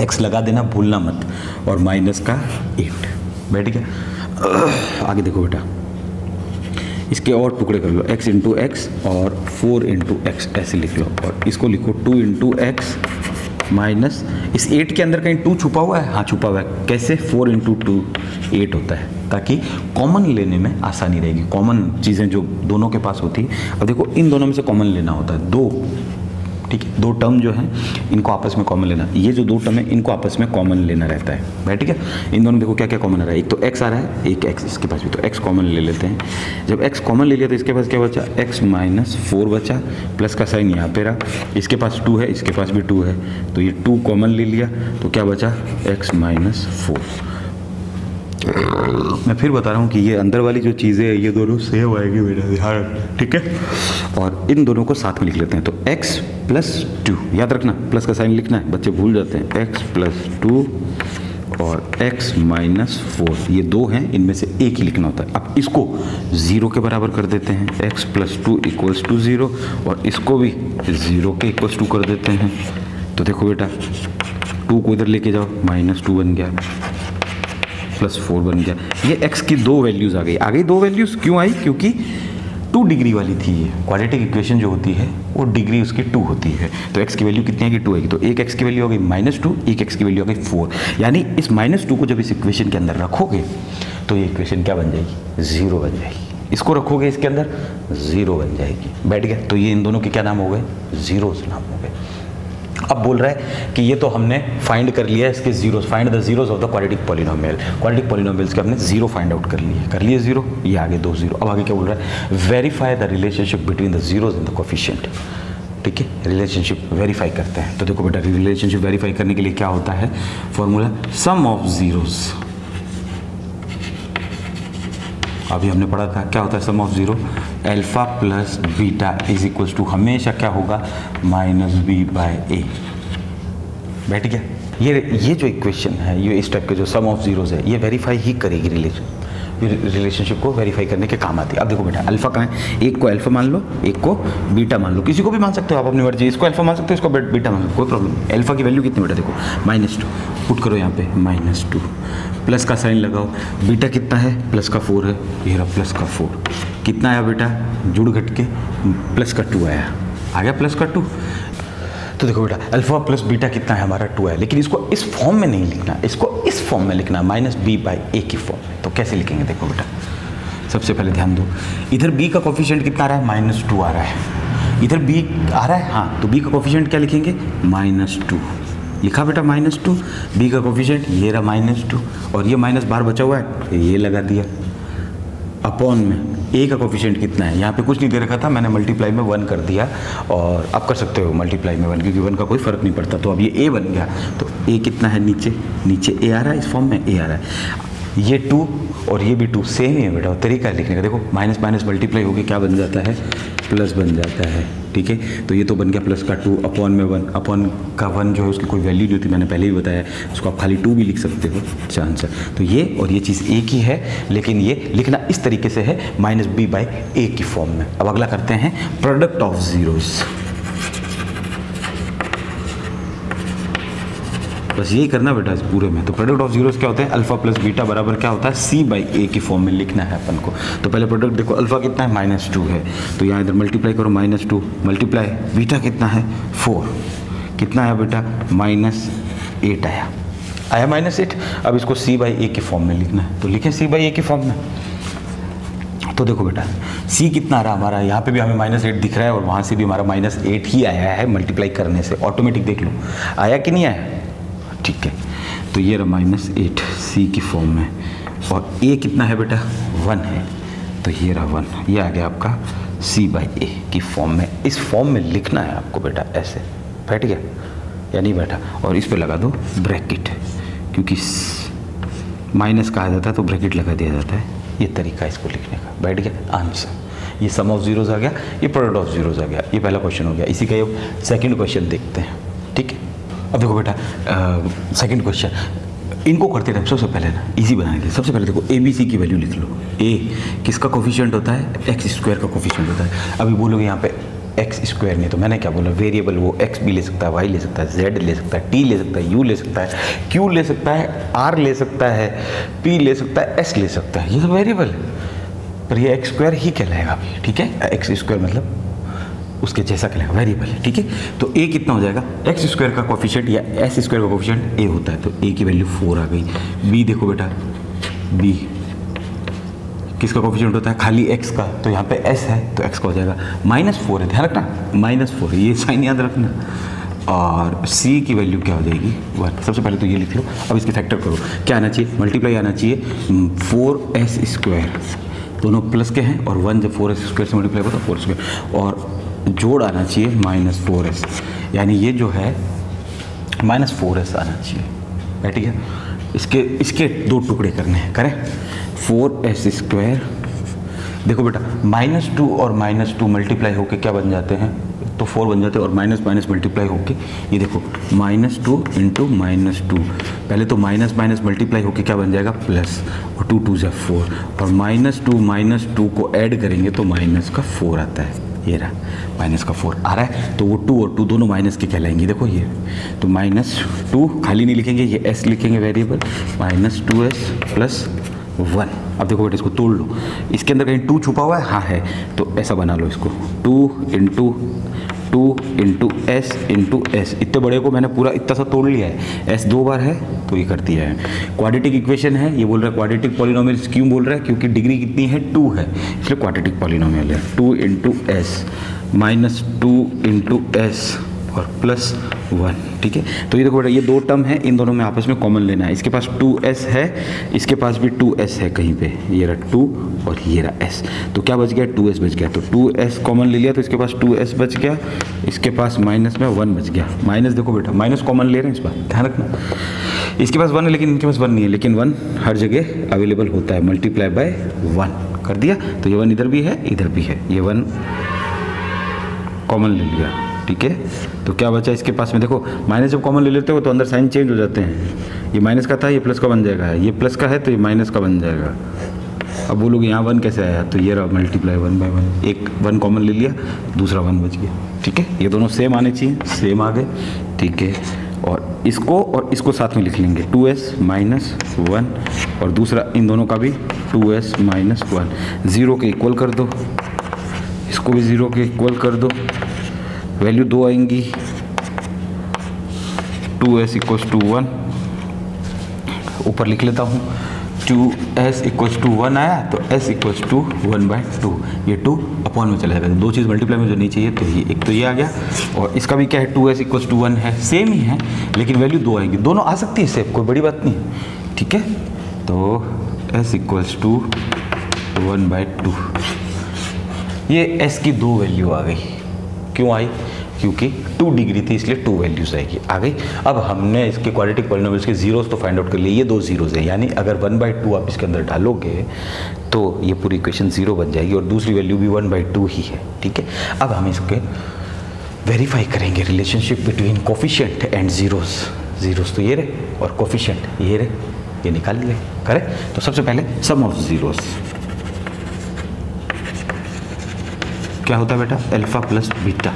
x लगा देना भूलना मत, और माइनस का 8। बैठ गया। आगे देखो बेटा, इसके और टुकड़े कर लो, x इंटू एक्स और 4 इंटू एक्स, ऐसे लिख लो, और इसको लिखो 2 इंटू एक्स माइनस, इस 8 के अंदर कहीं 2 छुपा हुआ है? हाँ छुपा हुआ है। कैसे? 4 इंटू 2 8 होता है, ताकि कॉमन लेने में आसानी रहेगी। कॉमन चीज़ें जो दोनों के पास होती है, अब देखो इन दोनों में से कॉमन लेना होता है 2, ठीक है। 2 टर्म जो हैं इनको आपस में कॉमन लेना, ये जो 2 टर्म है इनको आपस में कॉमन लेना रहता है, बैठ गया। इन दोनों देखो क्या क्या कॉमन आ रहा है, एक तो x आ रहा है, एक x इसके पास भी, तो x कॉमन ले लेते हैं। जब x कॉमन ले लिया तो इसके पास क्या बचा? x -4 बचा, प्लस का साइन यहाँ पे रहा, इसके पास 2 है, इसके पास भी 2 है, तो ये 2 कॉमन ले लिया, तो क्या बचा? x -4। मैं फिर बता रहा हूँ कि ये अंदर वाली जो चीज़ें हैं ये दोनों सेम आएगी बेटा, ध्यान रखना, ठीक है। और इन दोनों को साथ में लिख लेते हैं, तो x + 2, याद रखना प्लस का साइन लिखना है, बच्चे भूल जाते हैं। x + 2 और x -4, ये 2 हैं, इनमें से एक ही लिखना होता है। अब इसको 0 के बराबर कर देते हैं, x + 2 = 0, और इसको भी 0 के = कर देते हैं। तो देखो बेटा 2 को इधर लेके जाओ, -2 बन गया, +4 बन गया। ये x की 2 वैल्यूज़ आ गई। 2 वैल्यूज़ क्यों आई? क्योंकि 2 डिग्री वाली थी ये क्वाड्रेटिक इक्वेशन जो होती है वो डिग्री उसकी 2 होती है। तो x की वैल्यू कितनी आएगी 2 आएगी, तो एक x की वैल्यू हो गई -2, एक x की वैल्यू हो गई 4। यानी इस -2 को जब इस इक्वेशन के अंदर रखोगे तो ये इक्वेशन क्या बन जाएगी 0 बन जाएगी। इसको रखोगे इसके अंदर 0 बन जाएगी। बैठ गया। तो ये इन दोनों के क्या नाम हो गए जीरोस नाम हो गए। अब बोल रहा है कि ये तो हमने फाइंड कर लिया इसके zeros, find the zeros of the quadratic polynomial. Quadratic polynomials के हमने 0 फाइंड आउट कर लिए 0, ये आगे 2 0। अब आगे क्या बोल रहा है verify the relationship between the zeros and the coefficient. ठीक है, रिलेशनशिप वेरीफाई करते हैं। तो देखो बेटा रिलेशनशिप वेरीफाई करने के लिए क्या होता है फॉर्मूला सम ऑफ जीरोस। अभी हमने पढ़ा था क्या होता है sum of zero, alpha plus beta is equals to हमेशा क्या होगा -b/a। बैठ गया। ये जो इक्वेशन है ये इस टाइप के जो सम ऑफ जीरोस है ये वेरीफाई ही करेगी रिलेशनशिप को वेरीफाई करने के काम आती है। अब देखो बेटा अल्फा कहाँ है, एक को अल्फा मान लो एक को बीटा मान लो, किसी को भी मान सकते हो आप अपनी मर्जी। इसको अल्फा मान सकते हो इसको बीटा मान सकते हो, कोई प्रॉब्लम नहीं। अल्फा की वैल्यू कितनी बेटा देखो -2 पुट करो यहाँ पे -2 प्लस का साइन लगाओ। बीटा कितना है प्लस का 4 है, ये रहा प्लस का 4। कितना आया बेटा जुड़ घट के प्लस का 2 आया, आ गया प्लस का 2। तो देखो बेटा अल्फा प्लस बीटा कितना है हमारा 2 है, लेकिन इसको इस फॉर्म में नहीं लिखना, इसको इस फॉर्म में लिखना -b/a की फॉर्म में। तो कैसे लिखेंगे देखो बेटा, सबसे पहले ध्यान दो इधर b का कोफिशिएंट कितना आ रहा है -2 आ रहा है, इधर b आ रहा है हाँ, तो b का कोफिशिएंट क्या लिखेंगे -2 लिखा बेटा -2, b का कोफिशिएंट ये रहा -2 और ये माइनस बाहर बचा हुआ है ये लगा दिया अपॉन में। a का कोफिशिएंट कितना है यहाँ पे कुछ नहीं दे रखा था, मैंने मल्टीप्लाई में 1 कर दिया और आप कर सकते हो मल्टीप्लाई में 1 क्योंकि 1 का कोई फर्क नहीं पड़ता। तो अब ये a बन गया, तो a कितना है नीचे a आ रहा है, इस फॉर्म में a आ रहा है। ये 2 और ये भी 2 सेम ही है बेटा, तरीका है लिखने का। देखो माइनस माइनस मल्टीप्लाई होकर क्या बन जाता है प्लस बन जाता है। ठीक है, तो ये तो बन गया प्लस का 2 अपॉन में 1, अपॉन का 1 जो है उसकी कोई वैल्यू नहीं होती, मैंने पहले ही बताया, उसको आप खाली 2 भी लिख सकते हो। अच्छा आंसर तो ये और ये चीज़ एक ही है, लेकिन ये लिखना इस तरीके से है -b/a की फॉर्म में। अब अगला करते हैं प्रोडक्ट ऑफ जीरोस। बस यही करना बेटा इस पूरे में। तो प्रोडक्ट ऑफ जीरोस क्या होता है अल्फा प्लस बीटा बराबर क्या होता है c/a की फॉर्म में लिखना है अपन को। तो पहले प्रोडक्ट देखो अल्फा कितना है -2 है, तो यहाँ इधर मल्टीप्लाई करो -2 मल्टीप्लाई बीटा कितना है 4, कितना आया बेटा -8 आया -8। अब इसको c/a की फॉर्म में लिखना है, तो लिखें c/a की फॉर्म में। तो देखो बेटा c कितना आ रहा हमारा, यहाँ पे भी हमें -8 दिख रहा है और वहाँ से भी हमारा -8 ही आया है मल्टीप्लाई करने से, ऑटोमेटिक देख लो आया कि नहीं आया। ठीक है, तो ये रहा -8 c की फॉर्म में और a कितना है बेटा 1 है, तो ये रहा 1, ये आ गया आपका c/a की फॉर्म में। इस फॉर्म में लिखना है आपको बेटा ऐसे, बैठ गया या नहीं बैठा। और इस पे लगा दो ब्रैकेट, क्योंकि माइनस कहा जाता है तो ब्रैकेट लगा दिया जाता है। ये तरीका है इसको लिखने का, बैठ गया आंसर। ये सम ऑफ जीरोस आ गया, ये प्रोडक्ट ऑफ जीरोस आ गया, ये पहला क्वेश्चन हो गया। इसी का ये सेकंड क्वेश्चन देखते हैं। ठीक है, अब देखो बेटा सेकंड क्वेश्चन इनको करते टाइम सबसे पहले ना इजी बनाएंगे। सबसे पहले देखो ABC की वैल्यू लिख लो। a किसका कोफिशिएंट होता है x² का कोफिशिएंट होता है। अभी बोलोगे यहाँ पे x² नहीं, तो मैंने क्या बोला वेरिएबल वो x भी ले सकता है, y ले सकता है, z ले सकता है, t ले सकता है, u ले सकता है, q ले सकता है, r ले सकता है, p ले सकता है, s ले सकता है। ये सब वेरिएबल है पर ये x² ही कहलाएगा अभी। ठीक है, x² मतलब उसके जैसा कहलाएगा वेरिएबल है। ठीक है, तो a कितना हो जाएगा x² का कोफिशिएंट या s² का कोफिशिएंट a होता है, तो a की वैल्यू 4 आ गई। b देखो बेटा b किसका कोफिशिएंट होता है खाली x का, तो यहाँ पे s है तो x का हो जाएगा -4 है, ध्यान रखना -4 है, ये साइन याद रखना। और c की वैल्यू क्या हो जाएगी 1। सबसे पहले तो ये लिख लो। अब इसके फैक्टर करो, क्या आना चाहिए मल्टीप्लाई आना चाहिए 4s², दोनों प्लस के हैं और 1 जब 4s² से मल्टीप्लाई होता है 4², और जोड़ आना चाहिए -4s, यानी ये जो है -4s आना चाहिए। बैठ गया, इसके 2 टुकड़े करने हैं, करें 4s²। देखो बेटा -2 और -2 मल्टीप्लाई होके क्या बन जाते हैं, तो 4 बन जाते हैं, और माइनस माइनस मल्टीप्लाई होके ये देखो -2 × -2, पहले तो माइनस माइनस मल्टीप्लाई होके क्या बन जाएगा प्लस, और 2 2 4, और -2 को ऐड करेंगे तो -4 आता है। ये रहा -4 आ रहा है, तो वो 2 और 2 दोनों माइनस के कहलाएंगे। देखो ये तो -2 खाली नहीं लिखेंगे, ये s लिखेंगे वेरिएबल, -2s प्लस 1। अब देखो बेटा इसको तोड़ लो, इसके अंदर कहीं 2 छुपा हुआ है, हाँ है, तो ऐसा बना लो इसको, 2 इंटू एस इंटू एस। इतने बड़े को मैंने पूरा इतना सा तोड़ लिया है, एस 2 बार है तो ये कर दिया है। क्वाड्रेटिक इक्वेशन है, ये बोल रहा है क्वाड्रेटिक पॉलिनोमियल क्यों बोल रहा है, क्योंकि डिग्री कितनी है 2 है, इसलिए क्वाड्रेटिक पॉलिनोमियल है। 2 into S minus 2 into S और प्लस 1, ठीक है। तो ये देखो बेटा ये 2 टर्म है, इन दोनों में आपस में कॉमन लेना है। इसके पास 2s है, इसके पास भी 2s है कहीं पे, ये रहा 2 और ये रहा s, तो क्या बच गया 2s बच गया। तो 2s कॉमन ले लिया तो इसके पास 2s बच गया, इसके पास माइनस में 1 बच गया। माइनस देखो बेटा माइनस कॉमन ले रहे हैं, इस बात ध्यान रखना। इसके पास 1 है लेकिन इनके पास 1 नहीं है, लेकिन 1 हर जगह अवेलेबल होता है, मल्टीप्लाई बाय 1 कर दिया। तो ये 1 इधर भी है इधर भी है, ये 1 कॉमन ले लिया, ठीक है। तो क्या बचा इसके पास में, देखो माइनस जब कॉमन ले लेते हो तो अंदर साइन चेंज हो जाते हैं। ये माइनस का था ये प्लस का बन जाएगा, ये प्लस का है तो ये माइनस का बन जाएगा। अब बोलोगे यहाँ 1 कैसे आया, तो ये रहा मल्टीप्लाई 1 बाय 1, एक 1 कॉमन ले लिया, दूसरा 1 बच गया, ठीक है। ये दोनों सेम आने चाहिए, सेम आ गए, ठीक है। और इसको साथ में लिख लेंगे, 2s माइनस 1 और दूसरा इन दोनों का भी 2s माइनस 1, 0 के इक्वल कर दो, इसको भी 0 के इक्वल कर दो, वैल्यू 2 आएंगी, 2s इक्वल्स टू 1, ऊपर लिख लेता हूँ 2s इक्वल्स टू 1 आया तो s इक्वल्स टू 1/2, ये 2 अपॉन में चला जाएगा। दो चीज़ मल्टीप्लाई में जो नहीं चाहिए तो ये एक तो ये आ गया, और इसका भी क्या है 2s इक्वल्स टू 1 है, सेम ही है लेकिन वैल्यू 2 आएंगी, दोनों आ सकती है इससे, कोई बड़ी बात नहीं, ठीक है। तो s इक्वल्स टू 1/2, ये s की 2 वैल्यू आ गई। क्यों आई, क्योंकि 2 डिग्री थी इसलिए 2 वैल्यूज आएगी, आ गई। अब हमने इसके क्वाड्रेटिक पॉलिनोमियल्स के जीरोस तो फाइंड आउट कर लिए, ये 2 जीरोस है, यानी अगर 1/2 आप इसके अंदर डालोगे तो ये पूरी इक्वेशन 0 बन जाएगी और दूसरी वैल्यू भी 1/2 ही है, ठीक है। अब हम इसके वेरीफाई करेंगे relationship between coefficient and zeros. Zeros तो ये रहे और कोफिशिएंट ये रहे, ये निकाल लिए, करें। तो सबसे पहले सम ऑफ जीरोस क्या होता है बेटा, अल्फा प्लस बीटा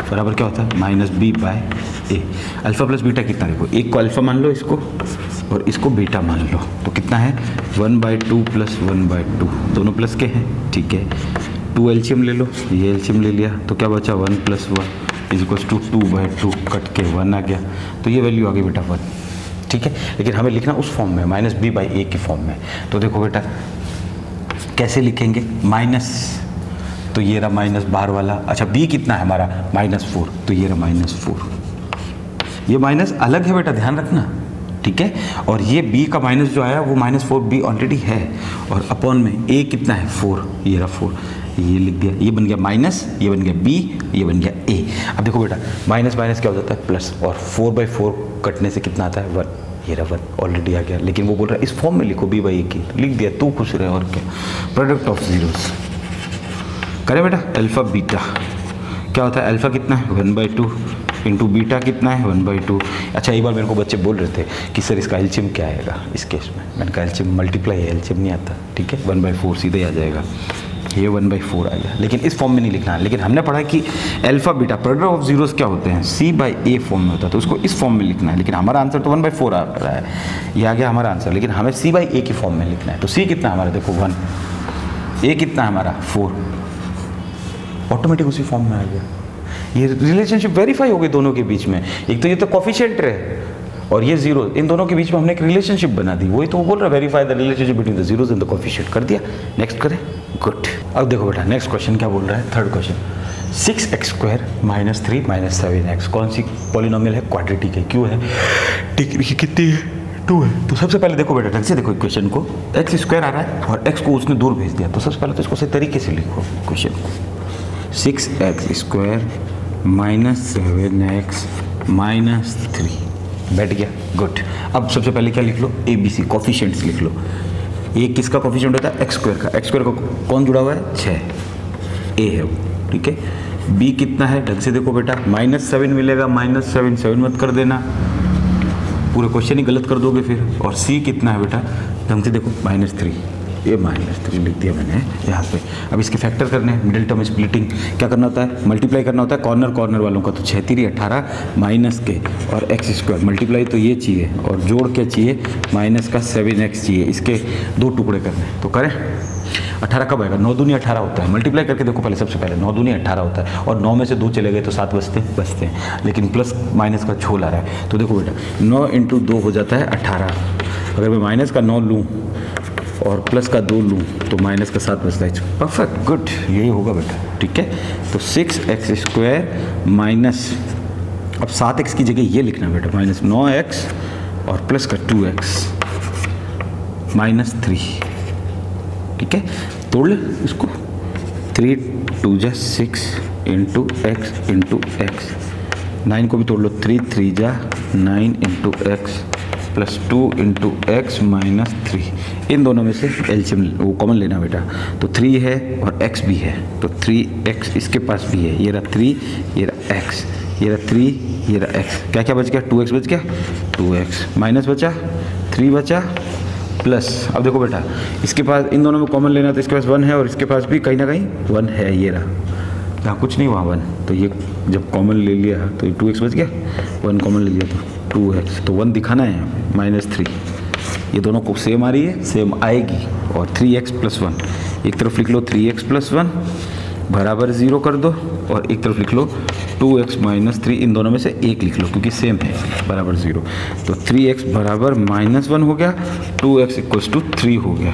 बराबर क्या होता है -b/a। अल्फा प्लस बीटा कितना, देखो एक को अल्फा मान लो इसको और इसको बीटा मान लो, तो कितना है 1/2 प्लस 1/2, दोनों प्लस के हैं, ठीक है। 2 एलसीएम ले लो, ये एलसीएम ले लिया तो क्या बचा 1 + 1 इज टू 2/2, कट के 1 आ गया, तो ये वैल्यू आ गई बेटा 1, ठीक है। लेकिन हमें लिखना उस फॉर्म में -b/a की फॉर्म में, तो देखो बेटा कैसे लिखेंगे, माइनस तो ये रहा माइनस बाहर वाला, अच्छा b कितना है हमारा -4, तो ये रहा -4, ये माइनस अलग है बेटा ध्यान रखना, ठीक है। और ये b का माइनस जो आया वो -4b ऑलरेडी है, और अपॉन में a कितना है 4, ये रहा 4, ये लिख दिया, ये बन गया माइनस, ये बन गया b, ये बन गया a। अब देखो बेटा माइनस माइनस क्या हो जाता है प्लस, और 4/4 कटने से कितना आता है 1, ये रहा 1 ऑलरेडी आ गया, लेकिन वो बोल रहा है इस फॉर्म में लिखो b/a की, लिख दिया, तू खुश रहे और क्या। प्रोडक्ट ऑफ जीरोस करें बेटा, अल्फा बीटा क्या होता है, अल्फा कितना है 1/2 इंटू बीटा कितना है 1/2। अच्छा एक बार मेरे को बच्चे बोल रहे थे कि सर इसका एलसीएम क्या आएगा इस केस में, मैंने कहा एलसीएम मल्टीप्लाई है, एलसीएम नहीं आता, ठीक है। 1/4 सीधे आ जाएगा, ये 1/4 आ गया, लेकिन इस फॉर्म में नहीं लिखना है। लेकिन हमने पढ़ा कि alpha beta product of zeros क्या होते हैं, c/a फॉर्म में होता है, तो उसको इस फॉर्म में लिखना है। लेकिन हमारा आंसर तो 1/4 आ रहा है, ये आ गया हमारा आंसर, लेकिन हमें c/a की फॉर्म में लिखना है। तो c कितना हमारा देखो 1, a कितना है हमारा 4, ऑटोमेटिक उसी फॉर्म में आ गया। ये रिलेशनशिप वेरीफाई हो गई दोनों के बीच में, एक तो ये तो कोफिशिएंट रहे और ये जीरो, इन दोनों के बीच में हमने एक रिलेशनशिप बना दी, वही तो वो बोल रहा है verify the relationship between the zeros and the coefficient, कर दिया। नेक्स्ट करें, गुड। अब देखो बेटा नेक्स्ट क्वेश्चन क्या बोल रहा है, थर्ड क्वेश्चन, 6x² - 3 - 7x कौन सी पॉलिनोमियल है, क्वाड्रेटिक है, क्यों है, डिग्री कितनी है 2 है। तो सबसे पहले देखो बेटा ढंग से देखो इक्वेशन को, x² आ रहा है और x को उसने दूर भेज दिया, तो सबसे पहले तो इसको सही तरीके से लिखो क्वेश्चन को, 6x² - 7x - 3 बैठ गया, गुड। अब सबसे पहले क्या लिख लो, ABC कोफिशिएंट्स लिख लो। ये किसका कोफिशिएंट होता है, x² का, x² का कौन जुड़ा हुआ है 6, a है वो, ठीक है। b कितना है ढंग से देखो बेटा, -7 मिलेगा, -7 7 मत कर देना, पूरे क्वेश्चन ही गलत कर दोगे फिर। और c कितना है बेटा ढंग से देखो -3, ये -3 लिख दिया मैंने यहाँ पे। अब इसके फैक्टर करने हैं, मिडिल टर्म स्प्लिटिंग क्या करना होता है, मल्टीप्लाई करना होता है कॉर्नर वालों का। तो 6 3 18 माइनस के और x², मल्टीप्लाई तो ये चाहिए और जोड़ के चाहिए माइनस का 7x चाहिए, इसके 2 टुकड़े करने। तो करें 18 कब आएगा, 9 दूनी 18 होता है। मल्टीप्लाई करके देखो पहले, सबसे पहले 9 दूनी 18 होता है और 9 में से 2 चले गए तो 7 बचते हैं, लेकिन प्लस माइनस का छोल आ रहा है। तो देखो बेटा 9 × 2 हो जाता है 18। अगर मैं माइनस का 9 लूँ और प्लस का 2 लूँ तो माइनस का 7 बचता है। परफेक्ट, गुड, यही होगा बेटा, ठीक है। तो 6x² माइनस, अब 7x की जगह ये लिखना बेटा, माइनस 9x और प्लस का 2x -3, ठीक है। तोड़ ले इसको, 3 2 जा 6 × x 9 को भी तोड़ लो, 3 3 जा 9 × x प्लस 2 × x -3। इन दोनों में से एलसीएम वो कॉमन लेना बेटा। तो 3 है और x भी है, तो 3x इसके पास भी है। ये रहा 3, ये रहा x, ये रहा 3, ये रहा x। क्या क्या बच गया, 2x बच गया, 2x माइनस बचा 3 बचा प्लस। अब देखो बेटा इसके पास इन दोनों में कॉमन लेना, तो इसके पास 1 है और इसके पास भी कहीं ना कहीं 1 है। ये रहा, जहाँ कुछ नहीं वहाँ 1, तो ये जब कॉमन ले लिया तो ये 2x बच गया, 1 कॉमन ले लिया तो 2x। तो 1 दिखाना है -3। ये दोनों को सेम आ रही है, सेम आएगी। और 3x + 1 एक तरफ लिख लो, 3x + 1 बराबर 0 कर दो, और एक तरफ लिख लो 2x -3। इन दोनों में से एक लिख लो क्योंकि सेम है, बराबर 0। तो 3x बराबर -1 हो गया, 2x = 3 हो गया,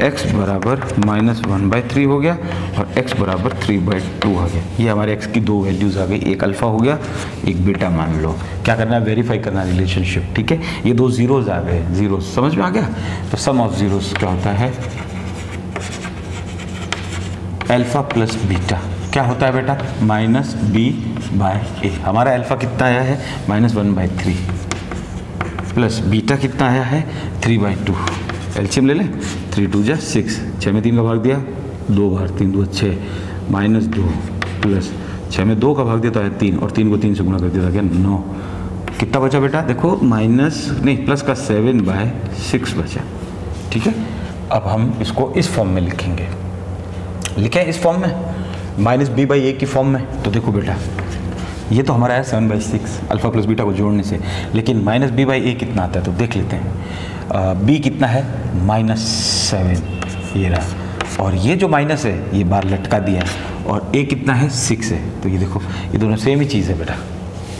x बराबर -1/3 हो गया और x बराबर 3/2 हो गया। ये हमारे x की 2 वैल्यूज़ आ गई, एक अल्फ़ा हो गया, एक बीटा मान लो। क्या करना है, वेरीफाई करना है रिलेशनशिप, ठीक है। ये 2 ज़ीरोज़ आ गए, ज़ीरोज़ समझ में आ गया। तो सम ऑफ ज़ीरोज़ क्या होता है, अल्फ़ा प्लस बीटा क्या होता है बेटा, -b/a। हमारा अल्फ़ा कितना आया है, -1/3 प्लस बीटा कितना आया है, 3/2। एलसीएम ले लें, 3 2 जा 6, 6 में 3 का भाग दिया, 2 बार 3 2 6 -2 प्लस 6 में 2 का भाग दिया तो है 3, और 3 को 3 से गुणा कर दिया था क्या, 9। कितना बचा बेटा, देखो प्लस का 7/6 बचा, ठीक है। अब हम इसको इस फॉर्म में लिखेंगे, लिखें इस फॉर्म में, -b/a की फॉर्म में। तो देखो बेटा ये तो हमारा है 7/6 अल्फ़ा प्लस बीटा को जोड़ने से, लेकिन -b/a कितना आता है तो देख लेते हैं। b कितना है, -7, ये रहा, और ये जो माइनस है ये बार लटका दिया है, और a कितना है, 6 है। तो ये देखो ये दोनों सेम ही चीज़ है बेटा,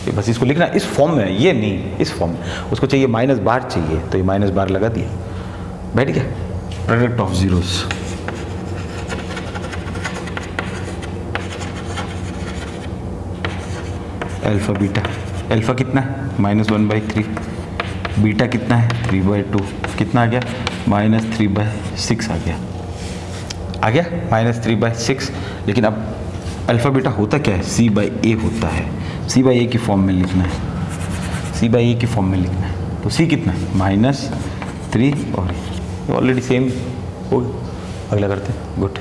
ये बस इसको लिखना इस फॉर्म में, ये नहीं इस फॉर्म में। उसको चाहिए माइनस बार चाहिए, तो ये माइनस बार लगा दिया, बैठ गया। Product of zeros, alpha beta, alpha कितना है, -1/3, बीटा कितना है, 3/2, कितना आ गया, -3/6 आ गया, -3/6। लेकिन अब अल्फ़ा बीटा होता क्या है, c/a होता है। c/a की फॉर्म में लिखना है, c/a की फॉर्म में लिखना है। तो c कितना है, -3, और ऑलरेडी सेम हो गया। अगला करते हैं, गुड।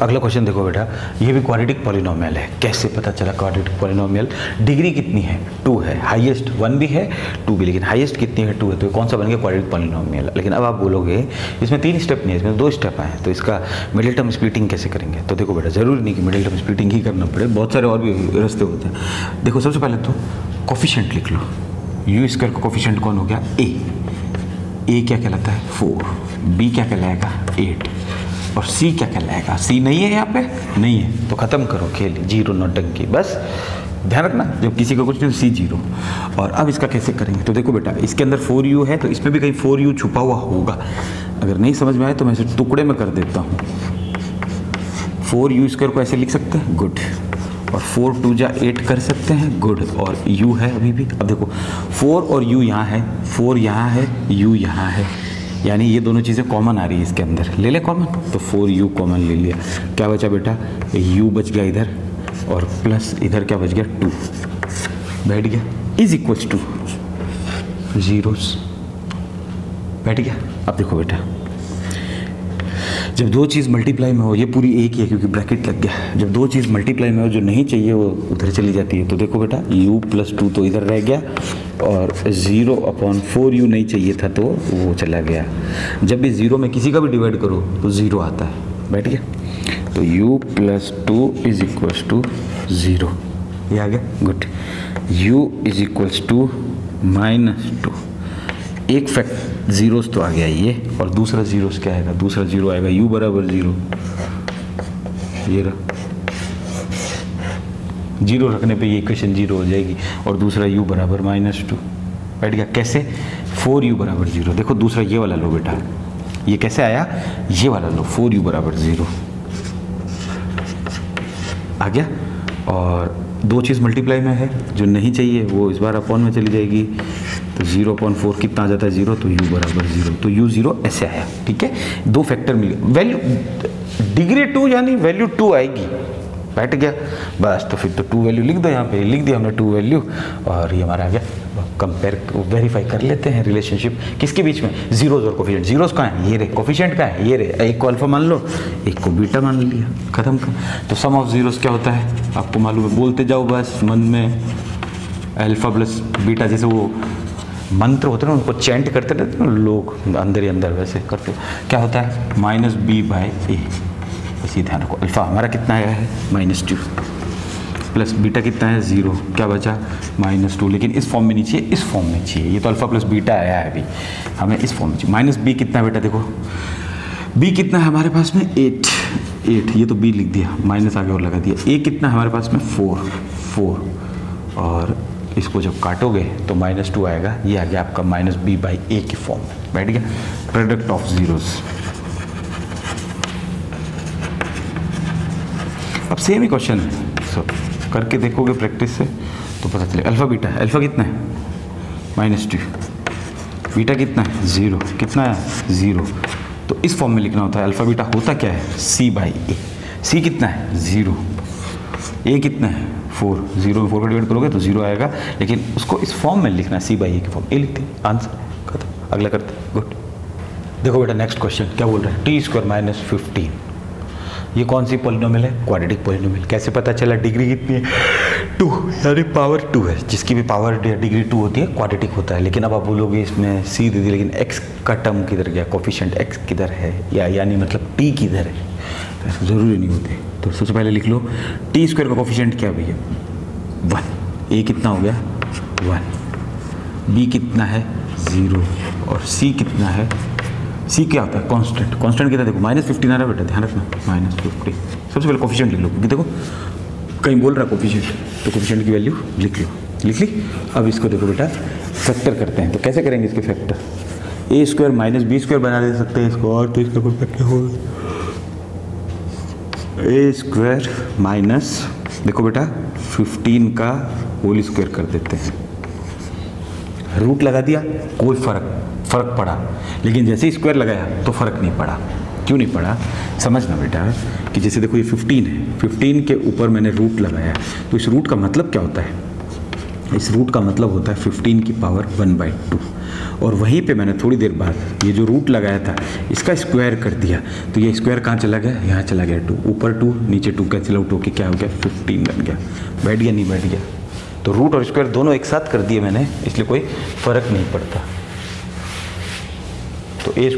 अगला क्वेश्चन देखो बेटा, ये भी क्वाड्रेटिक पॉलिनोमियल है। कैसे पता चला क्वाड्रेटिक पॉलिनोमियल, डिग्री कितनी है, 2 है, हाईएस्ट 1 भी है 2 भी, लेकिन हाईएस्ट कितनी है, 2 है। तो कौन सा बन गया, क्वाड्रेटिक पॉलिनोमियल। लेकिन अब आप बोलोगे इसमें 3 स्टेप नहीं है, इसमें 2 स्टेप आए हैं, तो इसका मिडिल टर्म स्प्लिटिंग कैसे करेंगे। तो देखो बेटा ज़रूरी नहीं कि मिडिल टर्म स्प्लिटिंग ही करना पड़े, बहुत सारे और भी रास्ते होते हैं। देखो सबसे पहले तो कोफिशिएंट लिख लो, u² का कोफिशिएंट कौन हो गया, a क्या कहलाता है, 4, b क्या कहलाएगा, 8, और c क्या कहलाएगा, c नहीं है यहाँ पे, नहीं है, तो ख़त्म करो खेल, 0 नौटंकी। बस ध्यान रखना, जब किसी का कुछ नहीं तो c 0। और अब इसका कैसे करेंगे, तो देखो बेटा इसके अंदर 4u है, तो इसमें भी कहीं 4u छुपा हुआ होगा। अगर नहीं समझ में आए तो मैं इसे टुकड़े में कर देता हूँ। 4u² को ऐसे लिख सकते हैं, गुड। और 4 2 जा 8 कर सकते हैं, गुड। और u है अभी भी, अब देखो 4 और u यहाँ है, 4 यहाँ है, u यहाँ है, यानी ये दोनों चीज़ें कॉमन आ रही है इसके अंदर, ले ले कॉमन। तो 4u कॉमन ले लिया, क्या बचा बेटा, u बच गया इधर, और प्लस इधर क्या बच गया, 2 बैठ गया, इज इक्वल्स टू ज़ीरोस, बैठ गया। अब देखो बेटा जब 2 चीज़ मल्टीप्लाई में हो, ये पूरी एक ही है क्योंकि ब्रैकेट लग गया, जब 2 चीज़ मल्टीप्लाई में हो जो नहीं चाहिए वो उधर चली जाती है। तो देखो बेटा u + 2 तो इधर रह गया, और 0/4u नहीं चाहिए था तो वो चला गया। जब भी 0 में किसी का भी डिवाइड करो तो 0 आता है, बैठ गया। तो u + 2 = 0, ये आ गया, गुड। u = -2, एक फैक्ट जीरोस तो आ गया ये, और दूसरा जीरोस क्या आएगा, दूसरा जीरो आएगा u = 0, ये रहा 0 रखने पे ये इक्वेशन 0 हो जाएगी, और दूसरा u = -2, बैठ गया। कैसे, 4u = 0। देखो दूसरा ये वाला लो बेटा, ये कैसे आया, ये वाला लो, 4u = 0 आ गया। और दो चीज़ मल्टीप्लाई में है, जो नहीं चाहिए वो इस बार अपॉन में चली जाएगी, तो 0/4 कितना आ जाता है, 0, तो u = 0, तो u 0 ऐसे आया, ठीक है। दो फैक्टर मिले, वैल्यू डिग्री 2 यानी वैल्यू 2 आएगी, बैठ गया बस। तो फिर तो 2 वैल्यू लिख दो, यहाँ पे लिख दिया हमने 2 वैल्यू, और ये हमारा आ गया। कंपेयर वेरीफाई कर लेते हैं रिलेशनशिप किसके बीच में, जीरोज और कोफिशिएंट। जीरोज कहाँ है, ये रे, कोफिशिएंट कहाँ है, ये रे। एक को अल्फा मान लो, एक को बीटा मान लिया, खत्म कर। तो सम ऑफ जीरोज क्या होता है आपको मालूम है, बोलते जाओ बस मन में, अल्फा प्लस बीटा, जैसे वो मंत्र होते हैं ना, उनको चैंट करते रहते हैं लोग अंदर ही अंदर, वैसे करते हो। क्या होता है, -b/a, इसी ध्यान रखो। अल्फा हमारा कितना आया है, -2, प्लस बीटा कितना है, 0, क्या बचा, -2। लेकिन इस फॉर्म में नहीं चाहिए, इस फॉर्म में चाहिए। ये तो अल्फा प्लस बीटा आया है, अभी हमें इस फॉर्म में चाहिए। -b कितना है बेटा, देखो b कितना है हमारे पास में, 8, ये तो b लिख दिया, माइनस आगे और लगा दिया। a कितना है हमारे पास में, 4, और इसको जब काटोगे तो -2 आएगा, ये आ गया आपका -b/a की फॉर्म में, बैठ गया। प्रोडक्ट ऑफ जीरोस, अब सेम ही क्वेश्चन है, सब करके देखोगे प्रैक्टिस से तो पता चलेगा। अल्फा बीटा, अल्फा कितना है, -2, बीटा कितना है, 0, कितना है, 0। तो इस फॉर्म में लिखना होता है। अल्फा बीटा होता क्या है, c/a, c कितना है, 0, a कितना है, 4, 0 में 4 का डिवाइड करोगे तो 0 आएगा, लेकिन उसको इस फॉर्म में लिखना है, c/a की फॉर्म, a लिखते हैं, आंसर खत्म, अगला करते हैं, गुड। देखो बेटा नेक्स्ट क्वेश्चन क्या बोल रहा है, t² - 15, ये कौन सी पॉलिनोमियल है, क्वाड्रेटिक पॉलिनोमियल। कैसे पता चला, डिग्री कितनी है, 2, यानी पावर 2 है। जिसकी भी पावर डिग्री 2 होती है क्वाड्रेटिक होता है। लेकिन अब आप बोलोगे इसमें c दे दी, लेकिन x का टर्म किधर गया, कोफिशिएंट x किधर है, यानी मतलब t किधर है, तो ज़रूरी नहीं होते। तो सबसे पहले लिख लो t² का कोफिशिएंट क्या भैया, 1, a कितना हो गया, 1, b कितना है, 0, और c कितना है, c क्या होता है, कांस्टेंट। कांस्टेंट कितना देखो, -15 आ रहा है बेटा, ध्यान रखना, -50। सबसे पहले कोफिशिएंट लिख लो, क्योंकि देखो कहीं बोल रहा है कोफिशिएंट, तो कोफिशिएंट की वैल्यू लिख लो, लिख ली। अब इसको देखो बेटा फैक्टर करते हैं, तो कैसे करेंगे इसके फैक्टर, a² - b² बना दे सकते हैं इसको, और तो इसका कोई फैक्टर होगा, a² - देखो बेटा 15 का होल स्क्वायर कर देते हैं, रूट लगा दिया, कोई फर्क पड़ा, लेकिन जैसे ही स्क्वायर लगाया तो फर्क नहीं पड़ा। क्यों नहीं पड़ा, समझना बेटा, कि जैसे देखो ये 15 है, 15 के ऊपर मैंने रूट लगाया, तो इस रूट का मतलब क्या होता है, इस रूट का मतलब होता है 15 की पावर 1/2, और वहीं पे मैंने थोड़ी देर बाद ये जो रूट लगाया था इसका स्क्वायर कर दिया, तो ये स्क्वायर कहाँ चला गया, यहाँ चला गया 2, ऊपर 2 नीचे 2 कैंसिल आउट होके क्या हो गया, 15 बन गया। बैठ गया, नहीं बैठ गया, तो रूट और स्क्वायर दोनों एक साथ कर दिए मैंने, इसलिए कोई फर्क नहीं पड़ता। तो a²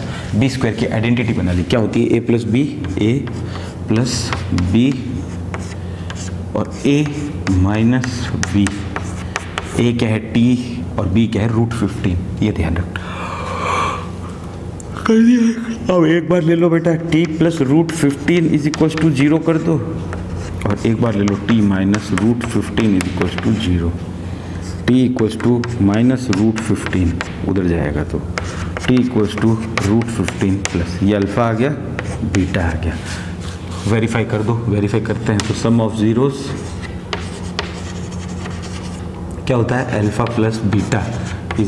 - b² की आइडेंटिटी बना ली, क्या होती है, a + b, और a - b, a क्या है, t, और b क्या है, √15, ये ध्यान रखना। कर दिया। अब एक बार ले लो बेटा t + √15 = 0 कर दो, और एक बार ले लो t - √15 = 0, t = -√15 उधर जाएगा, तो t = √15 प्लस ये अल्फ़ा आ गया, बीटा आ गया। वेरीफाई कर दो, वेरीफाई करते हैं, तो सम ऑफ जीरोस क्या होता है, alpha plus beta =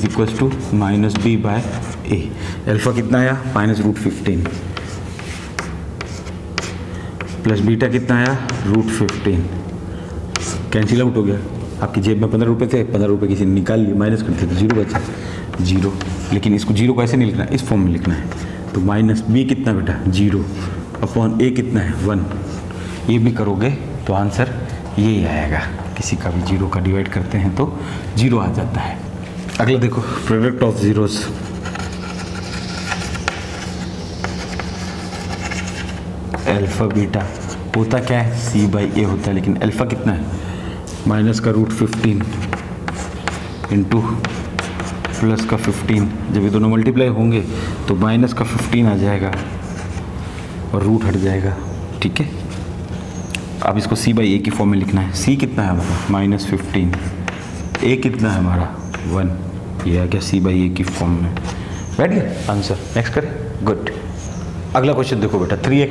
-b/a। Alpha कितना आया, -√15, प्लस बीटा कितना आया, √15, कैंसिल आउट हो गया। आपकी जेब में 15 रुपये थे, 15 रुपये किसी ने निकाल लिए, माइनस कर दिए तो 0 बचा, 0। लेकिन इसको 0 को ऐसे नहीं लिखना, इस फॉर्म में लिखना है। तो -b कितना बेटा, 0/a कितना है, 1। ये भी करोगे तो आंसर यही आएगा कि किसी का भी 0 का डिवाइड करते हैं तो 0 आ जाता है। अगला देखो, product of zeros. Alpha beta होता क्या है, C/A होता है, लेकिन अल्फा कितना है, -√15 इंटू +15। जब ये दोनों मल्टीप्लाई होंगे तो -15 आ जाएगा और रूट हट जाएगा, ठीक है। अब इसको C/A की फॉर्म में लिखना है। C कितना है हमारा, -15, A कितना है हमारा 1, ये आ गया C/A की फॉर्म में, बैठ गया आंसर। नेक्स्ट करें, गुड। अगला क्वेश्चन देखो बेटा, 3x²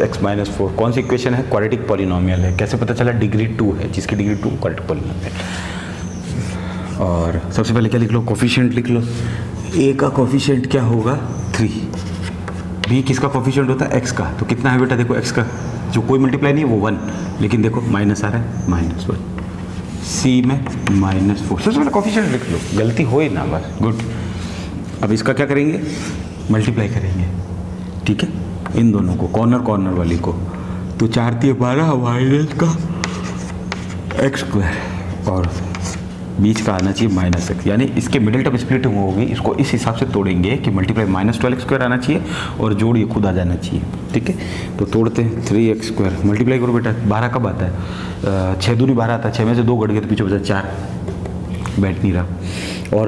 - x - 4 कौन सी इक्वेशन है, क्वाड्रेटिक पॉलिनोमियल है। कैसे पता चला, डिग्री 2 है, जिसकी डिग्री 2 क्वाड्रेटिक पॉलिनोमियल। और सबसे पहले क्या लिख लो, कोफिशिएंट लिख लो। A का कोफिशिएंट क्या होगा, 3। B किसका कोफिशिएंट होता है, x का। तो कितना है बेटा, देखो x का जो कोई मल्टीप्लाई नहीं है वो 1, लेकिन देखो माइनस आ रहा है, -1। C में -4। सबसे पहले कोफिशिएंट लिख लो, गलती हो ही ना, बस गुड। अब इसका क्या करेंगे, मल्टीप्लाई करेंगे, ठीक है, इन दोनों को, कॉर्नर वाली को। तो 4 × 12 माइनस का x² और बीच का आना चाहिए -x, यानी इसके मिडिल टर्म स्प्लिटिंग होगी। इसको इस हिसाब से तोड़ेंगे कि मल्टीप्लाई -12x² आना चाहिए और जोड़ ये खुद आ जाना चाहिए, ठीक है। तो तोड़ते हैं, 3x², मल्टीप्लाई करो बेटा, 12 कब आता है, 6 दूनी 12 आता है, 6 में से 2 घट गए तो पीछे बचा 4, बैठ नहीं रहा, और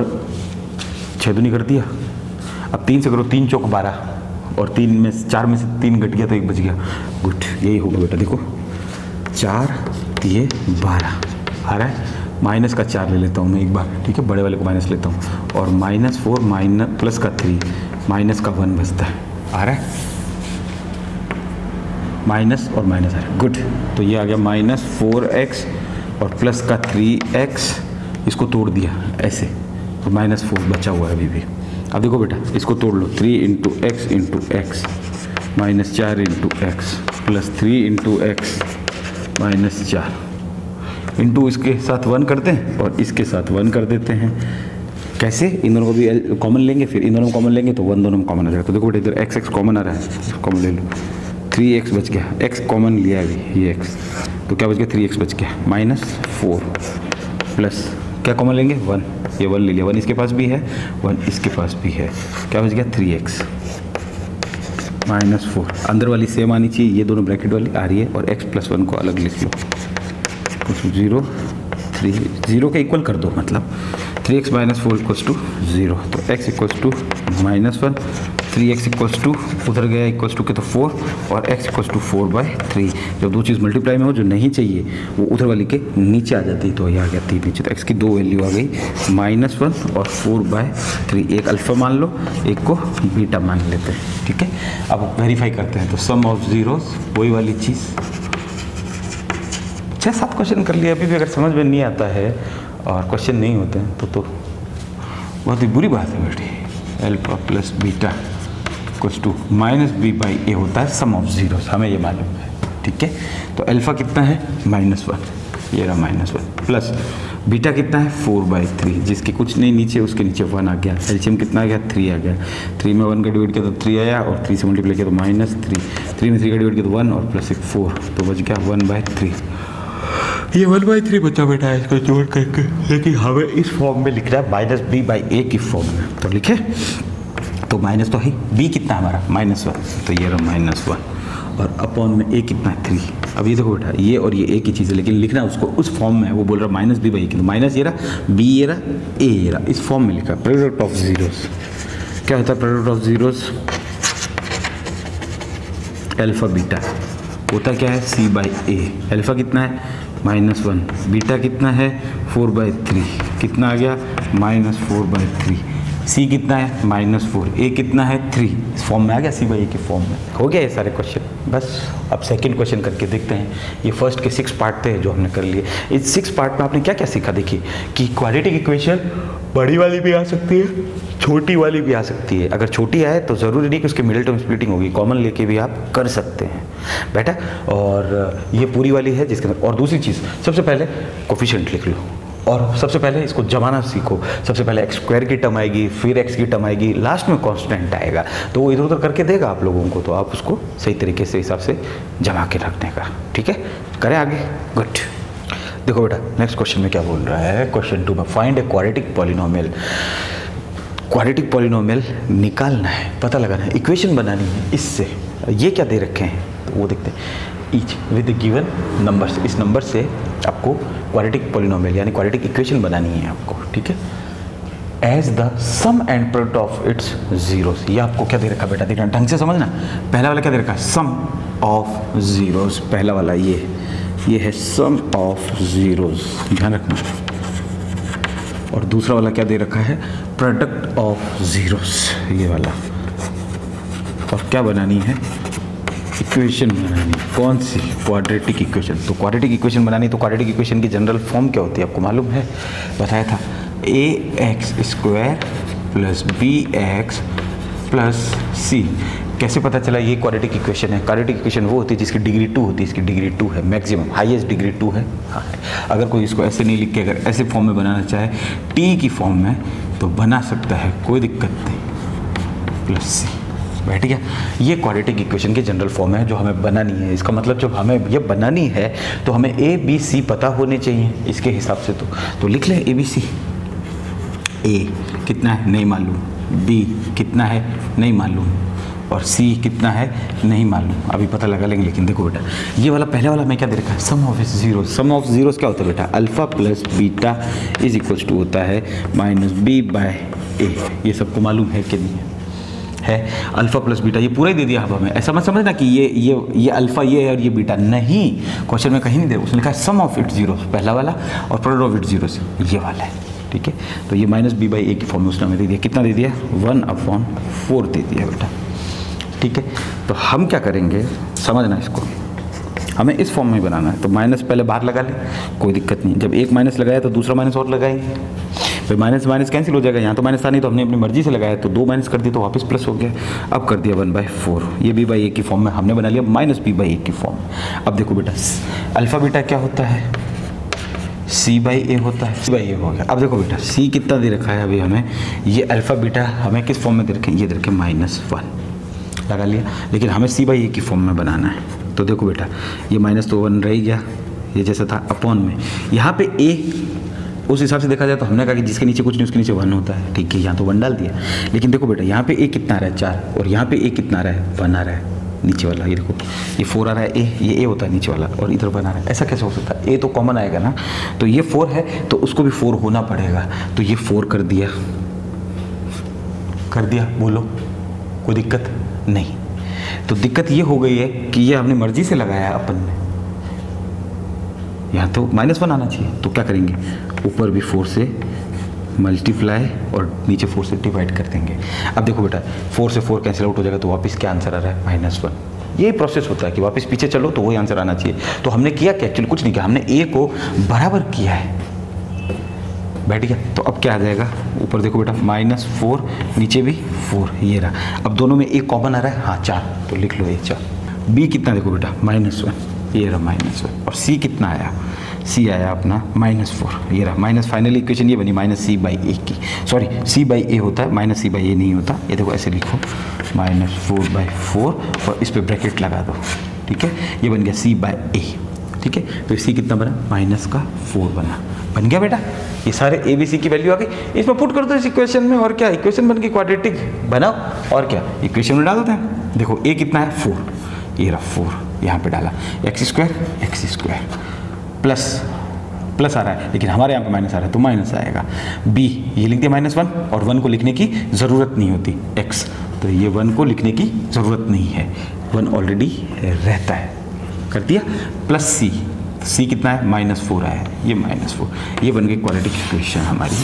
6 दूनी कर दिया। अब 3 से करो, 3 चौक 12, और 4 में से 3 घट गया तो 1 बच गया, गुड। यही होगा बेटा, देखो 4 ये 12 आ रहा है, माइनस का 4 ले लेता हूँ मैं एक बार, ठीक है, बड़े वाले को माइनस लेता हूँ, और -4 प्लस का 3, माइनस का 1 बचता है, आ रहा है, माइनस और माइनस आ रहा है, गुड। तो ये आ गया -4x और प्लस का 3x, इसको तोड़ दिया ऐसे, तो -4 बचा हुआ है अभी भी। अब देखो बेटा, इसको तोड़ लो, 3 × x × x -4 × x plus 3 × x -4 into इसके साथ 1 करते हैं और इसके साथ 1 कर देते हैं। कैसे, इन दोनों को भी कॉमन लेंगे, फिर इन दोनों को कॉमन लेंगे तो 1 दोनों में कॉमन आ जाएगा। तो देखो बेटा, इधर x कॉमन आ रहा है, कॉमन ले लो, 3x बच गया, x कॉमन लिया है अभी, ये x, तो क्या बच गया, 3x बच गया, -4 प्लस क्या कॉमन लेंगे, 1, ये 1 ले लिया, 1 इसके पास भी है, 1 इसके पास भी है, क्या बच गया, 3x -4। अंदर वाली सेम आनी चाहिए, ये दोनों ब्रैकेट वाली आ रही है, और x + 1 को अलग लिख लो, 0 3 0 के इक्वल कर दो, मतलब 3x - 4 = 0, तो x = -1, 3x = उधर गया = के तो 4, और x = 4/3। जब दो चीज़ मल्टीप्लाई में हो जो नहीं चाहिए वो उधर वाली के नीचे आ जाती, तो ये आ गया 3 नीचे। तो x की 2 वैल्यू आ गई, -1 और 4/3। एक अल्फा मान लो, एक को बीटा मान लेते हैं, ठीक है। अब वेरीफाई करते हैं, तो सम ऑफ जीरोस वही वाली चीज़, 6-7 क्वेश्चन कर लिए, अभी भी अगर समझ में नहीं आता है और क्वेश्चन नहीं होते हैं तो बहुत ही बुरी बात है बेटी। अल्फा प्लस बीटा = -b/a होता है सम ऑफ जीरोस, हमें ये मालूम है, ठीक है। तो अल्फा कितना है, -1, ये रहा -1, प्लस बीटा कितना है, 4/3, जिसके कुछ नहीं नीचे, उसके नीचे 1 आ गया। एलसीएम कितना आ गया, 3 आ गया। 3 में 1 का डिवाइड किया तो 3 आया, और 3 से मल्टीप्लाई किया तो -3, 3 में 3 का डिवाइड किया तो 1, और प्लस 1 4, तो बच गया 1/3। ये 1/3 बचा बेटा है, इसको जोड़ करके, लेकिन हमें इस फॉर्म में लिख रहा है -b/a की फॉर्म में, तो लिखे, तो माइनस तो है, b कितना है हमारा, -1, तो ये रहा -1, और अपॉन में a कितना है, 3। अब ये देखो बेटा, ये और ये a की चीज़ है, लेकिन लिखना उसको उस फॉर्म में है, वो बोल रहा है -b/a की, तो माइनस ये रहा, b ये रहा, a ये रहा, इस फॉर्म में लिखा। प्रोडक्ट ऑफ जीरोस क्या होता है, product of zeros alpha beta होता क्या है, C/A। अल्फा कितना है, -1, बीटा कितना है, 4/3, कितना आ गया, -4/3, C कितना है, -4, A कितना है, 3, इस फॉर्म में आ गया, C/A के फॉर्म में। हो गया ये सारे क्वेश्चन। बस अब सेकंड क्वेश्चन करके देखते हैं। ये फर्स्ट के 6 पार्ट थे जो हमने कर लिए। इस 6 पार्ट में आपने क्या क्या सीखा, देखिए कि क्वाड्रेटिक इक्वेशन बड़ी वाली भी आ सकती है, छोटी वाली भी आ सकती है। अगर छोटी आए तो ज़रूरी नहीं कि उसके मिडिल टर्म स्प्लिटिंग होगी, कॉमन लेके भी आप कर सकते हैं बेटा। और ये पूरी वाली है जिसके अंदर, और दूसरी चीज़, सबसे पहले कोफिशिएंट लिख लो, और सबसे पहले इसको जमाना सीखो। सबसे पहले x² की टर्म आएगी, फिर x की टर्म आएगी, लास्ट में कांस्टेंट आएगा, तो वो इधर उधर करके देगा आप लोगों को, तो आप उसको सही तरीके से हिसाब से जमा के रखने का, ठीक है। करें आगे, गुड। देखो बेटा नेक्स्ट क्वेश्चन में क्या बोल रहा है, क्वेश्चन 2 में find a quadratic polynomial. Quadratic polynomial निकालना है, पता लगाना है, इक्वेशन बनानी है इससे। ये क्या दे रखे हैं तो वो देखते हैं। ईच विद गिवन नंबर्स, इस नंबर से आपको क्वाड्रेटिक पॉलिनोमियल यानी क्वाड्रेटिक इक्वेशन बनानी है आपको, ठीक है। As the sum and product of its zeros, ये आपको क्या दे रखा बेटा, देखना ढंग से समझना। पहला वाला क्या दे रखा है, सम ऑफ जीरोस, पहला वाला ये है सम ऑफ जीरोस, ध्यान रखना। और दूसरा वाला क्या दे रखा है, प्रोडक्ट ऑफ जीरोस, ये वाला। और क्या बनानी है, इक्वेशन बनानी। कौन सी, क्वाड्रेटिक इक्वेशन। तो क्वाड्रेटिक इक्वेशन बनानी, तो क्वाड्रेटिक इक्वेशन की जनरल फॉर्म क्या होती है आपको मालूम है, बताया था। ax² plus bx plus c। कैसे पता चला ये क्वाड्रेटिक इक्वेशन है? क्वाड्रेटिक इक्वेशन वो होती है जिसकी डिग्री 2 होती है, इसकी डिग्री 2 है, मैक्सिमम हाईएस्ट डिग्री 2 है। हाँ है। अगर कोई इसको ऐसे नहीं लिख के अगर ऐसे फॉर्म में बनाना चाहे t की फॉर्म में तो बना सकता है, कोई दिक्कत नहीं, प्लस c। बैठ गया। ये क्वाड्रेटिक इक्वेशन की जनरल फॉर्म है जो हमें बनानी है। इसका मतलब जब हमें ये बनानी है तो हमें ए बी सी पता होने चाहिए इसके हिसाब से। तो लिख लें ए बी सी। ए कितना है नहीं मालूम, बी कितना है नहीं मालूम, और सी कितना है नहीं मालूम, अभी पता लगा लेंगे। लेकिन देखो बेटा ये वाला पहले वाला मैं क्या दे रखा है, sum of zeros. Sum of zeros क्या होता है बेटा, alpha plus beta is equals to होता है माइनस बी बाय ए। ये सबको मालूम है कि नहीं है? अल्फा प्लस बीटा ये पूरा ही दे दिया अब हमें। ऐसा मत समझना कि ये अल्फा ये है और ये बीटा, नहीं, क्वेश्चन में कहीं नहीं दे, उसने लिखा है सम ऑफ इट जीरोस पहला वाला और प्रोडक्ट ऑफ इट जीरोस ये वाला है, ठीक है। तो ये माइनस बी बाई ए की फॉर्म में उसने हमें दे दिया, कितना दे दिया, 1/4 दे दिया बेटा, ठीक है। तो हम क्या करेंगे समझना इसको, हमें इस फॉर्म में बनाना है। तो माइनस पहले बाहर लगा ले, कोई दिक्कत नहीं। जब एक माइनस लगाया तो दूसरा माइनस और लगाएंगे, फिर माइनस माइनस कैंसिल हो जाएगा। यहाँ तो माइनस था नहीं तो हमने अपनी मर्जी से लगाया, तो 2 माइनस कर दिया तो वापस प्लस हो गया। अब कर दिया 1/4, ये बी बाई ए की फॉर्म में हमने बना लिया, माइनस बी बाई ए की फॉर्म। अब देखो बेटा अल्फा बीटा क्या होता है, सी बाई ए होता है, सी बाई ए हो गया। अब देखो बेटा सी कितना दे रखा है अभी हमें, ये अल्फा बीटा हमें किस फॉर्म में दे रखे, ये दे रखे -1 लगा लिया, लेकिन हमें सी बाई ए की फॉर्म में बनाना है। तो देखो बेटा ये माइनस तो 1 रह गया, ये जैसा था अपॉन में, यहाँ पे ए उस हिसाब से देखा जाए तो हमने कहा कि जिसके नीचे कुछ नहीं उसके नीचे 1 होता है, ठीक है, यहाँ तो 1 डाल दिया। लेकिन देखो बेटा यहाँ पे ए कितना आ रहा है 4, और यहाँ पे ए कितना आ रहा है 1 आ रहा है नीचे वाला, ये देखो ये 4 आ रहा है, ये ए होता है नीचे वाला, और इधर 1 आ रहा है। ऐसा कैसे हो सकता है, ए तो कॉमन आएगा ना, तो ये 4 है तो उसको भी 4 होना पड़ेगा। तो ये 4 कर दिया, बोलो कोई दिक्कत नहीं। तो दिक्कत ये हो गई है कि ये हमने मर्जी से लगाया अपन ने, यहाँ तो -1 आना चाहिए, तो क्या करेंगे ऊपर भी 4 से मल्टीप्लाई और नीचे 4 से डिवाइड कर देंगे। अब देखो बेटा 4 से 4 कैंसिल आउट हो जाएगा, तो वापस क्या आंसर आ रहा है -1। ये प्रोसेस होता है कि वापस पीछे चलो तो वही आंसर आना चाहिए। तो हमने किया क्या, एक्चुअली कुछ नहीं किया, हमने ए को बराबर किया है, बैठ गया। तो अब क्या आ जाएगा, ऊपर देखो बेटा -4 नीचे भी 4, ये रहा। अब दोनों में एक कॉमन आ रहा है, हाँ 4, तो लिख लो ये 4। बी कितना देखो बेटा -1, ये रहा -1, और सी कितना आया, सी आया अपना -4, ये रहा माइनस। फाइनली इक्वेशन ये बनी -c बाई ए की, सॉरी c बाई ए होता है, -c बाई ए नहीं होता। ये देखो ऐसे लिखो -4/4 और इस पे ब्रैकेट लगा दो, ठीक है, ये बन गया c बाई ए, ठीक है। फिर c कितना बना, -4 बन गया बेटा। ये सारे ए बी सी की वैल्यू आ गई, इसमें पुट कर दो इस इक्वेशन में, और क्या इक्वेशन बन गई क्वाड्रेटिक, बनाओ और क्या इक्वेशन में डाल देते हैं। देखो ए कितना है 4, ये रहा 4, यहाँ पे डाला x² प्लस आ रहा है, लेकिन हमारे यहाँ पे माइनस आ रहा है तो माइनस आएगा। बी ये लिख दिया -1, और 1 को लिखने की ज़रूरत नहीं होती, x तो ये 1 को लिखने की ज़रूरत नहीं है, 1 ऑलरेडी रहता है, कर दिया। प्लस सी, सी कितना है -4 आया है, ये -4, ये बन गई क्वाड्रेटिक इक्वेशन हमारी।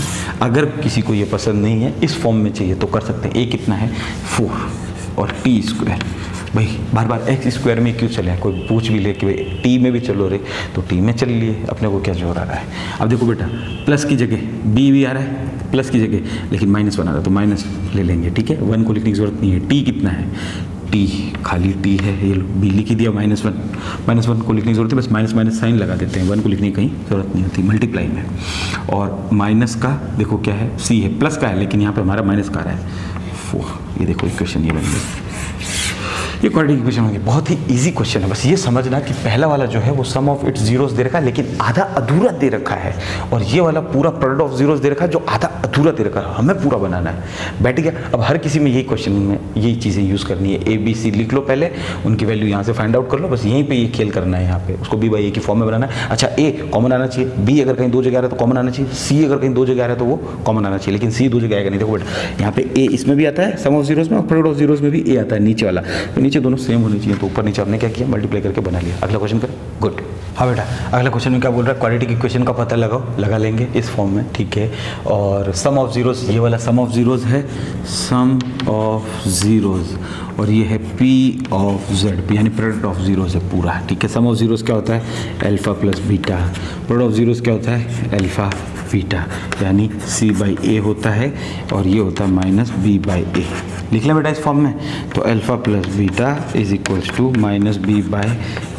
अगर किसी को ये पसंद नहीं है इस फॉर्म में चाहिए तो कर सकते हैं। ए कितना है 4 और t², भाई बार बार x² में क्यों चले, कोई पूछ भी ले कि भाई टी में भी चलो रे, तो टी में चल लिए, अपने को क्या जोर आ रहा है। अब देखो बेटा प्लस की जगह बी भी आ रहा है, प्लस की जगह, लेकिन -1 आ रहा है तो माइनस ले लेंगे, ठीक है। 1 को लिखने की जरूरत नहीं है। टी कितना है, टी खाली टी है, ये बी लिख ही दिया -1 को लिखने की जरूरत है, बस माइनस साइन लगा देते हैं, 1 को लिखने की कहीं जरूरत नहीं होती मल्टीप्लाई में। और माइनस का देखो क्या है, सी है, प्लस का है, लेकिन यहाँ पे हमारा माइनस का आ रहा है 4, ये देखो इक्वेशन ये बन गई। ये क्वाड्रेटिक इक्वेशन होगी, बहुत ही इजी क्वेश्चन है। बस ये समझना कि पहला वाला जो है वो सम ऑफ इट्स जीरोस दे रखा है लेकिन आधा अधूरा दे रखा है, और ये वाला पूरा प्रोडक्ट ऑफ जीरोस दे रखा है जो आधा अधूरा दे रखा है, हमें पूरा बनाना है। बैठ गया। अब हर किसी में यही क्वेश्चन में यही चीज़ें यूज़ करनी है। ए बी सी लिख लो पहले, उनकी वैल्यू यहाँ से फाइंड आउट कर लो, बस यहीं पर ये खेल करना है। यहाँ पे उसको बी बाई ए की फॉर्म में बनाना है। अच्छा, ए कॉमन आना चाहिए, बी अगर कहीं दो जगह आ रहा है तो कॉमन आना चाहिए, सी अगर कहीं दो जगह आ रहा है तो वो कॉमन आना चाहिए, लेकिन सी दो जगह आएगा नहीं। देखो बेटा, यहाँ पे ए इसमें भी आता है सम ऑफ जीरोस में, और प्रोडक्ट ऑफ जीरोस में भी ए आता है नीचे वाला, तो नीचे दोनों सेम होने चाहिए। तो ऊपर नीचे आपने क्या किया, मल्टीप्लाई करके बना लिया। अगला क्वेश्चन करें। गुड। हाँ बेटा, अगला क्वेश्चन में क्या बोल रहा है, क्वाड्रेटिक इक्वेशन का पता लगाओ, लगा लेंगे इस फॉर्म में, ठीक है। और सम ऑफ जीरोस, ये वाला सम ऑफ जीरोस है, सम ऑफ जीरोस, और ये है पी ऑफ जेड, यानी प्रोडक्ट ऑफ जीरोस है पूरा, ठीक है। सम ऑफ जीरोस क्या होता है, alpha plus beta. Product of zeros क्या होता है, अल्फा बीटा, यानी सी बाई ए होता है, और ये होता है माइनस बी बाई ए। लिख लें बेटा इस फॉर्म में, तो alpha plus beta is equals to minus B by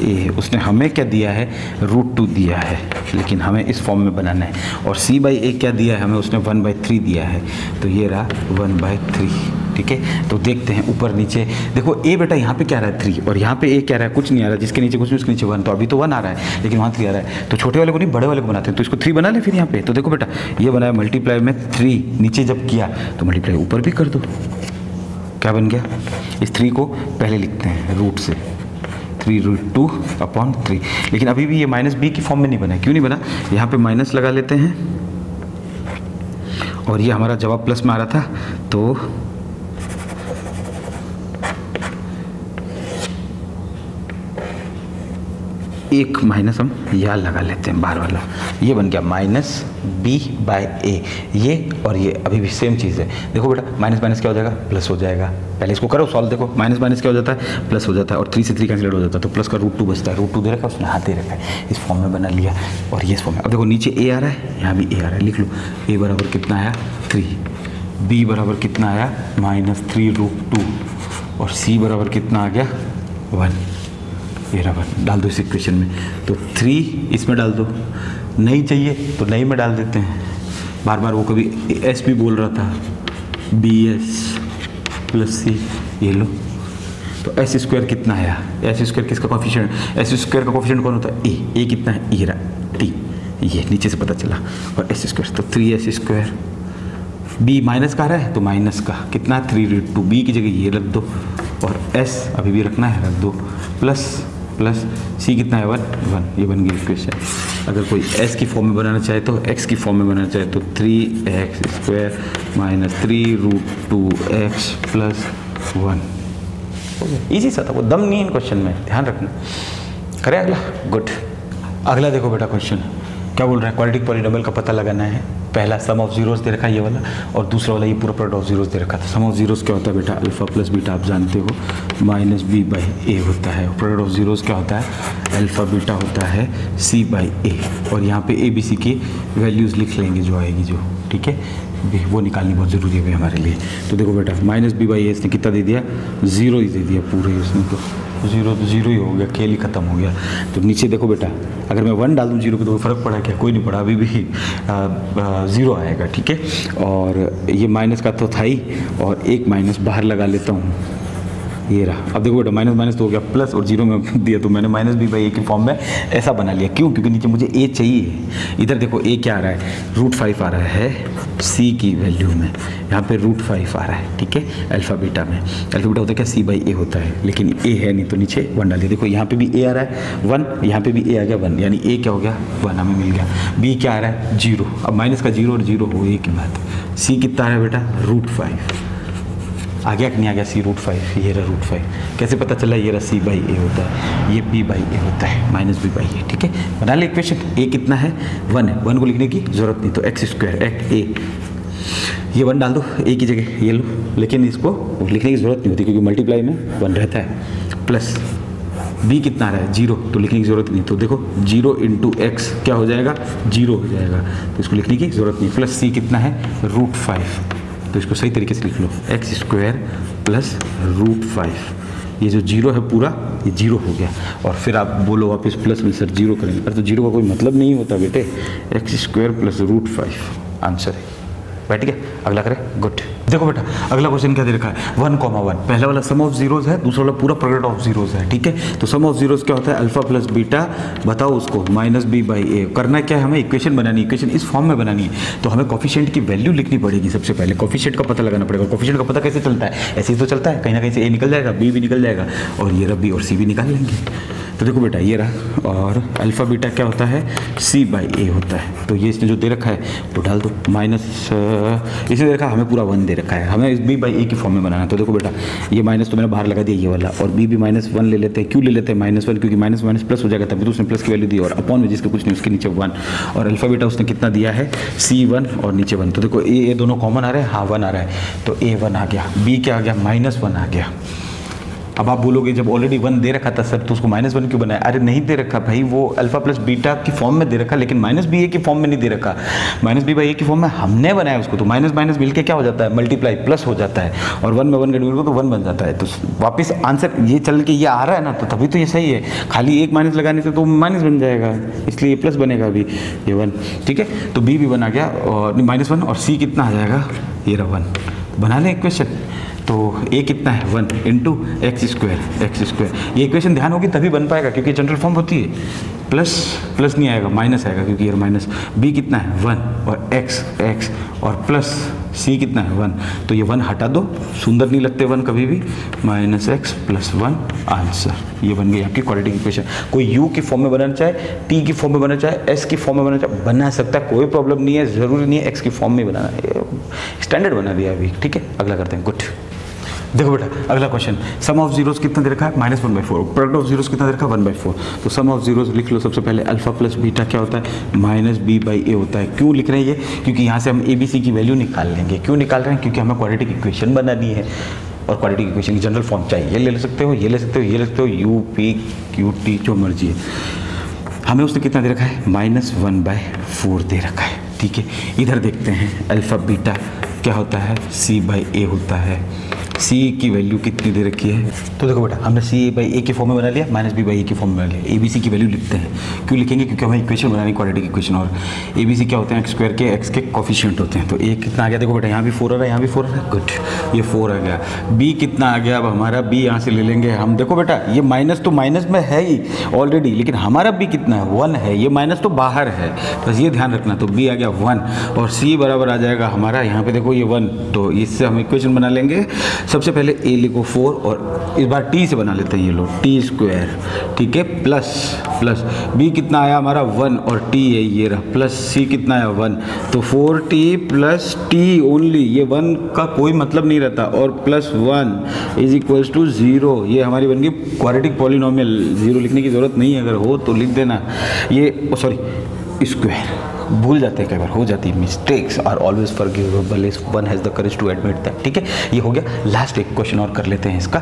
A. उसने हमें क्या दिया है, √2 दिया है, लेकिन हमें इस फॉर्म में बनाना है। और सी बाई ए क्या दिया है हमें, उसने 1/3 दिया है, तो ये रहा 1/3, ठीक है। तो देखते हैं ऊपर नीचे। देखो ए बेटा यहाँ पे क्या रहा है 3, और यहाँ पे ए क्या रहा है, कुछ नहीं आ रहा, जिसके नीचे कुछ नहीं उसके नीचे 1, तो अभी तो 1 आ रहा है, लेकिन वहाँ 3 आ रहा है। तो छोटे वाले को नहीं बड़े वाले को बनाते हैं, तो इसको 3 बना ले फिर यहाँ पे। तो देखो बेटा, ये बनाया मल्टीप्लाई में 3, नीचे जब किया तो मल्टीप्लाई ऊपर भी कर दो, क्या बन गया। इस 3 को पहले लिखते हैं रूट से, 3√2/3, लेकिन अभी भी ये माइनस बी की फॉर्म में नहीं बना। क्यों नहीं बना, यहाँ पे माइनस लगा लेते हैं, और ये हमारा जवाब प्लस में आ रहा था, तो एक माइनस हम यहाँ लगा लेते हैं बाहर वाला, ये बन गया माइनस बी बाई ए। ये और ये अभी भी सेम चीज़ है। देखो बेटा, माइनस माइनस क्या हो जाएगा, प्लस हो जाएगा। पहले इसको करो सॉल्व, देखो माइनस माइनस क्या हो जाता है, प्लस हो जाता है, और 3 से 3 कैंसिल हो जाता है, तो प्लस का √2 बचता है। √2 दे रखा है उसने, हाथ दे रखा है, इस फॉर्म में बना लिया, और ये इस फॉर्म में। अब देखो नीचे ए आ रहा है, यहाँ भी ए आ रहा है, लिख लो। ए बराबर कितना आया, 3, बी बराबर कितना आया, -3√2, और सी बराबर कितना आ गया, 1। ये रहा, डाल दो इस इक्वेशन में, तो 3 इसमें डाल दो, नहीं चाहिए तो नहीं में डाल देते हैं। बार बार वो कभी एस भी बोल रहा था, BS प्लस सी, ये लो। तो एस स्क्वायर कितना आया, एस स्क्वायर किसका कोफिशिएंट, एस स्क्वायर का कोफिशिएंट कौन होता है, ए कितना है, ये रहा टी, ये नीचे से पता चला, और एस स्क्वायर, तो 3s²। बी माइनस का आ रहा है तो माइनस का कितना, 3√2, बी की जगह ये रख दो, और एस अभी भी रखना है, रख दो, प्लस सी कितना है, 1, ये बन गई इक्वेशन। अगर कोई एस की फॉर्म में बनाना चाहे तो, एक्स की फॉर्म में बनाना चाहे तो 3x² - 3√2x + 1। ईजी सा था, वो दम नहीं इन क्वेश्चन में, ध्यान रखना। करें अगला। गुड। अगला देखो बेटा क्वेश्चन क्या बोल रहा है, क्वाड्रेटिक पॉलीनोमियल का पता लगाना है। पहला सम ऑफ जीरोस दे रखा है ये वाला, और दूसरा वाला ये पूरा प्रोडक्ट ऑफ जीरोस दे रखा था। सम ऑफ जीरोस क्या होता है बेटा, अल्फा प्लस बीटा, आप जानते हो, -b/a होता है। प्रोडक्ट ऑफ जीरोस क्या होता है, अल्फा बीटा होता है c/a, और यहाँ पे ABC की वैल्यूज़ लिख लेंगे जो आएगी, जो ठीक है, वो निकालनी बहुत ज़रूरी है भाई हमारे लिए। तो देखो बेटा, -b/a इसने कितना दे दिया, 0 ही दे दिया पूरे ही उसने, तो 0 तो 0 ही हो गया, खेल ही खत्म हो गया। तो नीचे देखो बेटा, अगर मैं 1 डाल दूँ 0 पे तो फ़र्क पड़ा क्या, कोई नहीं पड़ा, अभी भी 0 आएगा, ठीक है। और ये माइनस का तो था ही, और एक माइनस बाहर लगा लेता हूँ, ये रहा। अब देखो बेटा, माइनस माइनस तो हो गया प्लस, और 0 में दिया तो मैंने -b/a की फॉर्म में ऐसा बना लिया। क्यों, क्योंकि नीचे मुझे a चाहिए। इधर देखो a क्या आ रहा है, √5 आ रहा है c की वैल्यू में, यहाँ पे √5 आ रहा है, ठीक है, अल्फा बीटा में। अल्फा बीटा होता है क्या, c/a होता है, लेकिन a है नहीं, तो नीचे 1 डाल दिया। देखो यहाँ पे भी a आ रहा है 1, यहाँ पे भी a आ गया 1, यानी a क्या हो गया, 1 हमें मिल गया। b क्या आ रहा है, 0। अब माइनस का 0 और 0 हो एक ही बात। c कितना आ रहा है बेटा, √5 आ गया कि नहीं आ गया, c√5, ये रहा √5। कैसे पता चला, ये रहा c/a होता है, ये b/a होता है, -b/a, ठीक है। बना ले इक्वेशन। a कितना है, 1 है, 1 को लिखने की जरूरत नहीं, तो x² a, ये 1 डाल दो a की जगह, ये लो, लेकिन इसको लिखने की जरूरत नहीं होती क्योंकि मल्टीप्लाई में 1 रहता है। प्लस b कितना आ रहा है, 0, तो लिखने की जरूरत नहीं, तो देखो 0 × x क्या हो जाएगा, 0 हो जाएगा, तो इसको लिखने की जरूरत नहीं। प्लस c कितना है, √5, तो इसको सही तरीके से लिख लो, x² + √5। ये जो 0 है पूरा, ये 0 हो गया। और फिर आप बोलो वापस प्लस में सर 0 करेंगे, पर तो 0 का कोई मतलब नहीं होता बेटे, x² + √5 आंसर है। बैठ गया, अगला करें, गुड। देखो बेटा अगला क्वेश्चन क्या दे रखा है, 1,1, पहला वाला सम ऑफ जीरोज है, दूसरा वाला पूरा प्रोडक्ट ऑफ जीरोज है, ठीक है। तो सम ऑफ जीरोज क्या होता है, अल्फा प्लस बीटा, बताओ उसको माइनस बी बाई ए। करना क्या है, हमें इक्वेशन बनानी है, इक्वेशन इस फॉर्म में बनानी है। तो हमें कोफिशिएंट की वैल्यू लिखनी पड़ेगी सबसे पहले, कोफिशिएंट का पता लगाना पड़ेगा। कोफिशिएंट का पता कैसे चलता है, ऐसे ही तो चलता है, कहीं ना कहीं से ए निकल जाएगा, बी भी निकल जाएगा, और ये रहा बी और सी भी निकाल लेंगे। तो देखो बेटा ये रहा, और अल्फा बीटा क्या होता है, सी बाई ए होता है। तो ये इसने जो दे रखा है तो डाल दो, माइनस इसने दे रखा है, हमें पूरा 1 दे रखा है, हमें इस बी बाई ए की फॉर्म में बनाना है। तो देखो बेटा ये माइनस तो मैंने बाहर लगा दिया ये वाला, और बी भी -1 ले लेते हैं। क्यों ले लेते हैं -1, क्योंकि माइनस माइनस प्लस हो जाएगा, तभी तो उसने प्लस की वैल्यू दी, और अपॉन में जिसके कुछ नहीं उसके नीचे 1, और अल्फा बीटा उसने कितना दिया है, C1 और नीचे 1। तो देखो ए दोनों कॉमन आ रहे हैं, हाँ 1 आ रहा है, तो A1 आ गया, बी क्या आ गया, -1 आ गया। अब आप बोलोगे जब ऑलरेडी 1 दे रखा था सर तो उसको -1 क्यों बनाया, अरे नहीं दे रखा भाई, वो अल्फा प्लस बीटा की फॉर्म में दे रखा, लेकिन माइनस बी ए की फॉर्म में नहीं दे रखा, माइनस बी बाई ए की फॉर्म में हमने बनाया उसको। तो माइनस माइनस मिलके क्या हो जाता है, मल्टीप्लाई प्लस हो जाता है, और 1 में 1 गड़बड़ को तो 1 बन जाता है। तो वापस आंसर ये चल के ये आ रहा है ना, तो तभी तो ये सही है। खाली एक माइनस लगाने से तो माइनस बन जाएगा, इसलिए ये प्लस बनेगा अभी, ये 1, ठीक है। तो बी भी बना गया, और -1, और सी कितना आ जाएगा, ये रहा 1। बना लें इक्वेशन, तो ए कितना है, 1 इंटू एक्स स्क्वायर। ये इक्वेशन ध्यान होगी तभी बन पाएगा, क्योंकि जनरल फॉर्म होती है, प्लस नहीं आएगा, माइनस आएगा, क्योंकि ये माइनस। बी कितना है 1, और एक्स और प्लस सी कितना है 1, तो ये 1 हटा दो, सुंदर नहीं लगते 1 कभी भी, -x + 1 आंसर। ये बन गई आपकी क्वाड्रेटिक इक्वेशन। कोई यू की फॉर्म में बनाना चाहे, टी की फॉर्म में बनाना चाहे, एस की फॉर्म में बनाना चाहे, बना सकता है, कोई प्रॉब्लम नहीं है, ज़रूरी नहीं है एक्स की फॉर्म में बनाना, स्टैंडर्ड बना दिया अभी, ठीक है। अगला करते हैं, गुड। देखो बेटा अगला क्वेश्चन, सम ऑफ जीरोस कितना दे रखा है, -1/4, प्रोडक्ट ऑफ जीरोस कितना दे रखा है, 1/4। तो सम ऑफ जीरोस लिख लो सबसे पहले, अल्फा प्लस बीटा क्या होता है, -b/a होता है। क्यों लिख रहे हैं ये, क्योंकि यहाँ से हम ABC की वैल्यू निकाल लेंगे। क्यों निकाल रहे हैं, क्योंकि हमें क्वाड्रेटिक इक्वेशन बनानी है, और क्वाड्रेटिक इक्वेशन की जनरल फॉर्म चाहिए। ये ले सकते हो, ये ले सकते हो, ये ले सकते हो, U P Q T जो मर्जी है। हमें उसने कितना दे रखा है, -1/4 दे रखा है, ठीक है। इधर देखते हैं, अल्फा बीटा क्या होता है, C/A होता है। सी की वैल्यू कितनी दे रखी है, तो देखो बेटा हमने C/A की फॉर्म में बना लिया, -b/a की फॉर्म में बना लिया। ABC की वैल्यू लिखते हैं, क्यों लिखेंगे, क्योंकि हमें इक्वेशन बनानी क्वाड्रेटिक इक्वेशन, और ABC क्या होते हैं, x² के x के कोफिशिएंट होते हैं। तो a कितना आ गया, देखो बेटा यहाँ भी 4 आ रहा है, यहाँ भी 4 आ रहा है, गुड, ये 4 आ गया। b कितना आ गया, अब हमारा b यहाँ से ले लेंगे हम। देखो बेटा ये माइनस तो माइनस में है ही ऑलरेडी, लेकिन हमारा b कितना है, 1 है, ये माइनस तो बाहर है, बस ये ध्यान रखना। तो b आ गया 1, और c बराबर आ जाएगा हमारा, यहाँ पे देखो ये 1, तो इससे हम इक्वेशन बना लेंगे। सबसे पहले a लिखो 4, और इस बार t से बना लेते हैं, ये लो t², ठीक है, प्लस b कितना आया हमारा 1, और t है ये रहा, प्लस c कितना आया 1, तो 4t + t ओनली, ये 1 का कोई मतलब नहीं रहता, और +1 = 0। ये हमारी बन गई क्वाड्रेटिक पॉलिनोमियल। 0 लिखने की ज़रूरत नहीं है, अगर हो तो लिख देना, ये सॉरी स्क्वायर, भूल जाते हैं, कई बार हो जाती है, mistakes are always forgivable if one has the courage to admit that, ठीक है। ये हो गया, लास्ट एक क्वेश्चन और कर लेते हैं इसका।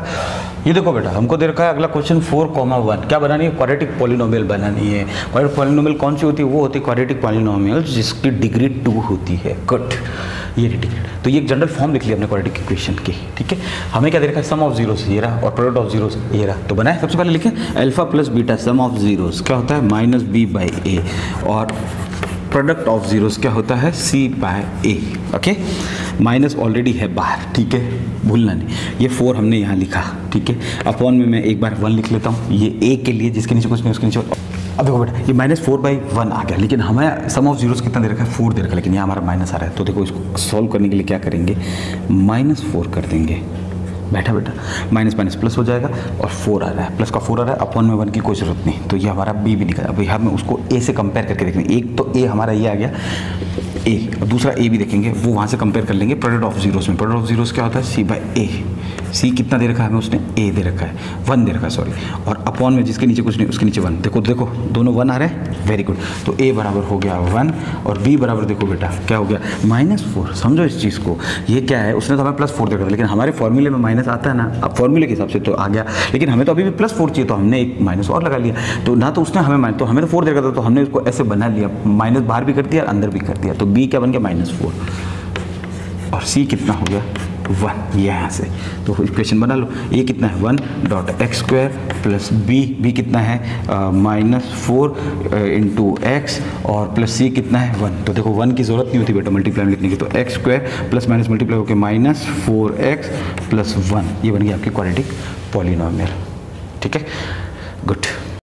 ये देखो बेटा हमको दे रखा है अगला क्वेश्चन 4,1, क्या बनानी है, क्वाड्रेटिक पॉलिनोमियल बनानी है। क्वाड्रेटिक पॉलिनोमियल कौन सी होती है, वो होती है क्वाड्रेटिक पॉलिनोमियल जिसकी डिग्री 2 होती है, कट, ये डिग्री। तो ये एक जनरल फॉर्म लिख लिया हमने क्वाड्रेटिक इक्वेशन की, ठीक है। हमें क्या दे रखा है, सम ऑफ जीरोस ये रहा, और प्रोडक्ट ऑफ जीरोस ये रहा। तो बनाए, सबसे पहले लिखें alpha plus beta some of zeros क्या होता है, -b/a, और प्रोडक्ट ऑफ जीरोस क्या होता है, C/A, ओके। माइनस ऑलरेडी है बाहर, ठीक है, भूलना नहीं। ये 4 हमने यहाँ लिखा, ठीक है। अपॉन में मैं एक बार 1 लिख लेता हूँ, ये A के लिए जिसके नीचे कुछ नहीं उसके नीचे। अब देखो बेटा ये -4/1 आ गया, लेकिन हमें सम ऑफ जीरोस कितना दे रखा है, 4 दे रखा है, लेकिन यहाँ हमारा माइनस आ रहा है। तो देखो इसको सॉल्व करने के लिए क्या करेंगे, -4 कर देंगे, बैठा बेटा, माइनस प्लस हो जाएगा, और 4 आ रहा है, प्लस का 4 आ रहा है, अपॉन में 1 की कोई जरूरत नहीं। तो ये हमारा b भी निकला। अब यहाँ में उसको a से कंपेयर करके देखेंगे, एक तो a हमारा ये आ गया a, और दूसरा a भी देखेंगे, वो वहाँ से कंपेयर कर लेंगे प्रोडक्ट ऑफ जीरोस में। प्रोडक्ट ऑफ जीरोस क्या होता है, C/A। c कितना दे रखा है हमें, उसने a दे रखा है, 1 दे रखा है, सॉरी, और अपॉन में जिसके नीचे कुछ नहीं उसके नीचे 1। देखो दोनों 1 आ रहे हैं, वेरी गुड। तो a बराबर हो गया 1, और b बराबर देखो बेटा क्या हो गया, -4। समझो इस चीज़ को, ये क्या है, उसने तो हमें +4 दे रखा था, लेकिन हमारे फॉर्मूले में माइनस आता है ना, अब फॉर्मूले के हिसाब से तो आ गया, लेकिन हमें तो अभी भी +4 चाहिए, तो हमने एक माइनस और लगा लिया। तो ना तो उसने हमें तो हमें तो 4 दे रखा था, तो हमने उसको ऐसे बना लिया, माइनस बाहर भी कर दिया, अंदर भी कर दिया, तो b क्या बन गया, -4, और c कितना हो गया 1, ये यहाँ से तो इक्वेशन बना लो। ए कितना है 1 dot x square plus b कितना है -4 इंटू एक्स और प्लस सी कितना है 1। तो देखो 1 की ज़रूरत नहीं होती बेटा मल्टीप्लाई लिखने की, तो x square plus minus multiply होकर -4x + 1, ये बन गया आपकी क्वाड्रेटिक पॉलिनोमियल। ठीक है, गुड।